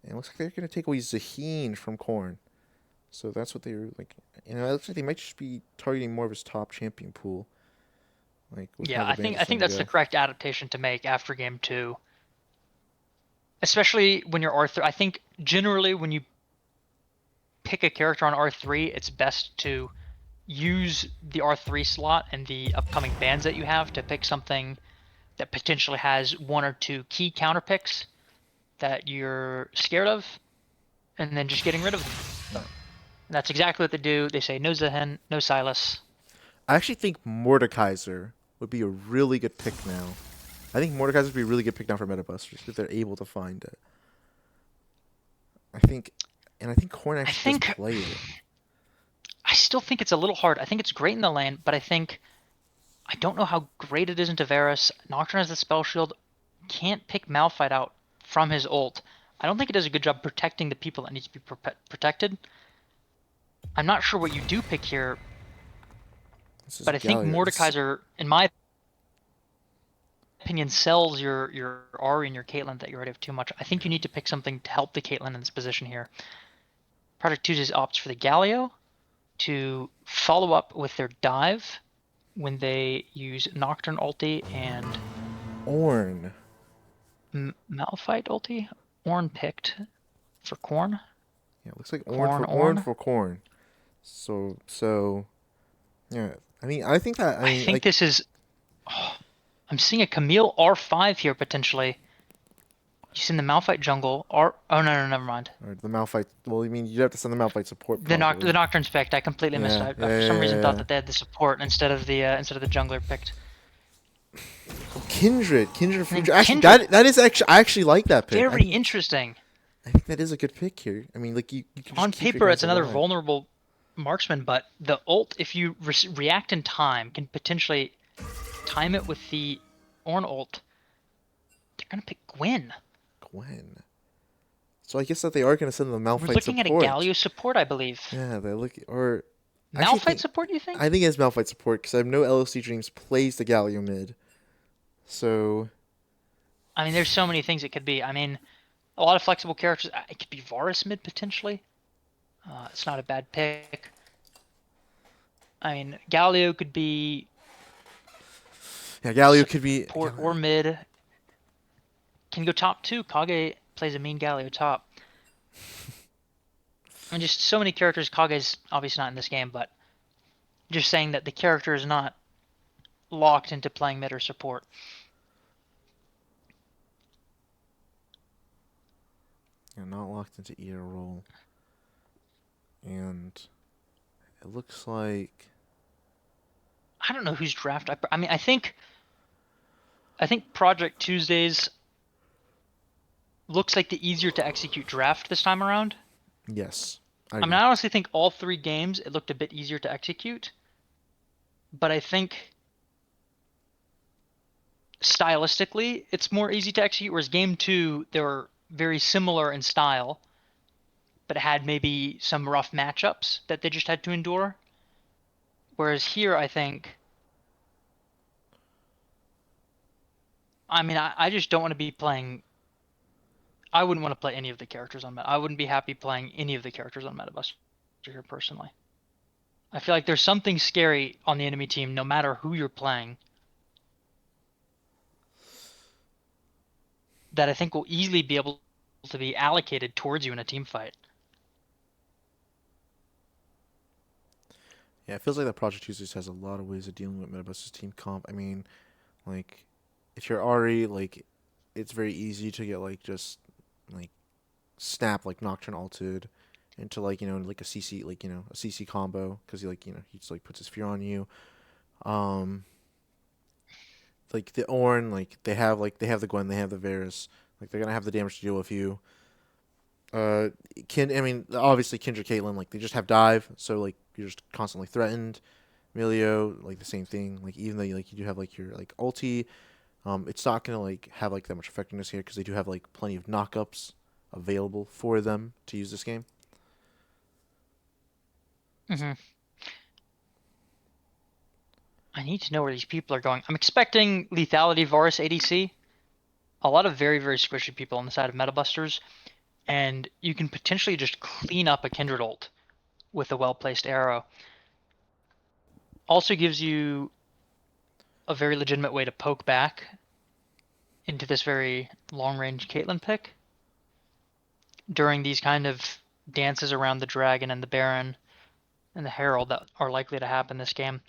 And it looks like they're going to take away Zaheen from Korn. So that's what they're like. It looks like they might just be targeting more of his top champion pool. Yeah, I think that's the correct adaptation to make after game 2. Especially when you're Arthur. I think generally when you pick a character on R3, it's best to use the R3 slot and the upcoming bans that you have to pick something that potentially has 1 or 2 key counter picks that you're scared of, and then just getting rid of them. And that's exactly what they do. They say no Zehen, no Silas. I actually think Mordekaiser would be a really good pick now. I think Mordekaiser would be a really good pick now for Metabusters if they're able to find it. I think Corn actually does play it. I still think it's a little hard. I think it's great in the lane, but I don't know how great it is in Tavares. Nocturne has the spell shield. Can't pick Malphite out from his ult. I don't think it does a good job protecting the people that need to be protected. I'm not sure what you do pick here, but I think Mordekaiser, in my opinion, sells your Ahri and your Caitlyn that you already have too much. I think you need to pick something to help the Caitlyn in this position here. Project Tuesdays opts for the Galio to follow up with their dive when they use Nocturne ulti and Ornn. Malphite ulti. Ornn picked for Corn. Yeah, it looks like Ornn for Corn. So yeah. I mean, I think this is. Oh, I'm seeing a Camille R5 here potentially. You send the Malphite jungle. Oh no, never mind. Or the Malphite. Well, you mean you'd have to send the Malphite support. The Nocturne picked. I completely missed it. I for some reason thought that they had the support instead of the jungler picked. Kindred Future. Actually, that is actually I actually like that pick. Very interesting. I think that is a good pick here. I mean, like you can on paper, it's another vulnerable marksman, but the ult, if you react in time, can potentially time it with the Ornn ult. They're gonna pick Gwen. So I guess that they are gonna send the Malphite support. We're looking at a Galio support, I believe. Yeah, they look or Malphite support. You think? I think it's Malphite support because I know LOC Dreams plays the Galio mid. So, I mean, there's so many things it could be. I mean, a lot of flexible characters. It could be Varus mid potentially. It's not a bad pick. I mean, Galio could be. Yeah, Galio could be support or mid. Can go top too. Kage plays a mean Galio top. I mean, just so many characters. Kage's obviously not in this game, but just saying that the character is not locked into playing mid or support. Yeah, not locked into either role. And it looks like I don't know who's draft. I mean, I think Project Tuesdays looks like the easier to execute draft this time around. Yes. I mean, I honestly think all 3 games it looked a bit easier to execute. But I think stylistically it's more easy to execute, whereas game 2 they were very similar in style, but had maybe some rough matchups that they just had to endure. Whereas here, I think, I mean, I just don't want to be playing. I wouldn't want to play any of the characters on Meta. I wouldn't be happy playing any of the characters on Metabuster here personally. I feel like there's something scary on the enemy team, no matter who you're playing, that I think will easily be able to be allocated towards you in a team fight. Yeah, it feels like that Project Tuesdays has a lot of ways of dealing with Metabuster's team comp. I mean, like, if you're Ahri, like, it's very easy to get, like, just, like, snap, like, Nocturne ulted into, like, you know, like a CC, like, you know, a CC combo, because he, like, you know, he just, like, puts his fear on you. Like, the Ornn, like, they have the Gwen, they have the Varus. Like, they're gonna have the damage to deal with you. I mean, obviously, Kindred Caitlyn, like, they just have dive, so, like, you're just constantly threatened. Emilio, like, the same thing. Like, even though, like, you do have, like, your, like, ulti, it's not gonna, like, have, like, that much effectiveness here, because they do have, like, plenty of knockups available for them to use this game. Mm-hmm. I need to know where these people are going. I'm expecting lethality Varus ADC. A lot of very, very squishy people on the side of Metabusters. And you can potentially just clean up a Kindred ult with a well-placed arrow. Also gives you a very legitimate way to poke back into this very long-range Caitlyn pick during these kind of dances around the dragon and the Baron and the Herald that are likely to happen this game.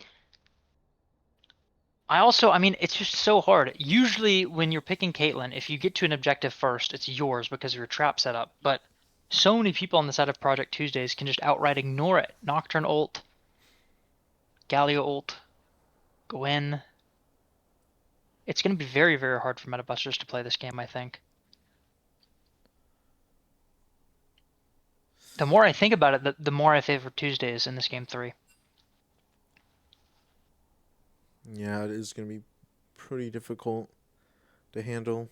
I mean, it's just so hard. Usually when you're picking Caitlyn, if you get to an objective first, it's yours because of your trap setup. But so many people on the side of Project Tuesdays can just outright ignore it. Nocturne ult, Galio ult, Gwen. It's going to be very, very hard for Metabusters to play this game, I think. The more I think about it, the more I favor Tuesdays in this game 3. Yeah, it is going to be pretty difficult to handle.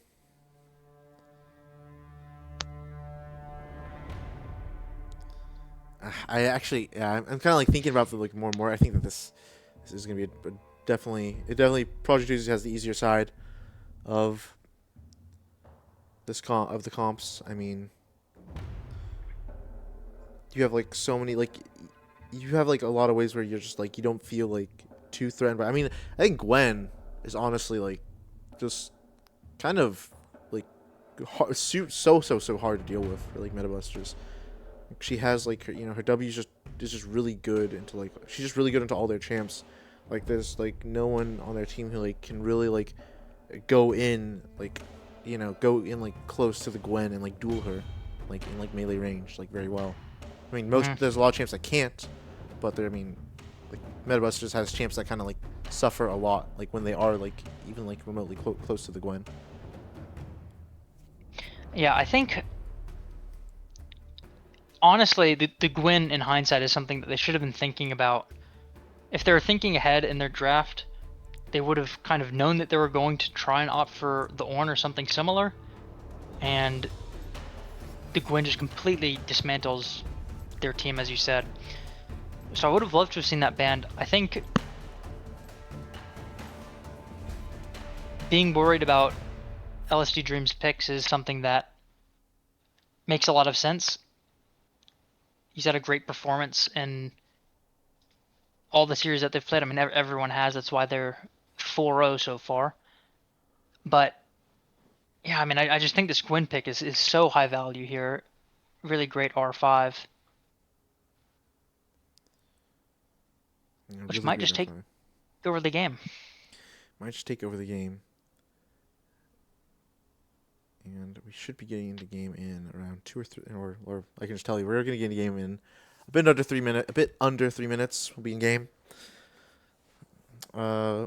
I actually, yeah, I'm kind of like thinking about the like more and more. I think that this is going to be definitely Project Tuesdays has the easier side of the comps. I mean, you have like so many like you have like a lot of ways where you're just like you don't feel like too threatened. But I mean, I think Gwen is honestly like just kind of like so hard to deal with for like Metabusters. She has like her W is just really good into like she's just really good into all their champs. Like there's like no one on their team who like can really like go in like like close to the Gwen and like duel her like in like melee range like very well. I mean there's a lot of champs that can't, but I mean like Metabusters has champs that kind of like suffer a lot like when they are like even like remotely close to the Gwen. Yeah, I think honestly, the Gwen in hindsight is something that they should have been thinking about. If they were thinking ahead in their draft, they would have kind of known that they were going to try and opt for the Ornn or something similar, and the Gwen just completely dismantles their team, as you said. So I would have loved to have seen that banned. I think being worried about LSD Dreams picks is something that makes a lot of sense. He's had a great performance in all the series that they've played. I mean, everyone has. That's why they're 4-0 so far. But yeah, I mean, I just think this Gwen pick is so high value here. Really great R5. Yeah, Which really might great just take R5. over the game. Might just take over the game. And we should be getting the game in around 2 or 3, or I can just tell you we're going to get the game in a bit under 3 minutes. We'll be in game. I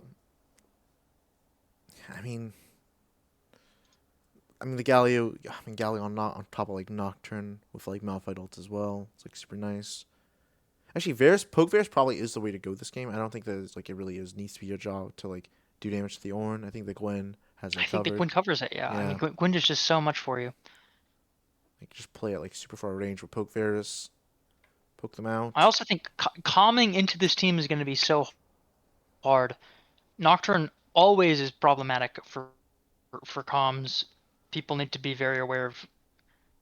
mean the Galio. I mean Galio on top of like Nocturne with like Malphite ult as well. It's like super nice. Actually, Poke Varus probably is the way to go this game. I don't think that it's, like it really needs to be your job to like do damage to the Ornn. I think the Gwen has it I think the covered. Gwen covers it, yeah. I mean, Gwen does just so much for you. Like just play at like super far range with Poke Varus, poke them out. I also think calming into this team is going to be so hard. Nocturne always is problematic for comms. People need to be very aware of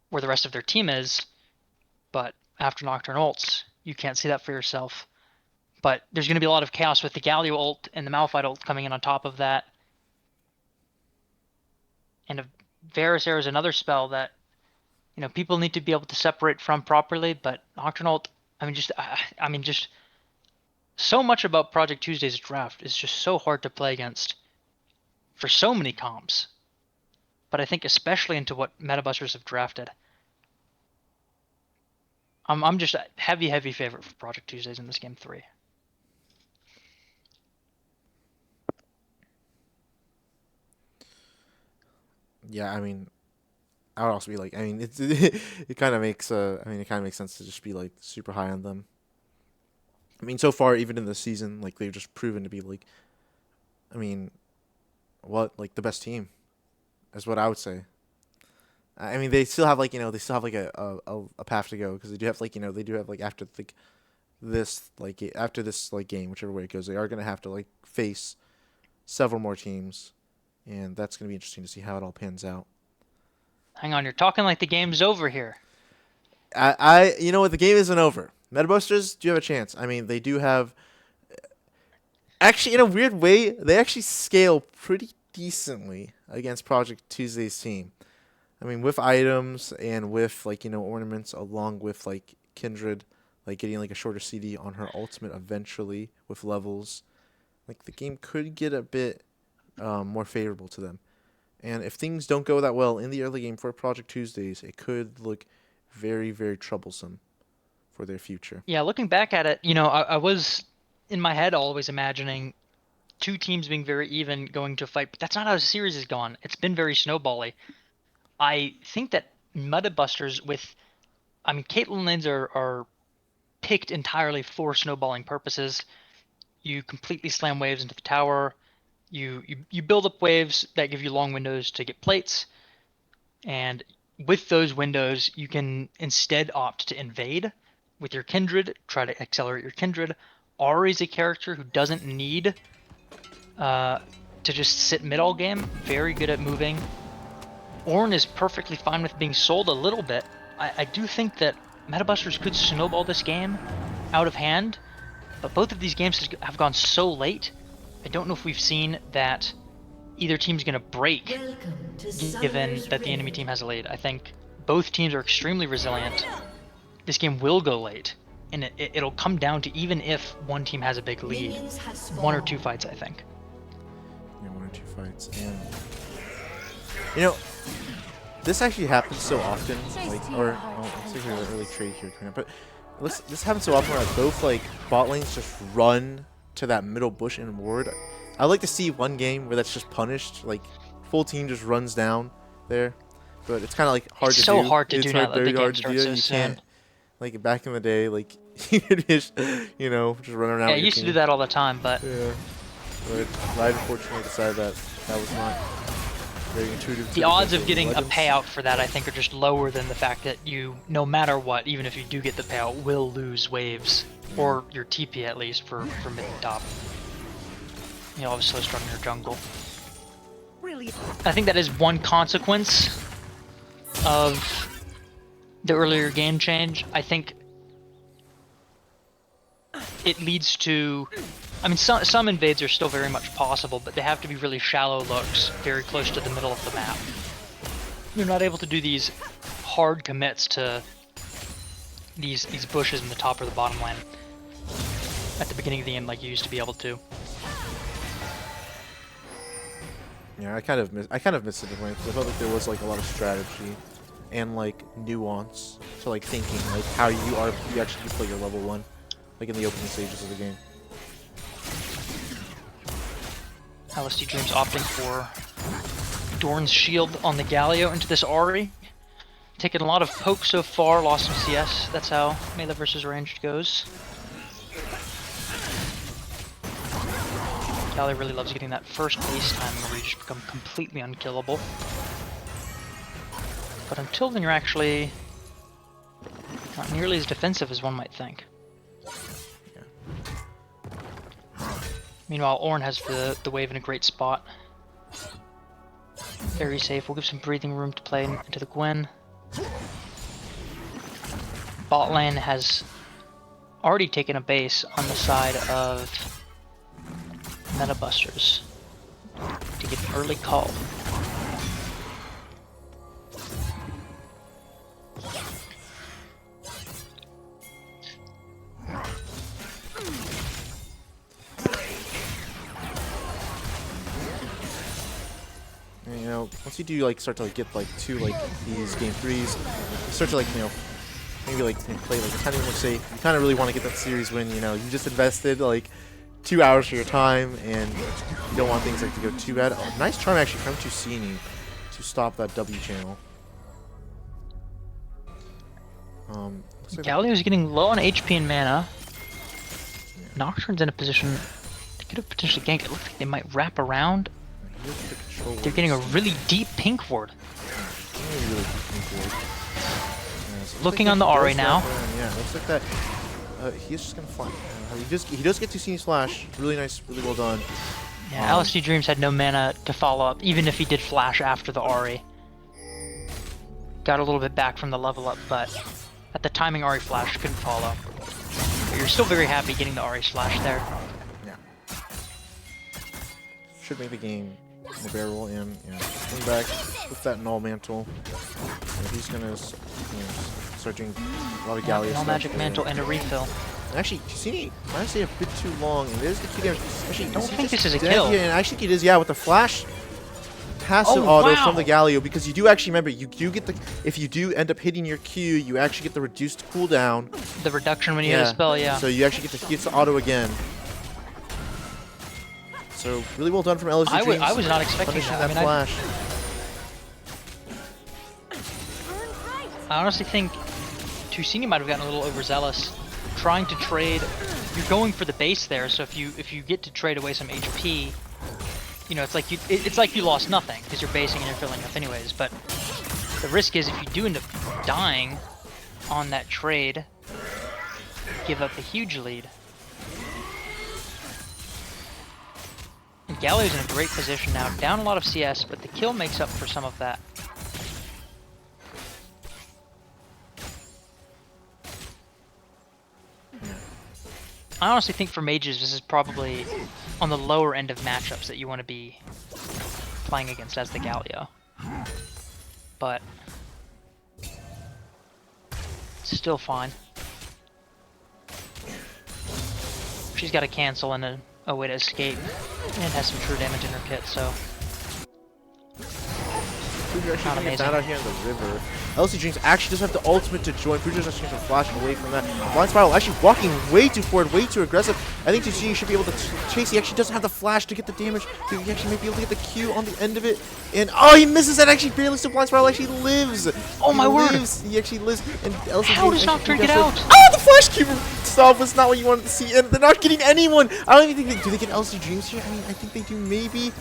where the rest of their team is, but after Nocturne ults, you can't see that for yourself. But there's going to be a lot of chaos with the Galio ult and the Malphite ult coming in on top of that. And if Varus Air is another spell that people need to be able to separate from properly, but Nocturne ult, I mean, just so much about Project Tuesday's draft is just so hard to play against for so many comps. But I think especially into what Metabusters have drafted. I'm just a heavy favorite for Project Tuesdays in this game 3. Yeah, I mean, I would also be like, I mean, it kind of makes sense to just be like super high on them. I mean, so far even in the season, like they've just proven to be like, I mean, like the best team, is what I would say. I mean, they still have like a path to go because they do have like they do have like after this game, whichever way it goes, they are gonna have to like face several more teams, and that's gonna be interesting to see how it all pans out. Hang on, you're talking like the game's over here. You know what, the game isn't over. Metabusters do have a chance. I mean, they do have. Actually, in a weird way, they actually scale pretty decently against Project Tuesday's team. I mean, with items and with like ornaments, along with like Kindred, like getting like a shorter CD on her ultimate eventually with levels, like the game could get a bit more favorable to them. And if things don't go that well in the early game for Project Tuesdays, it could look very, very troublesome for their future. Yeah, looking back at it, I was in my head always imagining two teams being very even going to a fight, but that's not how the series has gone. It's been very snowbally. I think that Meta Busters Caitlyn lanes are picked entirely for snowballing purposes. You completely slam waves into the tower. You build up waves that give you long windows to get plates, and with those windows, you can instead opt to invade with your Kindred, try to accelerate your Kindred. Ari's a character who doesn't need to just sit mid all game, very good at moving. Ornn is perfectly fine with being sold a little bit. I do think that Metabusters could snowball this game out of hand, but both of these games have gone so late, I don't know if we've seen that either team's going to break given that the enemy team has a lead. I think both teams are extremely resilient. This game will go late, and it'll come down to even if one team has a big lead. One or two fights, I think. Yeah, one or two fights. And, this actually happens so often. Let's take an early trade here coming up. But this happens so often where both, bot lanes just run to that middle bush and ward. I'd like to see one game where that's just punished. Full team just runs down there. But it's kind of, hard to do. It's so hard to do now that very the hard game to do starts it. so You soon. can't, back in the day, you could just, just run around. Yeah, I used to do that all the time, but yeah. But I unfortunately decided that was not very intuitive. the odds of getting a payout for that, I think, are just lower than the fact that you, no matter what, even if you do get the payout, will lose waves. Or your TP at least for mid and top. Obviously strong in your jungle. I think that is one consequence of the earlier game change. I think it leads to... some invades are still very much possible, but they have to be really shallow looks, very close to the middle of the map. You're not able to do these hard commits to these bushes in the top or the bottom lane at the beginning of the game like you used to be able to. Yeah, I kind of missed it in a way, because I felt like there was a lot of strategy and nuance to thinking how you actually play your level 1 in the opening stages of the game. LSD Dreams opting for Dorn's shield on the Galio into this Ahri. Taken a lot of poke so far, lost some CS. That's how melee versus ranged goes. Galio really loves getting that first base timing where you just become completely unkillable. But until then, you're actually not nearly as defensive as one might think. Meanwhile, Ornn has the wave in a great spot. Very safe. We'll give some breathing room to play into the Gwen. Bot lane has already taken a base on the side of Meta Busters to get an early call. And, once you do start to get two these game 3s, you start to maybe play a tiny more safe. You kind of really want to get that series win. You just invested 2 hours of your time, and you don't want things to go too bad. Oh, nice charm actually from Tusini to stop that W channel. Galio's getting low on HP and mana. Yeah. Nocturne's in a position they could have potentially ganked. It looks like they might wrap around. They're getting a really deep pink ward. Really deep pink ward. Yeah, so looking on the Ahri now. Yeah, looks like that. He's just gonna fly. He does get Tusini's flash. Really nice, really well done. Yeah, LSD Dreams had no mana to follow up, even if he did flash after the Ahri. Got a little bit back from the level up, but at the timing Ahri flash couldn't follow. But you're still very happy getting the Ahri slash there. Yeah. Should make the game The barrel and swing back with that null mantle. And he's gonna start doing a lot of Galio No stuff. magic mantle and a refill. And actually, Cassini might stay a bit too long, and there's the Q damage. Actually, I don't is he think just this is a dead? kill. Yeah, and I think it is. Yeah, with the flash passive Oh, auto wow. from the Galio, because you do actually remember you do get the if you do end up hitting your Q, you actually get the reduced cooldown. The reduction when you hit a spell, yeah. So you actually get to use the auto again. So really well done from LSU Dreams. I was not expecting punishing that. that I mean, flash. I honestly think Tusini might have gotten a little overzealous, trying to trade. You're going for the base there, so if you get to trade away some HP, you know, it's like you lost nothing because you're basing and you're filling up anyways. But the risk is if you do end up dying on that trade, give up a huge lead. And Galio's in a great position now, down a lot of CS, but the kill makes up for some of that. I honestly think for mages this is probably on the lower end of matchups that you want to be playing against as the Galio. But it's still fine. She's got a cancel and a way to escape, and has some true damage in her kit, so Fuji actually not getting amazing. that out here in the river. LC Dreams actually does have the ultimate to join. Fuji's actually flashing away from that. Blind Spiral actually walking way too forward, way too aggressive. I think Tucci should be able to chase. He actually doesn't have the flash to get the damage. He actually might be able to get the Q on the end of it. And oh, he misses that. Actually barely still. Blind Spiral actually lives. Oh my word. He actually lives. And LC How Dreams does actually Nocturne get gets out? Oh, the flash Q stuff was not what you wanted to see. And they're not getting anyone. I don't even think do they get LC Dreams here? I mean, I think they do maybe.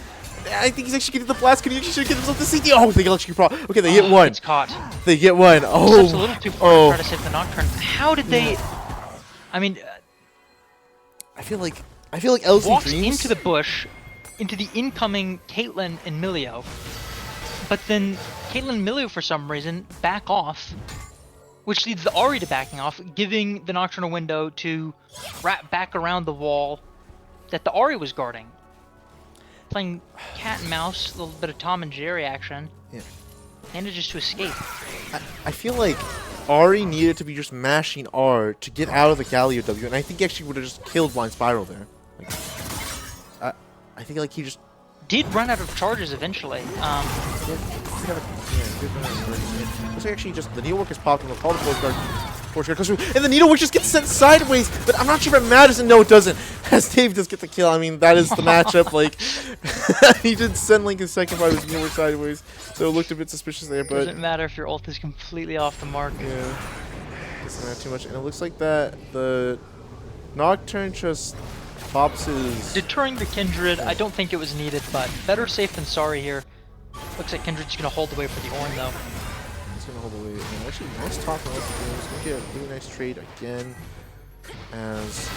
I think he's actually getting the blast. He actually should get himself the CD. Oh, they get electric pro. Okay, they get one. It's caught. They get one. Oh, It's a little too far to try to save the Nocturne. How did they? I mean, I feel like LC walks Dreams into the bush, into the incoming Caitlyn and Milio, but then Caitlyn and Milio for some reason back off, which leads the Ahri to backing off, giving the Nocturne a window to wrap back around the wall that the Ahri was guarding. Playing cat and mouse, a little bit of Tom and Jerry action. Yeah. Manages to escape. I feel like Ahri needed to be just mashing R to get out of the Galio W, and I think he actually would have just killed Blind Spiral there. Like, I think like he just Did run out of charges eventually. Looks like actually just the needlework is popping. We'll call the force guard comes through, and the needlework just gets sent sideways. But I'm not sure if it matters. And no, it doesn't. As Dave does get the kill. I mean, that is the matchup. Like he did send Link his second by his needlework sideways, so it looked a bit suspicious there. But Doesn't matter if your ult is completely off the mark. yeah, doesn't matter too much. And it looks like that the Nocturne just pops his. Deterring the Kindred, I don't think it was needed, but better safe than sorry here. Looks like Kindred's gonna hold away for the Ornn though. He's gonna hold away. And actually, nice talk on what to do. He's gonna get a really nice trade again. As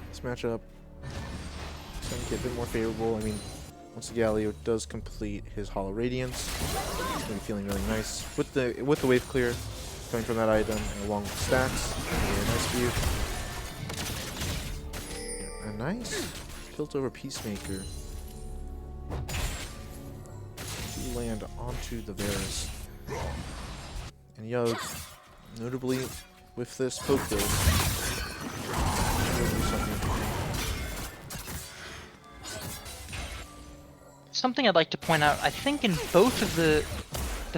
this matchup is gonna get a bit more favorable. I mean, once the Galio does complete his Hollow Radiance, he's gonna be feeling really nice with the wave clear coming from that item and along with stacks. Yeah, nice view. A nice tilt over Peacemaker. To land onto the Varus. And Yogg, notably with this poke build, will do something. Something I'd like to point out, I think in both of the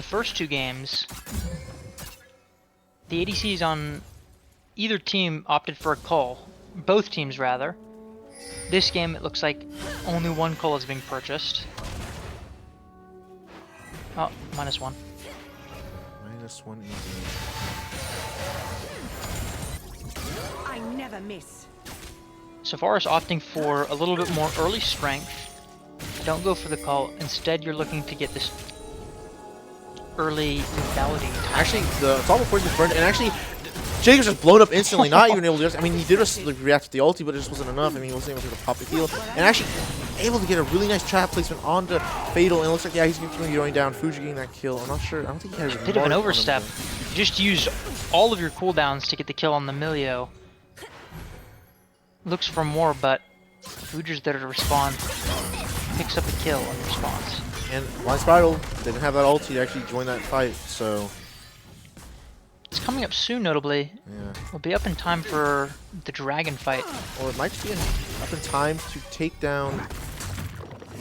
first two games, the ADCs on either team opted for a cull. Both teams, rather. This game, it looks like only one cull is being purchased. Oh, -1. -1 indeed. I never miss. So far as opting for a little bit more early strength, don't go for the cull. Instead, you're looking to get this early lethality time. Actually, the Assault Poison is burned, and actually, Jacob's just blown up instantly, not even able to just, I mean, he did just like, react to the ulti, but it just wasn't enough. I mean, he wasn't able to pop the heal, and actually able to get a really nice trap placement onto Fatal, and it looks like, yeah, he's going down. Fuji getting that kill. I'm not sure. I don't think he has a Bit of an mark on him, overstep. though. You just used all of your cooldowns to get the kill on the Milio. Looks for more, but Fuger's there to respond. Picks up a kill in response. And Blind Spiral didn't have that ulti to actually join that fight, so It's coming up soon, notably. yeah. We'll be up in time for the dragon fight. Or it might be up in time to take down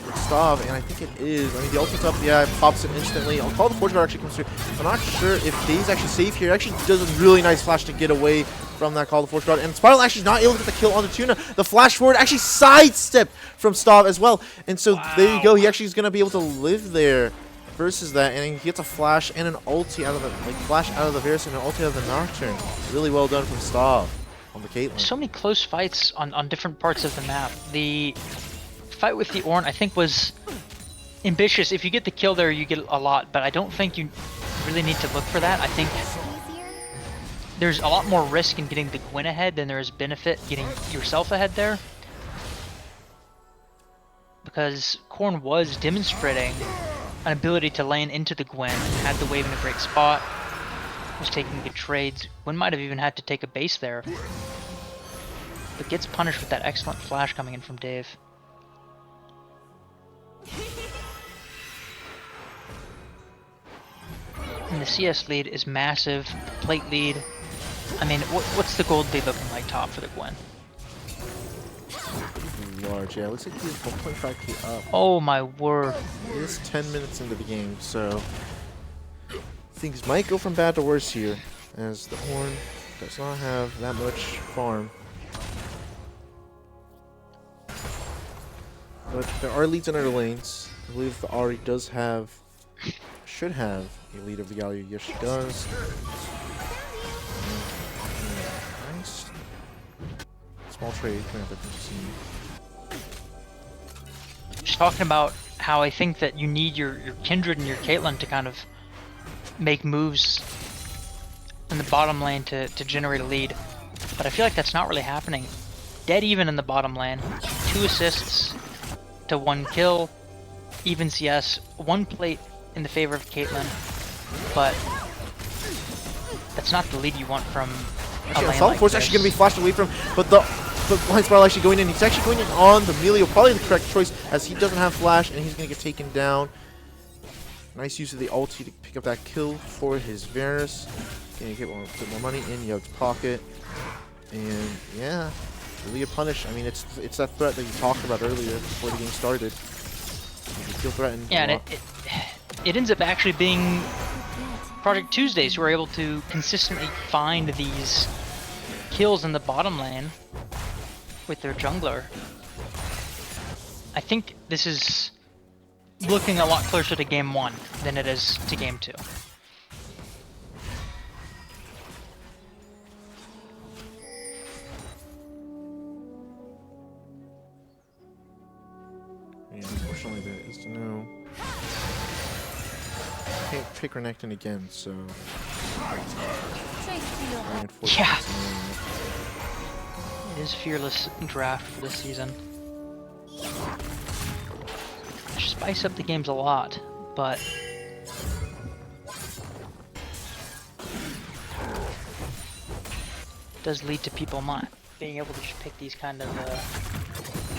Gustav, and I think it is. I mean, the ultimate's up, yeah, it pops it instantly. I'll call the Forge Guard actually comes through. I'm not sure if Dave's actually safe here. Actually does a really nice flash to get away from that call the Forge Guard. And Spiral actually not able to get the kill on the Tuna. The flash forward actually sidestepped from Stav as well. And so there you go. He actually is going to be able to live there versus that. And he gets a flash and an ulti out of the, like, flash out of the Varus and an ulti out of the Nocturne. Really well done from Stav on the Caitlyn. So many close fights on different parts of the map. The fight with the Ornn, I think, was ambitious. If you get the kill there, you get a lot, but I don't think you really need to look for that. I think there's a lot more risk in getting the Gwen ahead than there is benefit getting yourself ahead there. Because Korn was demonstrating an ability to lane into the Gwen, had the wave in a great spot, was taking good trades. Gwen might have even had to take a base there, but gets punished with that excellent flash coming in from Dave. And the CS lead is massive, the plate lead. I mean, what's the gold lead looking like top for the Gwen? Large, yeah. Looks like he's 1.5k up. Oh my word. It is 10 minutes into the game, so things might go from bad to worse here, as the Ornn does not have that much farm. But there are leads in other lanes. I believe the Ahri does have, should have a lead of the Galio. Yes, she does. Nice. Small trade coming up from C. Just talking about how I think that you need your Kindred and your Caitlyn to kind of make moves in the bottom lane to generate a lead. But I feel like that's not really happening. Dead even in the bottom lane. 2 assists to 1 kill. Even CS. 1 plate in the favor of Caitlyn. But that's not the lead you want from a lane like Force this. actually going to be flashed away from, but the Blind Spiral actually going in. He's actually going in on the Melio, probably the correct choice, as he doesn't have flash, and he's going to get taken down. Nice use of the ulti to pick up that kill for his Varus. Going to get put more money in Yug's pocket. And yeah, really a punish. I mean, it's that threat that you talked about earlier before the game started. You feel threatened. Yeah, and it ends up actually being Project Tuesdays who are able to consistently find these kills in the bottom lane with their jungler. I think this is looking a lot closer to game 1 than it is to game 2. Yeah, unfortunately, there is no. Can't pick Renekton again, so. Yeah. It is fearless draft for this season. Spice up the games a lot, but it does lead to people not being able to just pick these kind of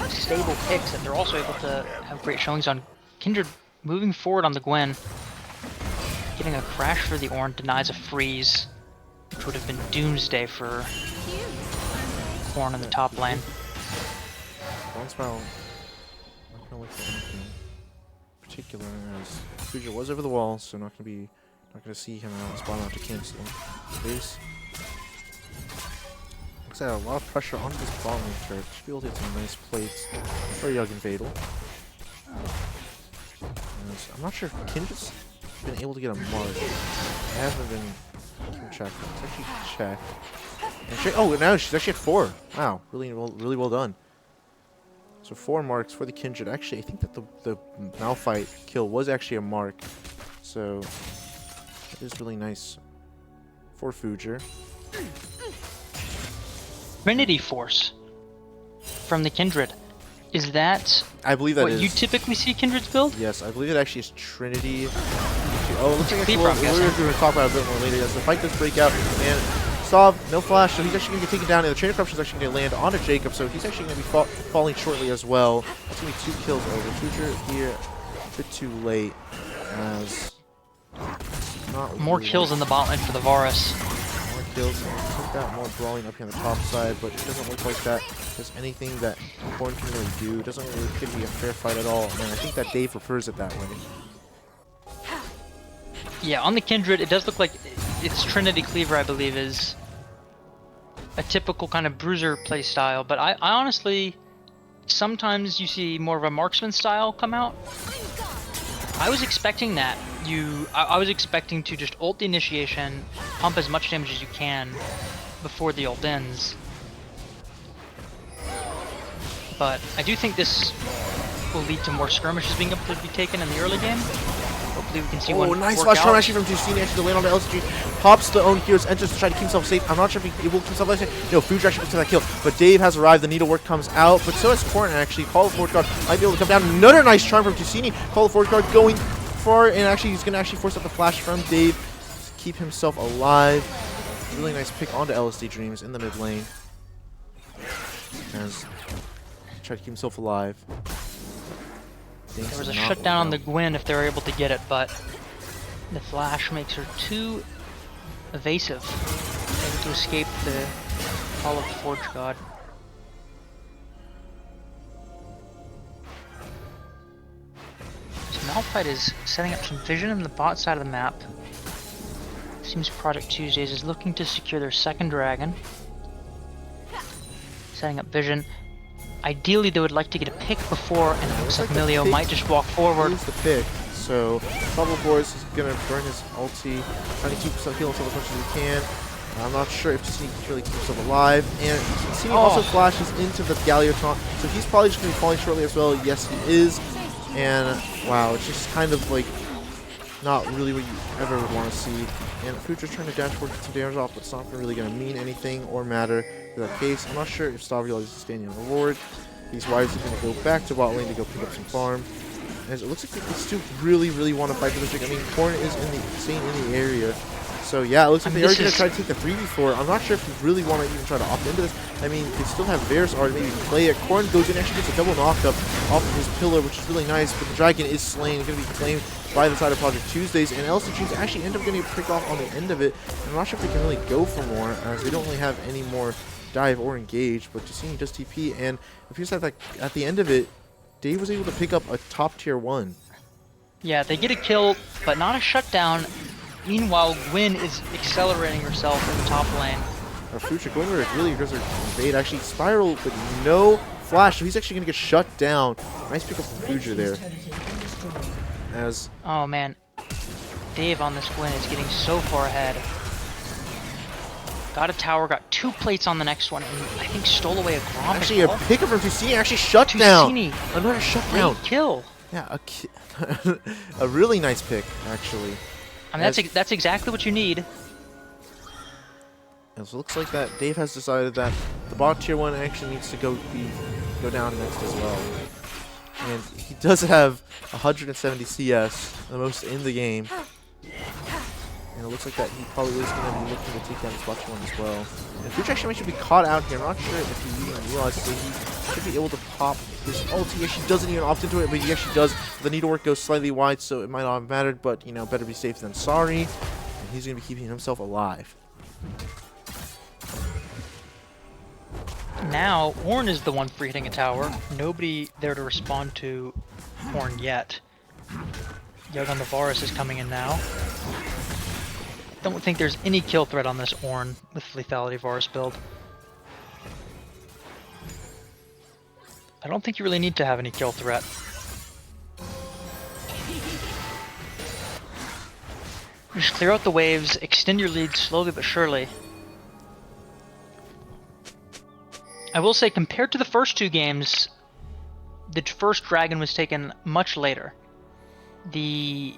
stable picks, and they're also able to have great showings on Kindred moving forward on the Gwen. Getting a crash for the Ornn denies a freeze, which would have been doomsday for Ornn in the top lane. Blind Spiral, not gonna look for anything particular, as Fuger was over the wall, so not gonna see him out, spawn out to cancel base. Looks like a lot of pressure on this bottom lane turret. Should be able to get some nice plates for Yug and Fatal. I'm not sure if Kindred's been able to get a mark. I haven't been checked. Let's actually check. Oh, now she's actually at 4. Wow, really well done. So 4 marks for the Kindred. Actually, I think that the Malphite kill was actually a mark. So it is really nice for Fuger. Trinity Force from the Kindred. Is that I believe that what is. you typically see Kindred's build? Yes, I believe it actually is Trinity. Oh, it looks like Deep we're rock, going to talk about it a bit more later. Yes, the fight does break out, and Stav, no flash, so he's actually going to get taken down, and the Train of Corruption is actually going to land onto Jacob, so he's actually going to be falling shortly as well. That's going to be 2 kills over. Future here, a bit too late, as not More really kills in the bot lane for the Varus. more kills. We've got more brawling up here on the top side, but it doesn't look like that there's anything that Corn can really do. It doesn't really give me a fair fight at all, and I think that Dave prefers it that way. Yeah, on the Kindred, it does look like its Trinity Cleaver, I believe, is a typical kind of bruiser play style, but I honestly, sometimes you see more of a marksman style come out. I was expecting that. I was expecting to just ult the initiation, pump as much damage as you can before the ult ends. But I do think this will lead to more skirmishes being able to be taken in the early game. Hopefully we can see one nice work flash out. charm actually from Tusini actually to land on the LCG. Pops the own heroes, enters to try to keep himself safe. I'm not sure if he will keep himself safe. No, Future actually gets that kill. But Dave has arrived, the needlework comes out, but so has Corn actually. Call of Forge Guard might be able to come down. Another nice charm from Tusini. Call of Forge Guard going far, and actually he's going to actually force out the flash from Dave to keep himself alive. Really nice pick onto LSD Dreams in the mid lane. As try to keep himself alive. There was a shutdown on the Gwen if they were able to get it, but the flash makes her too evasive, able to escape the Call of the Forge God. So Malphite is setting up some vision on the bot side of the map. Seems Project Tuesdays is looking to secure their second dragon. Setting up vision. Ideally, they would like to get a pick before, and it looks like Milio might just walk forward. Here's the pick. So, Bubble Boris is going to burn his ulti, trying to keep himself heal himself as much as he can. I'm not sure if Tusini can really keep himself alive. And Tusini also flashes into the Galio taunt, so he's probably just going to be falling shortly as well. Yes, he is. And, wow, it's just kind of like not really what you ever would want to see. And Future's trying to dash forward, get some damage off, but it's not really going to mean anything or matter in that case. I'm not sure if Staviol is standing on the ward. These wives are going to go back to bot lane to go pick up some farm. As it looks like these two really want to fight for the chick. I mean, Corn is staying in the area. So yeah, it looks like they are going to try to take the 3v4. I'm not sure if you really want to even try to opt into this. I mean, they still have Varus or maybe play it. Corn goes in, actually gets a double knockup off of his pillar, which is really nice. But the dragon is slain, going to be claimed by the side of Project Tuesdays. And LCGs actually end up getting a pick off on the end of it. I'm not sure if they can really go for more, as they don't really have any more dive or engage. But Tusini does TP, and it appears that at the end of it, Dave was able to pick up a top tier 1. Yeah, they get a kill, but not a shutdown. Meanwhile, Gwen is accelerating herself in the top lane. Our Future going for a really aggressive invade. Actually, Spiral, but no flash, so he's actually going to get shut down. Nice pick up from Future there. As oh man, Dave on this Gwen is getting so far ahead. Got a tower, got 2 plates on the next one, and I think stole away a Grom. actually a pickup from Tusini, actually shut down. Another shutdown. Great kill. Yeah, a really nice pick, actually. I mean, that's exactly what you need. It looks like that Dave has decided that the bot tier 1 actually needs to go down next as well. And he does have 170 CS, the most in the game. And it looks like that he probably is going to be looking to take down this bot tier 1 as well. And Future actually should be caught out here. I'm not sure if he even realizes that he should be able to pop his ulti. He actually doesn't even opt into it, but he actually does. The needlework goes slightly wide, so it might not have mattered, but, you know, better be safe than sorry. And he's going to be keeping himself alive. Now, Ornn is the one free hitting a tower. Nobody there to respond to Ornn yet. Yogan the Varus is coming in now. Don't think there's any kill threat on this Ornn with Lethality Varus build. I don't think you really need to have any kill threat. Just clear out the waves, extend your lead slowly but surely. I will say, compared to the first 2 games, the first dragon was taken much later. The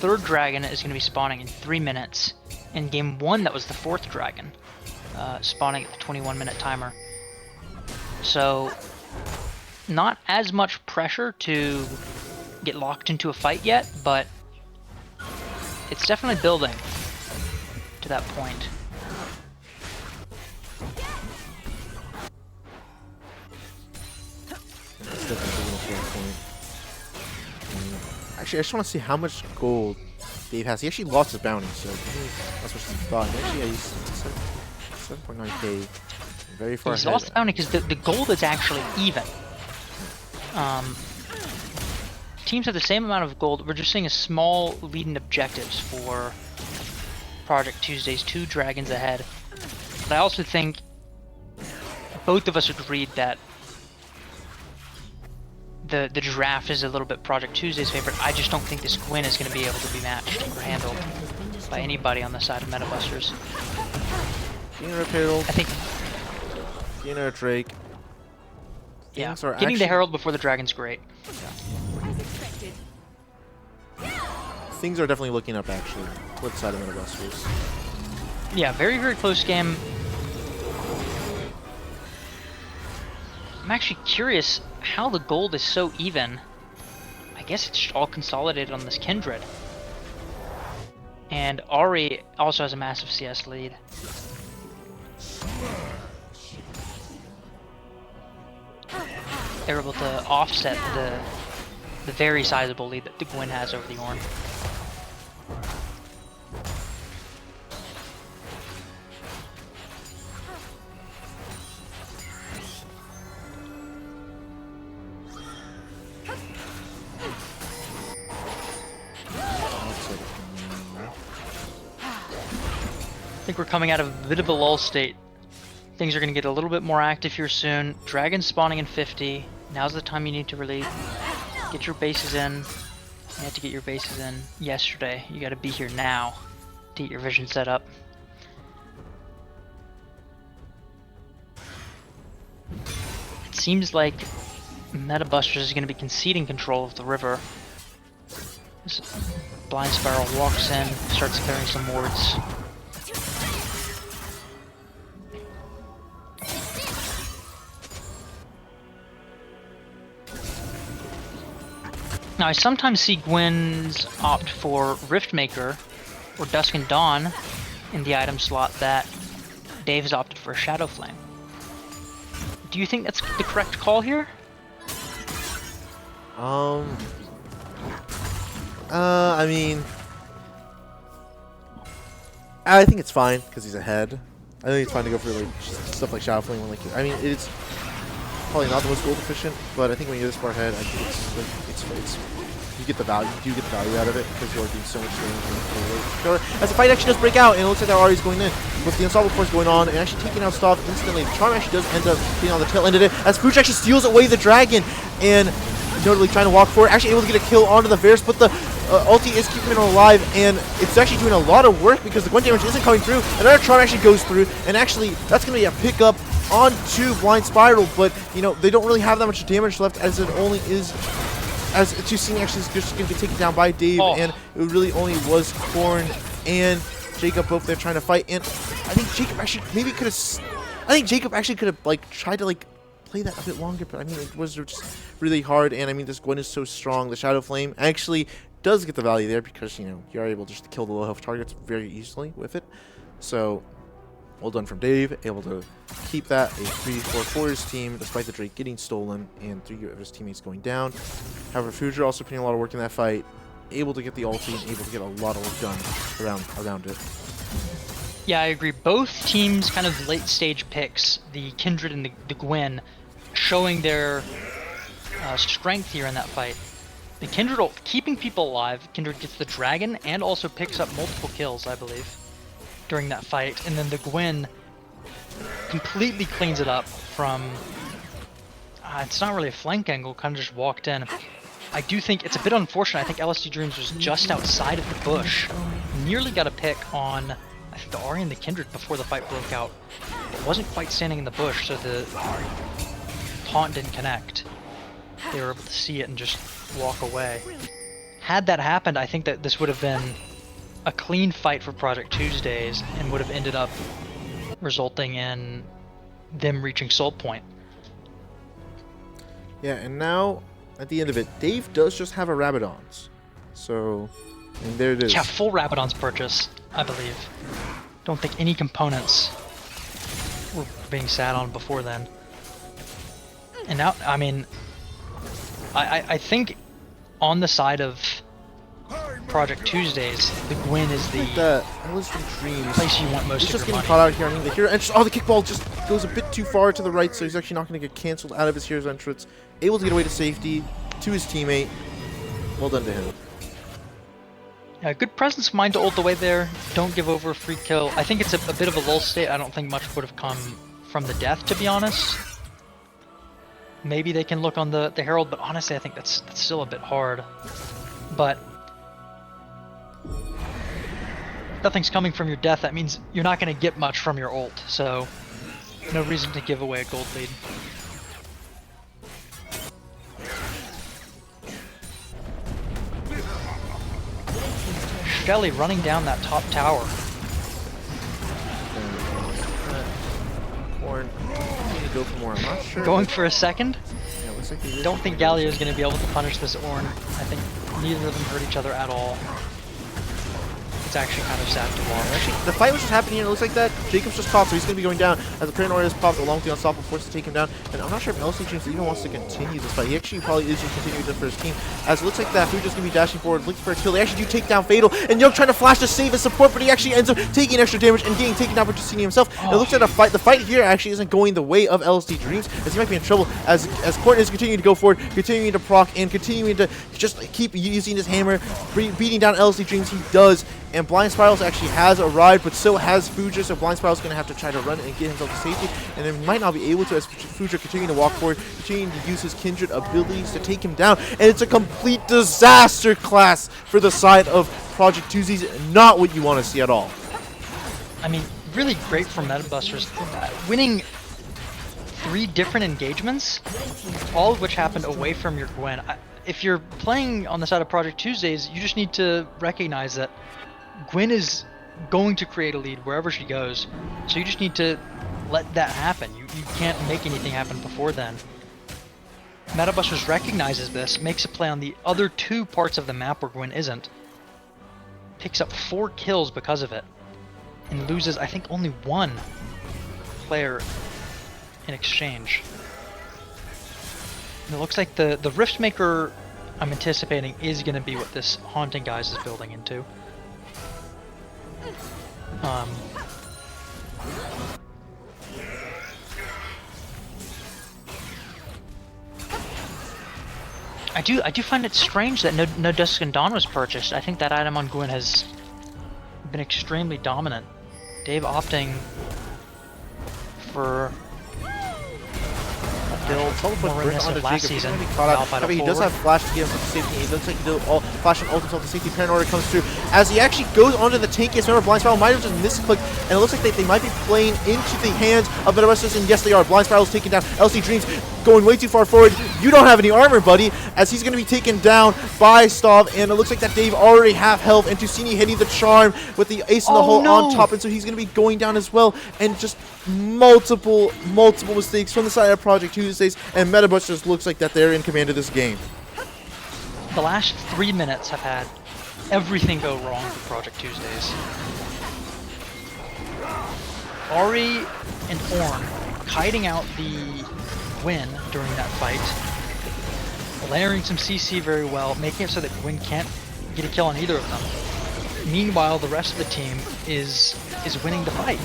3rd dragon is going to be spawning in 3 minutes. In game 1, that was the 4th dragon, spawning at the 21-minute timer. So, not as much pressure to get locked into a fight yet, but it's definitely building to that point. definitely a fair point. Actually, I just want to see how much gold Dave has. He actually lost his bounty, so that's what he thought. Actually, yeah, he's 7.9k. Very far He's ahead. lost the bounty because the gold is actually even. Teams have the same amount of gold. We're just seeing a small lead in objectives for Project Tuesday's 2 dragons ahead. But I also think both of us agreed that the draft is a little bit Project Tuesday's favorite. I just don't think this Gwyn is going to be able to be matched or handled by anybody on the side of MetaBusters. Gainer a Herald. I think, Gainer a Drake. yeah, Things are getting actually, the Herald before the Dragon's great. As expected. things are definitely looking up, actually, for the side of MetaBusters. Yeah, very, very close game. I'm actually curious how the gold is so even. I guess it's all consolidated on this Kindred. And Ari also has a massive CS lead. They're able to offset the very sizable lead that the Gwyn has over the Ornn. I think we're coming out of a bit of a lull state. Things are going to get a little bit more active here soon. Dragon spawning in 50. Now's the time you need to really get your bases in. You had to get your bases in yesterday. You got to be here now to get your vision set up. It seems like MetaBusters is going to be conceding control of the river. This Blind Spiral walks in, starts clearing some wards. Now I sometimes see Gwyns opt for Riftmaker or Dusk and Dawn in the item slot that Dave has opted for Shadow Flame. Do you think that's the correct call here? I mean, I think it's fine because he's ahead. I think it's fine to go for like stuff like Shadow Flame. When, like, I mean, it's probably not the most gold efficient, but I think when you're this far ahead, I think it's you get the value. You do get the value out of it because you're doing so much damage. As the fight actually does break out, and it looks like that Ari's going in with the Unstoppable Force going on and actually taking out stuff instantly. The Charm actually does end up being on the tail end of it as Pooch actually steals away the dragon and notably trying to walk forward, actually able to get a kill onto the Varus, but the ulti is keeping him alive, and it's actually doing a lot of work because the Gwen damage isn't coming through. Another Charm actually goes through, and actually that's going to be a pickup onto Blind Spiral, but you know they don't really have that much damage left as it only is, as Tusini actually is just going to be taken down by Dave, and it really only was Corn and Jacob both there trying to fight, and I think Jacob actually maybe could have, I think Jacob actually could have like tried to like play that a bit longer, but I mean it was just really hard, and I mean this Gwen is so strong. The Shadow Flame actually does get the value there because you know you are able just to kill the low health targets very easily with it. So well done from Dave, able to keep that a 3-4 for his team despite the Drake getting stolen and 3 of his teammates going down. However, Fujer also putting a lot of work in that fight, able to get the ulti and able to get a lot of work done around it. Yeah, I agree. Both teams kind of late stage picks, the Kindred and the Gwen, showing their strength here in that fight. The Kindred keeping people alive. Kindred gets the dragon and also picks up multiple kills, I believe, during that fight. And then the Gwen completely cleans it up from, it's not really a flank angle, kind of just walked in. I do think it's a bit unfortunate. I think LSD Dreams was just outside of the bush. Nearly got a pick on, I think, the Ari and the Kindred before the fight broke out. It wasn't quite standing in the bush, so the taunt didn't connect. They were able to see it and just walk away. Had that happened, I think that this would have been a clean fight for Project Tuesdays and would have ended up resulting in them reaching Soul Point. Yeah, and now at the end of it, Dave does just have a Rabadons. So, and there it is. Yeah, full Rabadon's purchase, I believe. Don't think any components were being sat on before then. And now, I mean, I think on the side of Project Tuesdays, the Gwyn is the LSD Dreams. place you want most He's of just your getting money. caught out here. I mean, the hero entrance. Oh, the kickball just goes a bit too far to the right, so he's actually not going to get canceled out of his hero's entrance. Able to get away to safety to his teammate. Well done to him. Yeah, good presence of mind to ult away there. Don't give over a free kill. I think it's a bit of a lull state. I don't think much would have come from the death, to be honest. Maybe they can look on the Herald, but honestly, I think that's still a bit hard. But nothing's coming from your death. That means you're not going to get much from your ult, so no reason to give away a gold lead. Shelly running down that top tower. Or to go for more. I'm not sure. Going for a second. Yeah, looks like he is. Don't think Galio is going to be able to punish this Ornn. I think neither of them hurt each other at all. It's actually kind of sad to watch. Actually, the fight was just happening here. It looks like that Jacob's just caught, so he's going to be going down as the Paranoia is popped along with the Unstoppable, forced to take him down. And I'm not sure if LC James even wants to continue this fight. He actually probably is just continuing this for his team, as it looks like that Fujo's going to be dashing forward, looking for a kill. They actually do take down Fatal, and Young trying to flash to save his support, but he actually ends up taking extra damage and getting taken down by Justini himself. And it looks like the fight here actually isn't going the way of LSD Dreams, as he might be in trouble, as Courtney is continuing to go forward, continuing to proc, and continuing to just keep using his hammer, beating down LSD Dreams. He does. And Blind Spirals actually has arrived, but so has Fuja, so Blind Spirals going to have to try to run and get himself to safety, and then might not be able to as Fuja continuing to walk forward, continuing to use his Kindred abilities to take him down, and it's a complete disaster class for the side of Project Tuesdays, not what you want to see at all. I mean, really great for Metabusters. Winning 3 different engagements, all of which happened away from your Gwen. If you're playing on the side of Project Tuesdays, you just need to recognize that Gwen is going to create a lead wherever she goes, so you just need to let that happen. You can't make anything happen before then. Metabusters recognizes this, makes a play on the other 2 parts of the map where Gwen isn't, picks up 4 kills because of it, and loses, I think, only 1 player in exchange. And it looks like the Riftmaker I'm anticipating is going to be what this Haunting Guise is building into. I do find it strange that no Dusk and Dawn was purchased. I think that item on Gwen has been extremely dominant. Dave opting for a build more reminiscent of last season. However, he does have flash to get him to safety. He looks like he'll flash and ult himself to safety. Paranoia comes through as he actually goes onto the tank. Remember, Blind Spiral might have just misclicked, and it looks like they might be playing into the hands of Metabusters, and yes, they are. Blind Spiral is taken down. LC Dreams going way too far forward. You don't have any armor, buddy, as he's going to be taken down by Stav, and it looks like that Dave already half health, and Tusini hitting the charm with the ace in the hole on top, and so he's going to be going down as well, and just multiple mistakes from the side of Project Tuesdays, and Metabusters looks like that they're in command of this game. The last 3 minutes have had everything go wrong for Project Tuesdays. Ari and Ornn kiting out the Gwen during that fight, layering some CC very well, making it so that Gwen can't get a kill on either of them. Meanwhile, the rest of the team is winning the fight,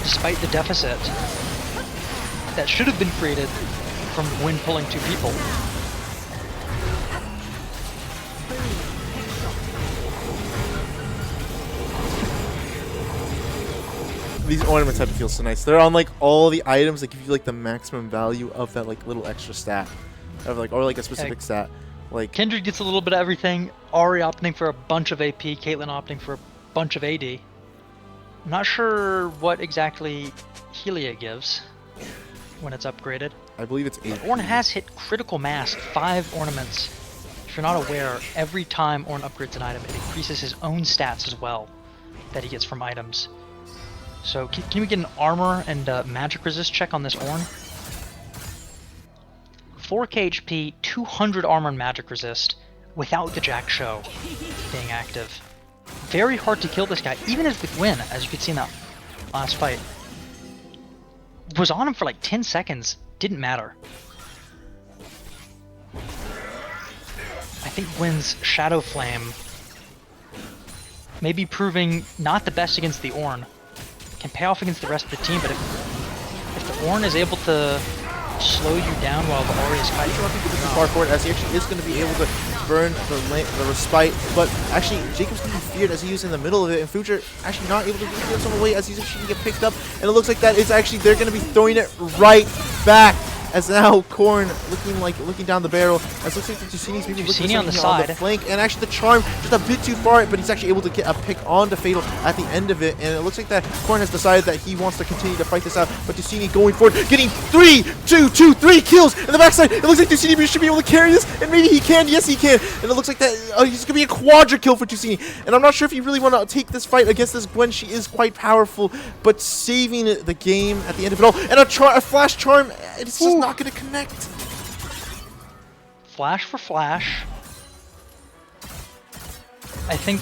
despite the deficit that should have been created from Gwen pulling 2 people. These ornaments have to feel so nice. They're on like all the items that give you like the maximum value of that like little extra stat, of like or like a specific stat. Like Kindred gets a little bit of everything. Ari opting for a bunch of AP. Caitlyn opting for a bunch of AD. I'm not sure what exactly Helia gives when it's upgraded. I believe it's 8. Ornn has hit critical mass 5 ornaments. If you're not aware, every time Ornn upgrades an item, it increases his own stats as well that he gets from items. So can we get an armor and magic resist check on this Ornn? 4k HP, 200 armor and magic resist without the Jack Show being active. Very hard to kill this guy, even as the Gwen, as you could see in that last fight. Was on him for like 10 seconds, didn't matter. think Gwyn's Shadow Flame may be proving not the best against the Ornn. Can pay off against the rest of the team, but if the Ornn is able to slow you down while the Ori is fighting, I think this is far forward as he actually is going to be able to burn the respite, but actually Jacob's going to be feared as he is in the middle of it, and Future actually not able to get some away as he's actually going to get picked up, and it looks like that is actually, they're going to be throwing it right back. As now Korn looking down the barrel. As looks like the Tusini's maybe looking Tusini on the on the side. flank, and actually the charm just a bit too far, but he's actually able to get a pick onto Fatal at the end of it. And it looks like that Korn has decided that he wants to continue to fight this out. But Tusini going forward, getting 3 kills in the backside. It looks like Tusini should be able to carry this, and maybe he can. Yes, he can. And it looks like that he's gonna be a quadra kill for Tusini. And I'm not sure if you really want to take this fight against this Gwen. She is quite powerful, but saving the game at the end of it all. And a flash charm, it's just not gonna connect. Flash for flash. I think...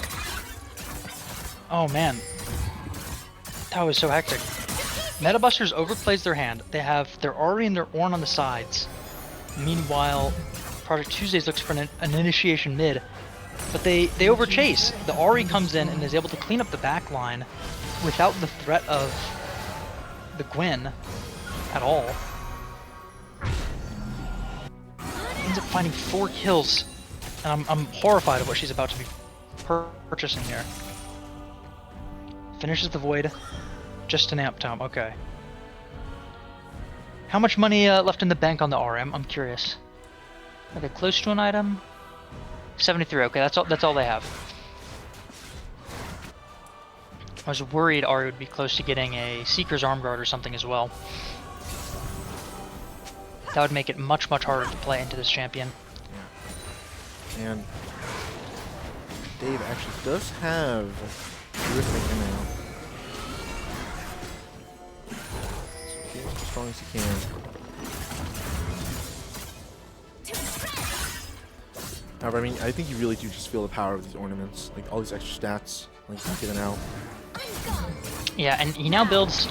Oh man. That was so hectic. Metabusters overplays their hand. They have their Ori and their Ornn on the sides. Meanwhile, Project Tuesdays looks for an initiation mid. But they overchase. The Ori comes in and is able to clean up the back line without the threat of the Gwen at all. Ends up finding 4 kills, and I'm horrified of what she's about to be purchasing here. Finishes the Void, just an amp tome, okay. How much money left in the bank on the RM? I'm curious. Are they close to an item? 73, okay, that's all they have. I was worried Ari would be close to getting a Seeker's Arm Guard or something as well. That would make it much, much harder to play into this champion. Yeah. And Dave actually does have Rhythmic in now. So he's as strong as he can. However, I mean, I think you really do just feel the power of these ornaments. Like, all these extra stats, like, given out. Yeah, and he now builds...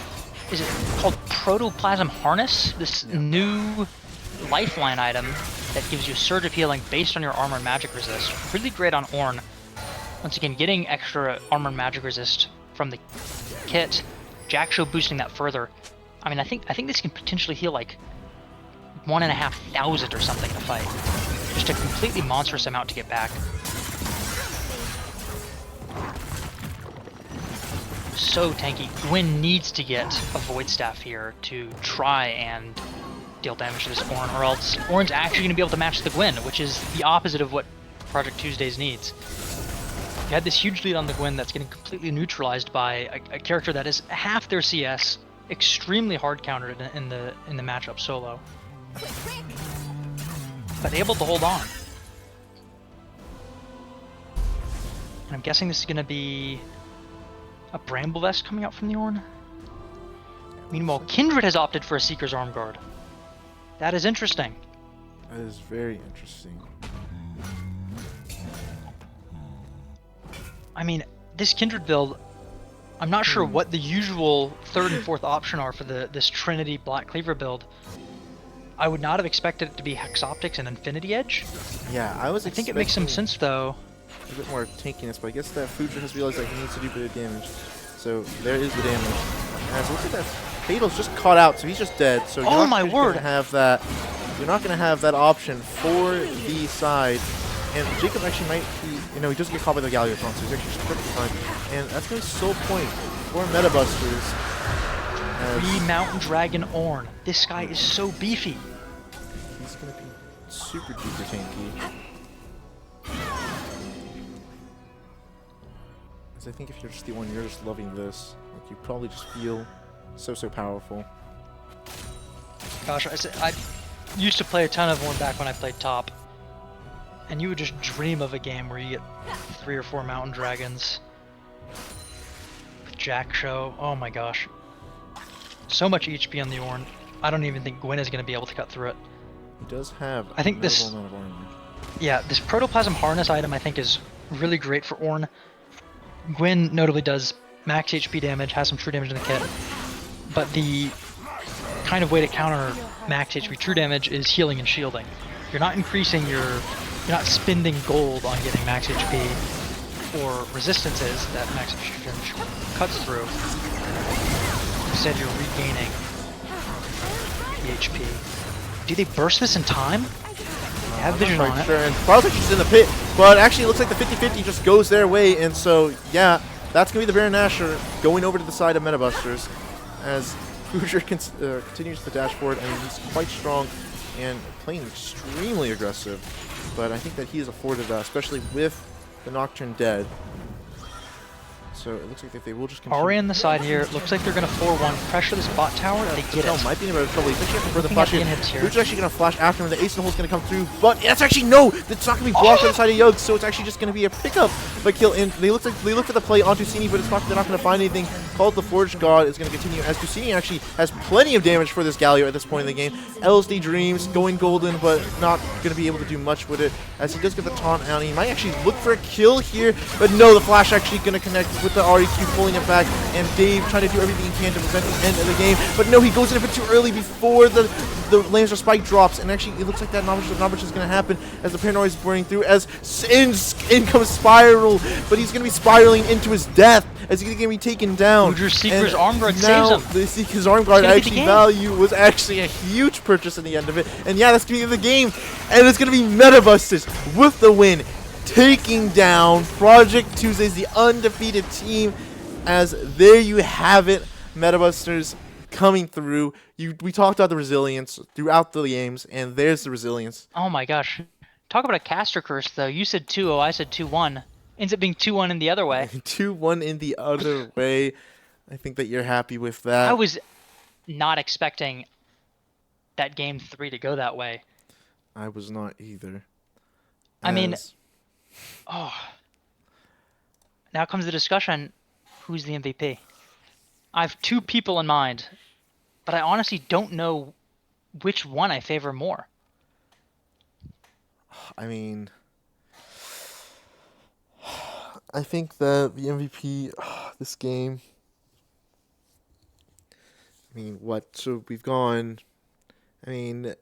Is it called Protoplasm Harness? This new lifeline item that gives you Surge of Healing based on your armor and magic resist. Really great on Ornn. Once again, getting extra armor and magic resist from the kit. Jackshow boosting that further. I mean, I think this can potentially heal like 1,500 or something in a fight. Just a completely monstrous amount to get back. So tanky. Gwen needs to get a Void Staff here to try and deal damage to this Ornn, or else Ornn's actually going to be able to match the Gwen, which is the opposite of what Project Tuesdays needs. You had this huge lead on the Gwen that's getting completely neutralized by a character that is half their CS, extremely hard countered in the matchup solo, but able to hold on. And I'm guessing this is going to be a Bramble Vest coming out from the Ornn. Meanwhile, Kindred has opted for a Seeker's Arm Guard. That is interesting. That is very interesting. I mean, this Kindred build, I'm not sure what the usual 3rd and 4th option are for this Trinity Black Cleaver build. I would not have expected it to be Hex Optics and Infinity Edge. Yeah, I think it makes some sense though. A bit more tankiness, but I guess that Future has realized that he needs to do a bit of damage. So there is the damage. And so look at that. Fatal's just caught out, so he's just dead. So oh my word! You're not gonna have that option for the side. And Jacob actually might be, he doesn't get caught by the Galliotron, so he's actually just perfectly fine. And that's gonna be sole point for Metabusters. 3 Mountain Dragon Ornn. This guy is so beefy. He's gonna be super duper tanky. I think if you're just the one, you're just loving this. Like, you probably just feel so powerful. Gosh, I used to play a ton of Ornn back when I played top. And you would just dream of a game where you get 3 or 4 Mountain Dragons. With Jackshow, oh my gosh. So much HP on the Ornn. I don't even think Gwen is going to be able to cut through it. He does have I think this, amount of armor. Yeah, this Protoplasm Harness item I think is really great for Ornn. Gwen notably does max HP damage, has some true damage in the kit, but the kind of way to counter max HP true damage is healing and shielding. You're not increasing your You're not spending gold on getting max HP or resistances that max HP cuts through. Instead, you're regaining the HP. Do they burst this in time? They have vision on it. Sure. And Farley's just in the pit, but actually it looks like the 50-50 just goes their way, and so yeah, that's gonna be the Baron Nashor going over to the side of Metabusters as Hoosier continues to dash forward. I mean, he's quite strong and playing extremely aggressive, but I think that he is afforded that, especially with the Nocturne dead. So it looks like they will just continue. Ari on the side here. Looks like they're going to 4-1 pressure this bot tower. They get it. Might be in a bit of trouble. He's actually going to further Looking flash at the in. inhibs here. Who's actually going to flash after him. The ace in the hole is going to come through, but that's actually no. It's not going to be blocked on the side of Yugg, so it's actually just going to be a pickup by kill. And they look for the play on Tusini, but they're not going to find anything. Called the Forge God is going to continue as Tusini actually has plenty of damage for this Galio at this point in the game. LSD Dreams going golden, but not going to be able to do much with it as he does get the taunt out. He might actually look for a kill here, but no, the flash actually going to connect with the REQ pulling it back, and Dave trying to do everything he can to prevent the end of the game. But no, he goes in a bit too early before the Lancer Spike drops, and actually it looks like that knowledge is going to happen as the Paranoia is burning through as in comes Spiral, but he's going to be spiraling into his death as he's going to be taken down. Hoosier Seeker's arm guard now saves him. The Seeker's arm guard actually value was actually a huge purchase in the end of it, and yeah, that's going to be the game, and it's going to be Metabusters with the win, taking down Project Tuesdays, the undefeated team. As there you have it, Metabusters coming through. We talked about the resilience throughout the games, and there's the resilience. Oh my gosh. Talk about a caster curse, though. You said 2-0, I said 2-1. Ends up being 2-1 in the other way. 2-1 in the other way. I think that you're happy with that. I was not expecting that game 3 to go that way. I was not either. I mean, oh. Now comes the discussion. Who's the MVP? I have two people in mind, but I honestly don't know which one I favor more. I mean, I think that the MVP this game. I mean, what? So we've gone. I mean,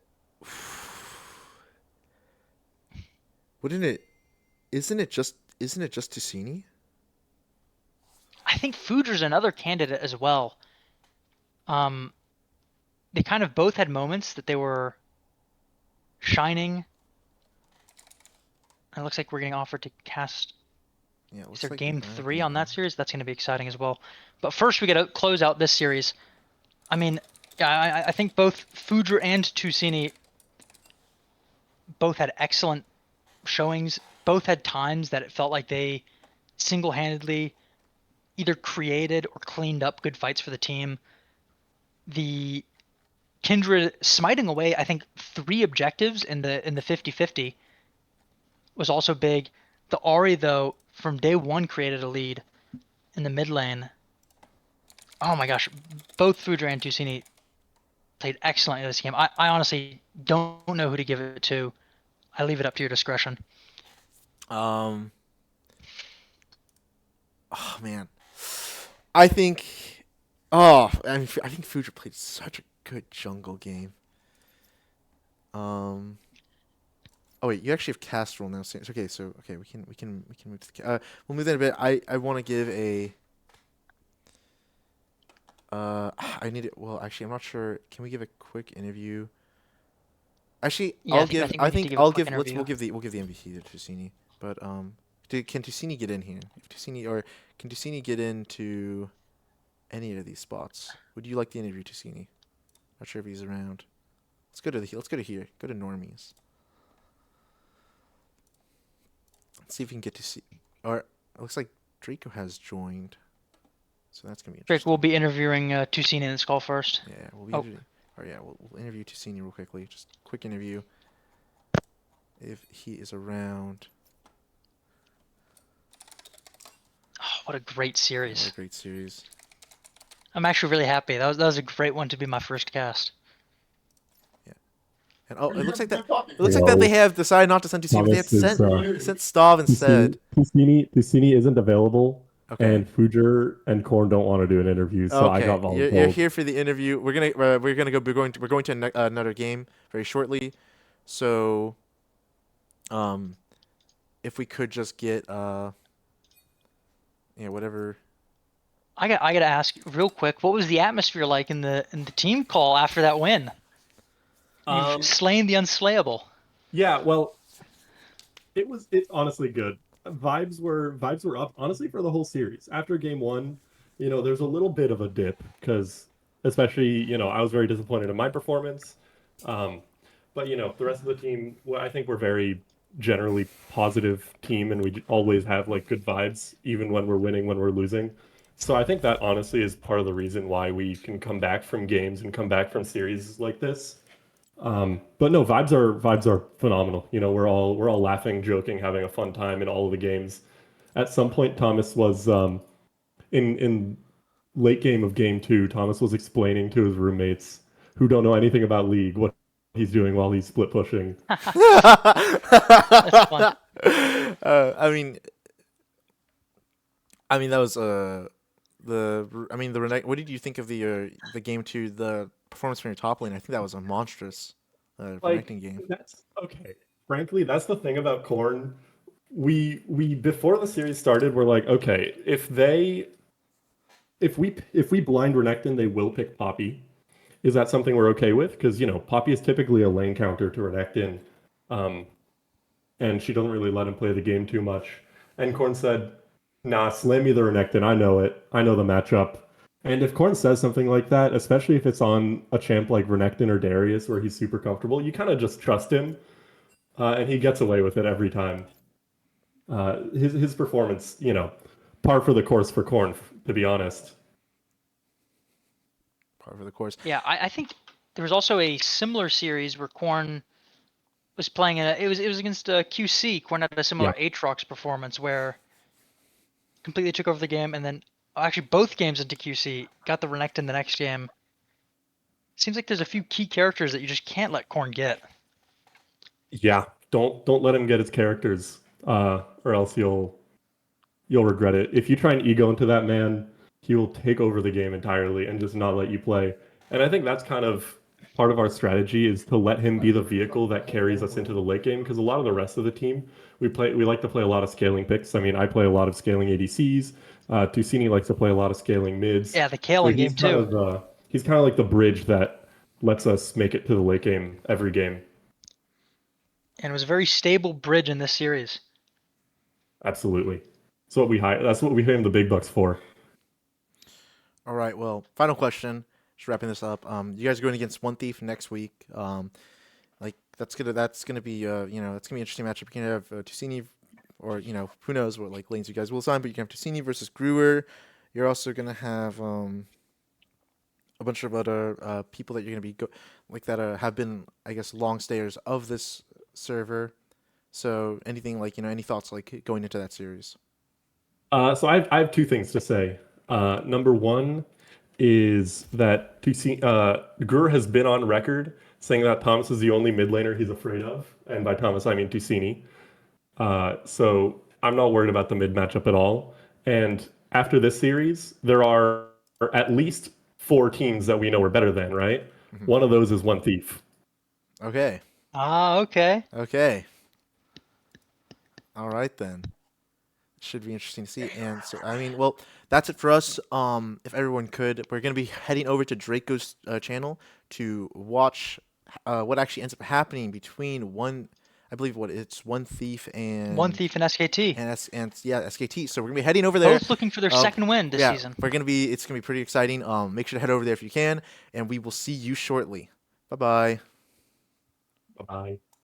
wouldn't it? Isn't it just Ticini? I think Fudra's another candidate as well. They kind of both had moments that they were shining. It looks like we're getting offered to cast. Yeah, is there game 3 on that series? That's going to be exciting as well. But first, we got to close out this series. I mean, I think both Fudra and Tusini both had excellent showings. Both had times that it felt like they single-handedly either created or cleaned up good fights for the team. The Kindred smiting away, I think, 3 objectives in the 50-50 was also big. The Ahri, though, from day 1 created a lead in the mid lane. Oh my gosh, both Fudra and Tusini played excellently in this game. I honestly don't know who to give it to. I leave it up to your discretion. Oh man, I think Fudra played such a good jungle game. Oh wait, you actually have cast roll now. Okay, we can move to the we'll move that a bit. I want to give a I need it. Well, actually, I'm not sure. Can we give a quick interview? Actually, Yeah, I'll I give. think I we need think to give a I'll quick give. interview. We'll give the MVP to Tusini. But can Tusini get in here? If Tusini can Tusini get into any of these spots? Would you like the interview, Tusini? Not sure if he's around. Let's go to here. Go to normies. Let's see if we can get to see. Or it looks like Draco has joined, so that's gonna be interesting. Drake will be interviewing Tusini in this call first. Yeah, we'll be interviewing. Or yeah, we'll interview Tusini real quickly. Just quick interview. If he is around. Oh, what a great series. What a great series. I'm actually really happy. That was a great one to be my first cast. And it looks like that. It looks like that they have decided not to send Tusini. But they have sent Stav instead. Tusini isn't available, Okay. and Fujer and Korn don't want to do an interview, so I got volunteered. You're here for the interview. We're going to another game very shortly. So if we could just get whatever. I got to ask real quick, what was the atmosphere like in the team call after that win? You've slain the unslayable. Yeah, well, it's honestly good. Vibes were up honestly for the whole series. After game one, there's a little bit of a dip because especially, I was very disappointed in my performance. But the rest of the team, well, I think we're very generally positive team and we always have like good vibes even when we're winning, when we're losing. So I think that honestly is part of the reason why we can come back from games and come back from series like this. But no, vibes are phenomenal. We're all laughing, joking, having a fun time in all of the games. At some point, Thomas was in late game of game two. Thomas was explaining to his roommates who don't know anything about League what he's doing while he's split pushing. That's fun. I mean that was what did you think of the game two, the performance from your top lane? I think that was a monstrous connecting game. That's okay. Frankly, that's the thing about Corn. We before the series started, we're like, okay, if we blind Renekton, they will pick Poppy. Is that something we're okay with? Because Poppy is typically a lane counter to Renekton, and she doesn't really let him play the game too much. And Corn said, "Nah, slam me the Renekton. I know it. I know the matchup." And if Corn says something like that, especially if it's on a champ like Renekton or Darius where he's super comfortable, you kind of just trust him, and he gets away with it every time. His performance, par for the course for Corn, to be honest. Par for the course. Yeah, I think there was also a similar series where Korn was playing it was against QC. Korn had a similar Aatrox performance where completely took over the game, and then actually both games into QC got the Renekton the next game. Seems like there's a few key characters that you just can't let Korn get. Yeah, don't let him get his characters, or else you'll regret it. If you try and ego into that man, he will take over the game entirely and just not let you play. And I think that's kind of part of our strategy, is to let him be the vehicle that carries us into the late game, because a lot of the rest of the team, we like to play a lot of scaling picks. I mean, I play a lot of scaling ADCs. Tusini likes to play a lot of scaling mids. Yeah, the Kaling game too. He's kind of like the bridge that lets us make it to the late game every game. And it was a very stable bridge in this series. Absolutely. That's what we pay him the big bucks for. All right. Well, final question. Just wrapping this up. You guys are going against One Thief next week. That's gonna be that's gonna be an interesting matchup. You can have Tusini, or who knows what lanes you guys will sign, but you can have Tusini versus Brewer. You're also gonna have a bunch of other people that you're gonna be that have been, I guess, long stayers of this server. So anything any thoughts going into that series? So I have two things to say. Number one is that Gur has been on record saying that Thomas is the only mid laner he's afraid of, and by Thomas I mean Tusini. So I'm not worried about the mid matchup at all. And after this series, there are at least 4 teams that we know are better than, right? Mm-hmm. One of those is One Thief. Okay. Okay. Okay. All right then. Should be interesting to see. And so, well, that's it for us. If everyone could, we're going to be heading over to Draco's channel to watch what actually ends up happening between One Thief and SKT. And SKT. So we're going to be heading over there. Both looking for their second win this season. It's going to be pretty exciting. Make sure to head over there if you can, and we will see you shortly. Bye-bye. Bye-bye.